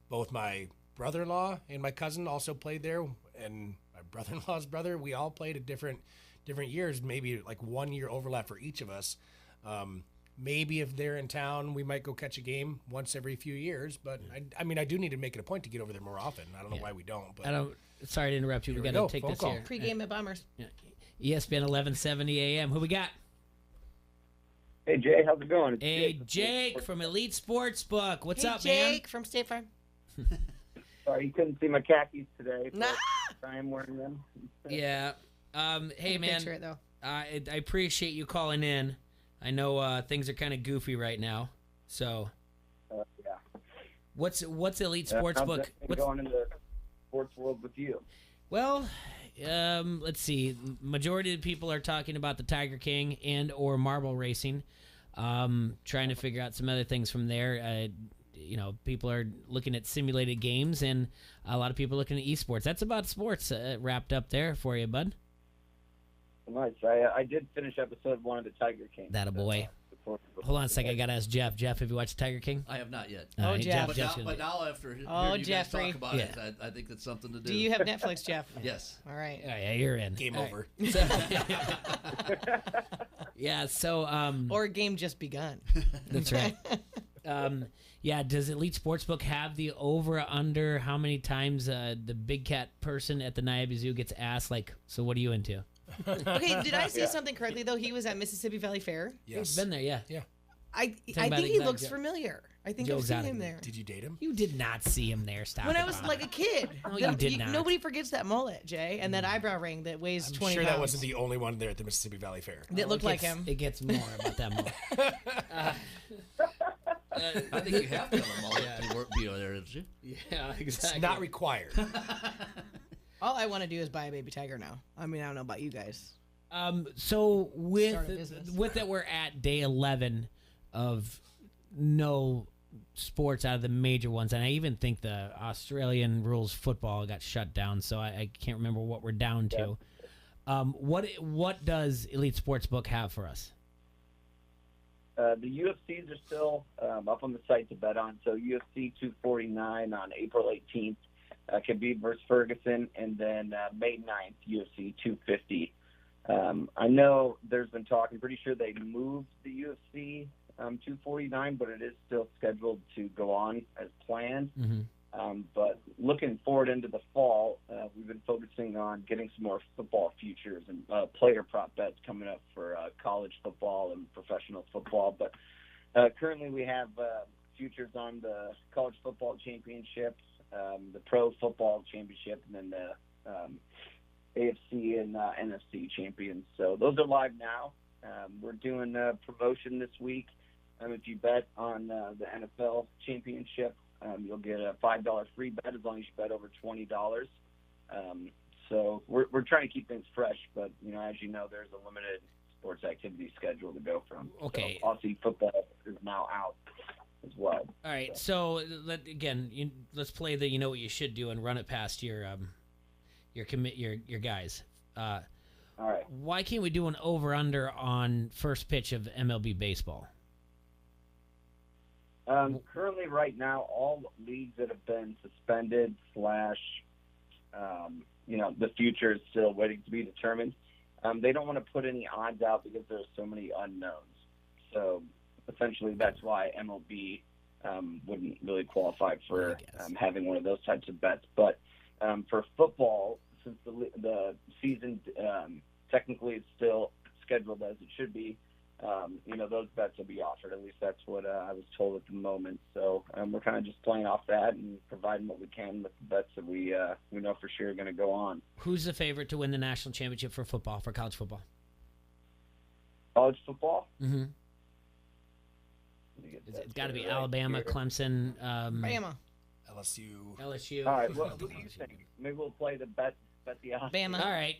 Both my brother-in-law and my cousin also played there, and my brother-in-law's brother, we all played at different years, maybe like 1 year overlap for each of us. Maybe if they're in town, we might go catch a game once every few years. But I mean, I do need to make it a point to get over there more often. I don't know why we don't. But Sorry to interrupt you. We got to take this here. Pre-game at Bombers. Yeah. ESPN 1170 AM. Who we got? Hey Jay, how's it going? Hey Jake from Elite Sportsbook. What's up, Jake from State Farm. Sorry, you couldn't see my khakis today. So I am wearing them. Yeah. Hey man. Picture it though. I appreciate you calling in. I know things are kind of goofy right now, so. Yeah. What's Elite Sportsbook? What's going in the sports world with you? Well, let's see. Majority of the people are talking about the Tiger King and or marble racing. Trying to figure out some other things from there. People are looking at simulated games, and a lot of people are looking at esports. That's about sports wrapped up there for you, bud. Nice. I did finish episode 1 of the Tiger King. That a boy. Hold on a second. I got to ask Jeff. Jeff, have you watched Tiger King? I have not yet. Jeff. But now after hearing you guys talk about it, I think that's something to do. Do you have Netflix, Jeff? Yes. All right. Yeah, you're in. Game over. Yeah, so... or game just begun. That's right. Yeah, does Elite Sportsbook have the over-under how many times the big cat person at the Niabi Zoo gets asked, like, so what are you into? Okay, did I say something correctly, though? He was at Mississippi Valley Fair? Yes. He's been there, yeah. Yeah. I think he looks familiar. I think I've seen him there. Did you date him? You did not see him there. Stop. When I was like a kid. No, you did not. Nobody forgets that mullet, Jay, and that eyebrow ring that weighs 20 sure pounds. That wasn't the only one there at the Mississippi Valley Fair. That looked like him. It gets more about that mullet. I think you have to have a mullet to be there, don't you? Yeah, exactly. It's not required. All I want to do is buy a baby tiger now. I mean, I don't know about you guys. So with that, we're at day 11 of no sports out of the major ones, and I even think the Australian rules football got shut down, so I can't remember what we're down to. What does Elite Sportsbook have for us? The UFCs are still up on the site to bet on. So UFC 249 on April 18th, Khabib versus Ferguson, and then May 9th, UFC 250. I know there's been talk. I'm pretty sure they moved the UFC 249, but it is still scheduled to go on as planned. Mm-hmm. But looking forward into the fall, we've been focusing on getting some more football futures and player prop bets coming up for college football and professional football. But currently we have futures on the college football championships, the pro football championship, and then the AFC and NFC champions. So those are live now. We're doing a promotion this week. If you bet on the NFL championship, you'll get a $5 free bet as long as you bet over $20. So we're trying to keep things fresh, but as you know, there's a limited sports activity schedule to go from. Okay. So Aussie football is now out as well. All right. So let's play the what you should do and run it past your guys. All right. Why can't we do an over/under on first pitch of MLB baseball? Currently, right now, all leagues that have been suspended / the future is still waiting to be determined. They don't want to put any odds out because there's so many unknowns. So essentially, that's why MLB wouldn't really qualify for having one of those types of bets. But for football, since the season technically is still scheduled as it should be, those bets will be offered. At least that's what I was told at the moment. So we're kind of just playing off that and providing what we can with the bets that we know for sure are going to go on. Who's the favorite to win the national championship for college football? College football? Mm-hmm. It's got to be Alabama, Clemson, Bama, LSU. All right, what do you think? Maybe we'll play the bet the odds. Bama. All right.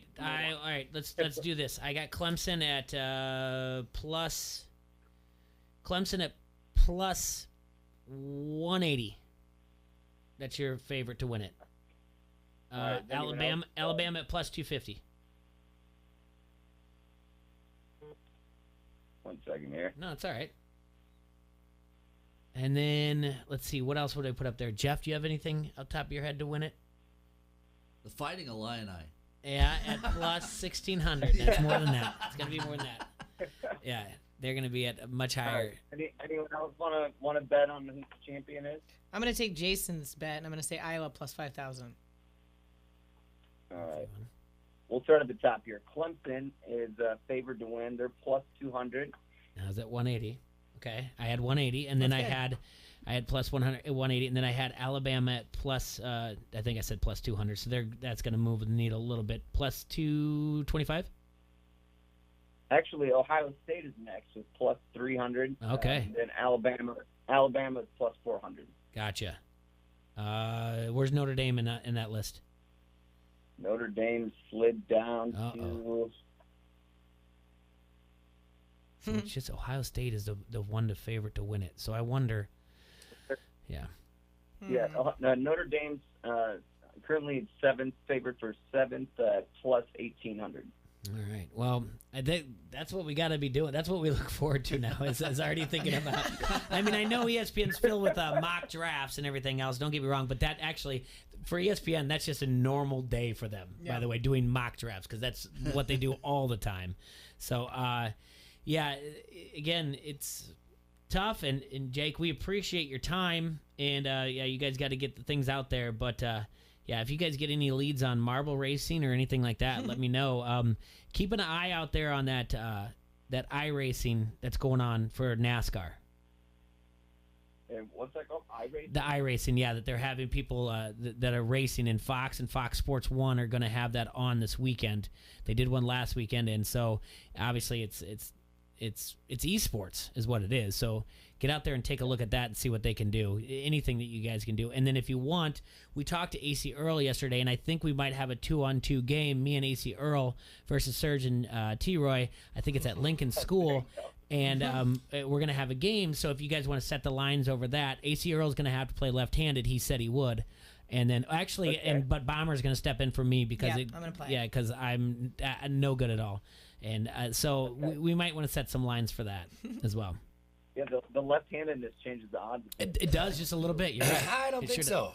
Let's do this. I got Clemson at plus 180. That's your favorite to win it. Right, Alabama at plus 250. 1 second here. No, it's all right. And then let's see, what else would I put up there? Jeff, do you have anything up top of your head to win it? The Fighting Illini. Yeah, at plus 1,600. That's more than that. It's gonna be more than that. Yeah, they're gonna be at a much higher. Right. Anyone else want to bet on who the champion is? I'm going to take Jason's bet, and I'm going to say Iowa plus 5,000. All right. We'll start at the top here. Clemson is favored to win. They're plus 200. I was at 180. Okay, I had 180, and then I had plus 180, and then I had Alabama at plus. I think I said plus 200. So that's going to move the needle a little bit. Plus 225. Actually, Ohio State is next with plus 300. Okay. And then Alabama is plus 400. Gotcha. Where's Notre Dame in that list? Notre Dame slid down to. So it's just Ohio State is the one favorite to win it. So I wonder. Yeah. Yeah. Notre Dame's currently favorite for seventh plus 1,800. All right. Well, that's what we got to be doing. That's what we look forward to now. Is already thinking about. I mean, I know ESPN's filled with mock drafts and everything else. Don't get me wrong, but that actually for ESPN, that's just a normal day for them. Yeah. By the way, doing mock drafts because that's what they do all the time. So, yeah. Again, it's tough, and Jake, we appreciate your time, and you guys got to get the things out there, but. Yeah, if you guys get any leads on marble racing or anything like that, let me know. Keep an eye out there on that iRacing that's going on for NASCAR. And what's that called? iRacing? The iRacing, yeah, that they're having people that are racing in Fox and Fox Sports 1 are going to have that on this weekend. They did one last weekend, and so obviously it's esports is what it is. So get out there and take a look at that and see what they can do. Anything that you guys can do. And then if you want, we talked to AC Earl yesterday, and I think we might have a 2-on-2 game, me and AC Earl versus Serge and T-Roy. I think it's at Lincoln School. And we're going to have a game. So if you guys want to set the lines over that, AC Earl's going to have to play left-handed. He said he would. And then actually, but Bomber's going to step in for me because I'm going to play. Yeah, because I'm no good at all. And so we might want to set some lines for that as well. Yeah, the left-handedness changes the odds. It does just a little bit. You're right. I don't think so.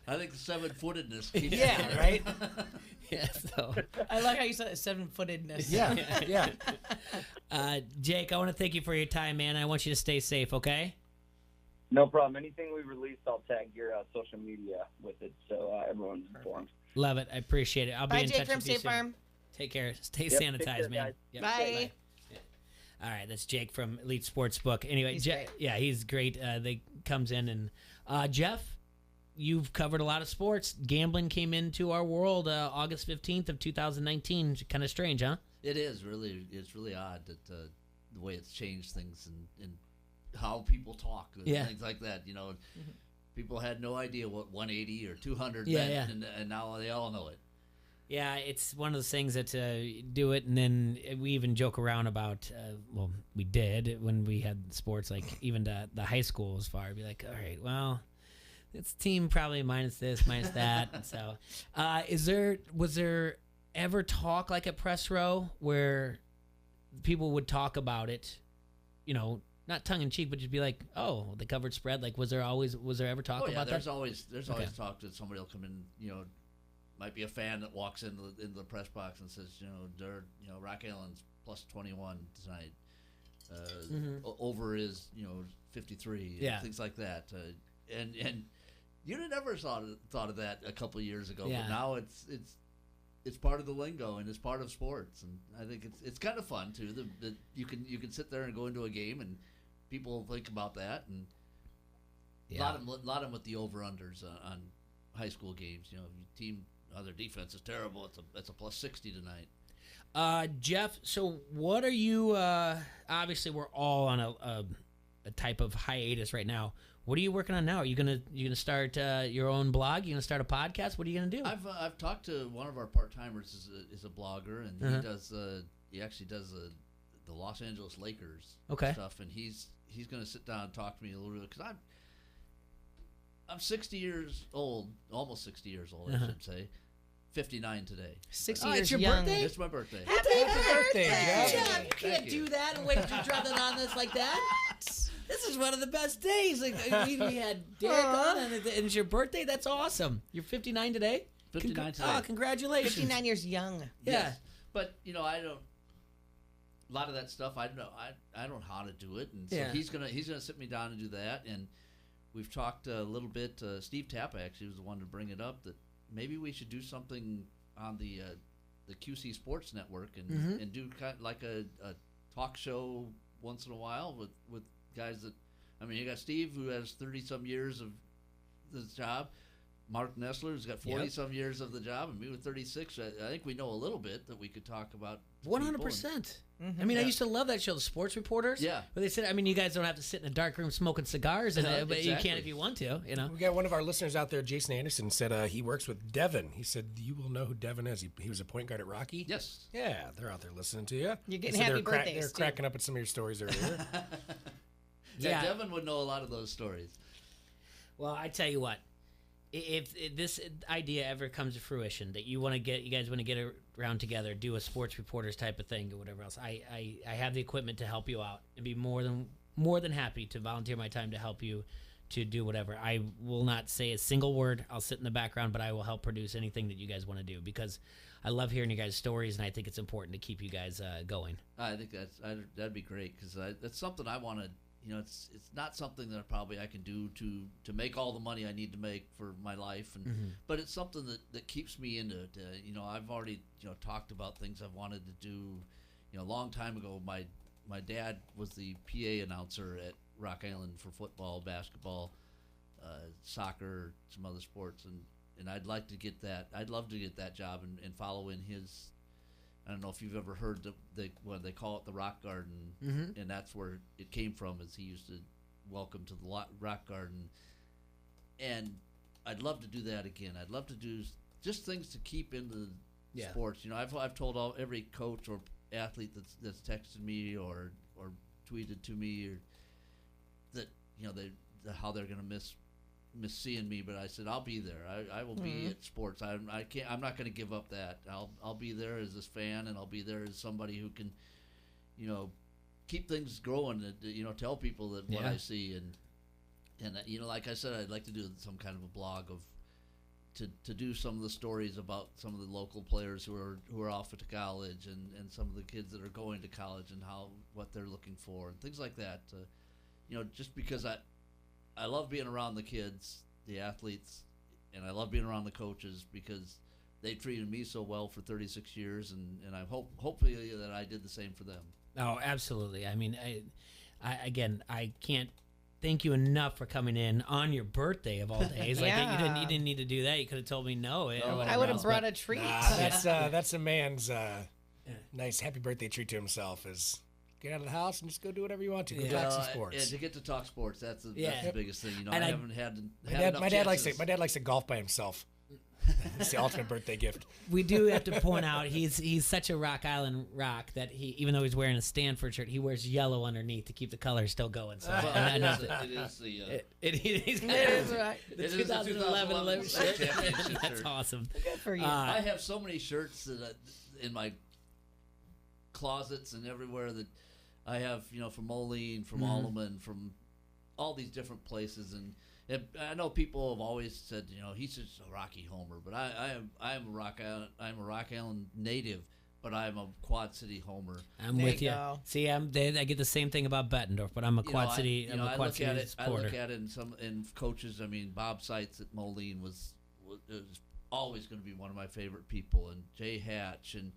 I think the 7-footedness. Yeah, right? Yeah, so. I like how you said 7-footedness. Yeah. Jake, I want to thank you for your time, man. I want you to stay safe, okay? No problem. Anything we release, I'll tag your social media with it so everyone's informed. Love it. I appreciate it. I'll be in Jake touch from with you State soon. Farm. Take care. Stay sanitized, take care, man. Yep. Bye. All right, that's Jake from Elite Sportsbook. Anyway, He's great. Yeah, he's great. They comes in and Jeff, you've covered a lot of sports. Gambling came into our world August 15th of 2019. Kind of strange, huh? It is really. It's really odd that the way it's changed things and how people talk and things like that. You know, people had no idea what 180 or 200 meant, and now they all know it. Yeah, it's one of those things that do it, and then we even joke around about, well, we did when we had sports, like even the high school as far, be like, all right, well, it's team probably minus this, minus that. And so was there ever talk like at Press Row where people would talk about it, you know, not tongue in cheek, but just be like, oh, the covered spread? Like, was there ever talk about that? There's always talk that somebody will come in, you know, might be a fan that walks into the press box and says, Rock Island's plus 21 tonight. Over is 53. Things like that. And You'd have never thought of that a couple of years ago, Yeah. but now it's part of the lingo and it's part of sports, and I think it's kind of fun too. That you can sit there and go into a game and people think about that, and a lot of them with the over-unders on high school games. You know, if your team, their defense is terrible, it's a plus 60 tonight. Jeff, so what are you? Obviously, we're all on a type of hiatus right now. What are you working on now? Are you gonna start your own blog? You gonna start a podcast? What are you gonna do? I've talked to one of our part timers is a blogger, and he actually does the Los Angeles Lakers stuff, and he's gonna sit down and talk to me a little bit, because I'm 60 years old, almost 60 years old, I should say. 59 today. 60 years it's your young. birthday? It's my birthday. Happy birthday, Jeff! You can't Thank do you. that and wait to drop it on us like that. This is one of the best days. Like, we had Derek on, and it's your birthday. That's awesome. You're 59 today. 59 today. Oh, congratulations! 59 years young. Yeah, Yes. But I don't. A lot of that stuff I don't know. I don't know how to do it, and so he's gonna sit me down and do that. And we've talked a little bit. Steve Tappa actually was the one to bring it up, that maybe we should do something on the QC Sports Network and do kind of like a talk show once in a while with guys that, you got Steve, who has 30-some years of this job. Mark Nessler, who's got 40-some years of the job, and me with 36. I think we know a little bit that we could talk about. 100%. I mean, I used to love that show, The Sports Reporters. Yeah. But they said, you guys don't have to sit in a dark room smoking cigars, but you can if you want to. We got one of our listeners out there, Jason Anderson, said he works with Devin. He said, you will know who Devin is. He was a point guard at Rocky. Yes. Yeah, they're out there listening to you. You're getting happy birthdays. They're cracking up at some of your stories earlier. Yeah, Devin would know a lot of those stories. Well, I tell you what. If this idea ever comes to fruition, that you guys want to get around together, do a sports reporters type of thing or whatever else, I have the equipment to help you out and be more than happy to volunteer my time to help you to do whatever. I will not say a single word. I'll sit in the background, but I will help produce anything that you guys want to do, because I love hearing you guys' stories, and I think it's important to keep you guys going. I think that'd be great, because that's something I want to. It's not something that I can do to make all the money I need to make for my life, but it's something that keeps me into it. I've already talked about things I've wanted to do. A long time ago, my dad was the PA announcer at Rock Island for football, basketball, soccer, some other sports, and I'd like to get that. I'd love to get that job and follow in his. I don't know if you've ever heard what they call it, the Rock Garden, and that's where it came from. Is he used to welcome to the Rock Garden, and I'd love to do that again. I'd love to do just things to keep into sports. I've told every coach or athlete that's texted me or tweeted to me or that how they're going to miss seeing me, but I said I'll be there. I will be at sports. I'm not going to give up that. I'll be there as this fan, and I'll be there as somebody who can, keep things growing. And, tell people that what I see, and like I said, I'd like to do some kind of a blog to do some of the stories about some of the local players who are off to college, and some of the kids that are going to college, and what they're looking for and things like that. Just because I love being around the kids, the athletes, and I love being around the coaches, because they treated me so well for 36 years, and I hopefully that I did the same for them. Oh, absolutely. I mean, I can't thank you enough for coming in on your birthday of all days. Like you didn't need to do that. You could have told me no. I would have brought a treat. That's a man's nice happy birthday treat to himself. Is get out of the house and just go do whatever you want to. Go talk some sports. And to get to talk sports, that's the biggest thing. And I haven't had my dad likes to golf by himself. It's the ultimate birthday gift. We do have to point out he's such a Rock Island rock that he, even though he's wearing a Stanford shirt, he wears yellow underneath to keep the colors still going. So it is right. The 2011 shirt. That's awesome. Good for you. I have so many shirts that in my closets and everywhere that I have, from Moline, from Alleman, from all these different places, and I know people have always said, he's just a Rocky homer, but I'm a Rock Island native. but I'm a Quad City homer. I'm with you. See, I get the same thing about Bettendorf, but I'm a Quad City. I'm a Quad City supporter. I look at it in coaches. I mean, Bob Seitz at Moline was always going to be one of my favorite people, and Jay Hatch and.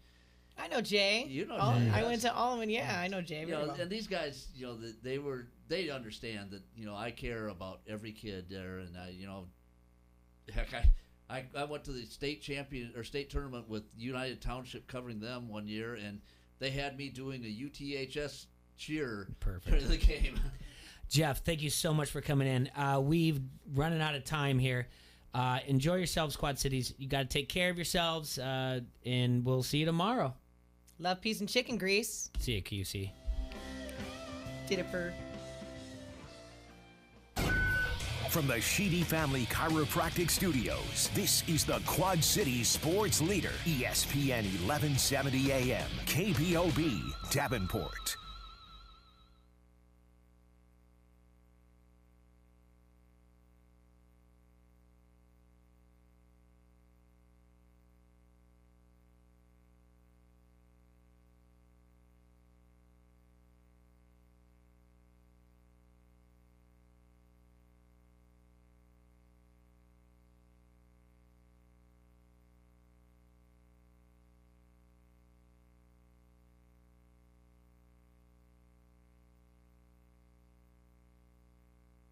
I know Jay. You know Jay. I went to Allman. Yeah, I know Jay. Very well. And these guys, they understand that I care about every kid there, and I went to the state tournament with United Township covering them one year, and they had me doing a UTHS cheer during the game. Jeff, thank you so much for coming in. We've running out of time here. Enjoy yourselves, Quad Cities. You got to take care of yourselves, and we'll see you tomorrow. Love, peace, and chicken grease. See you, QC. Did it for. From the Sheedy Family Chiropractic Studios, this is the Quad Cities Sports Leader, ESPN 1170 AM, KPOB, Davenport.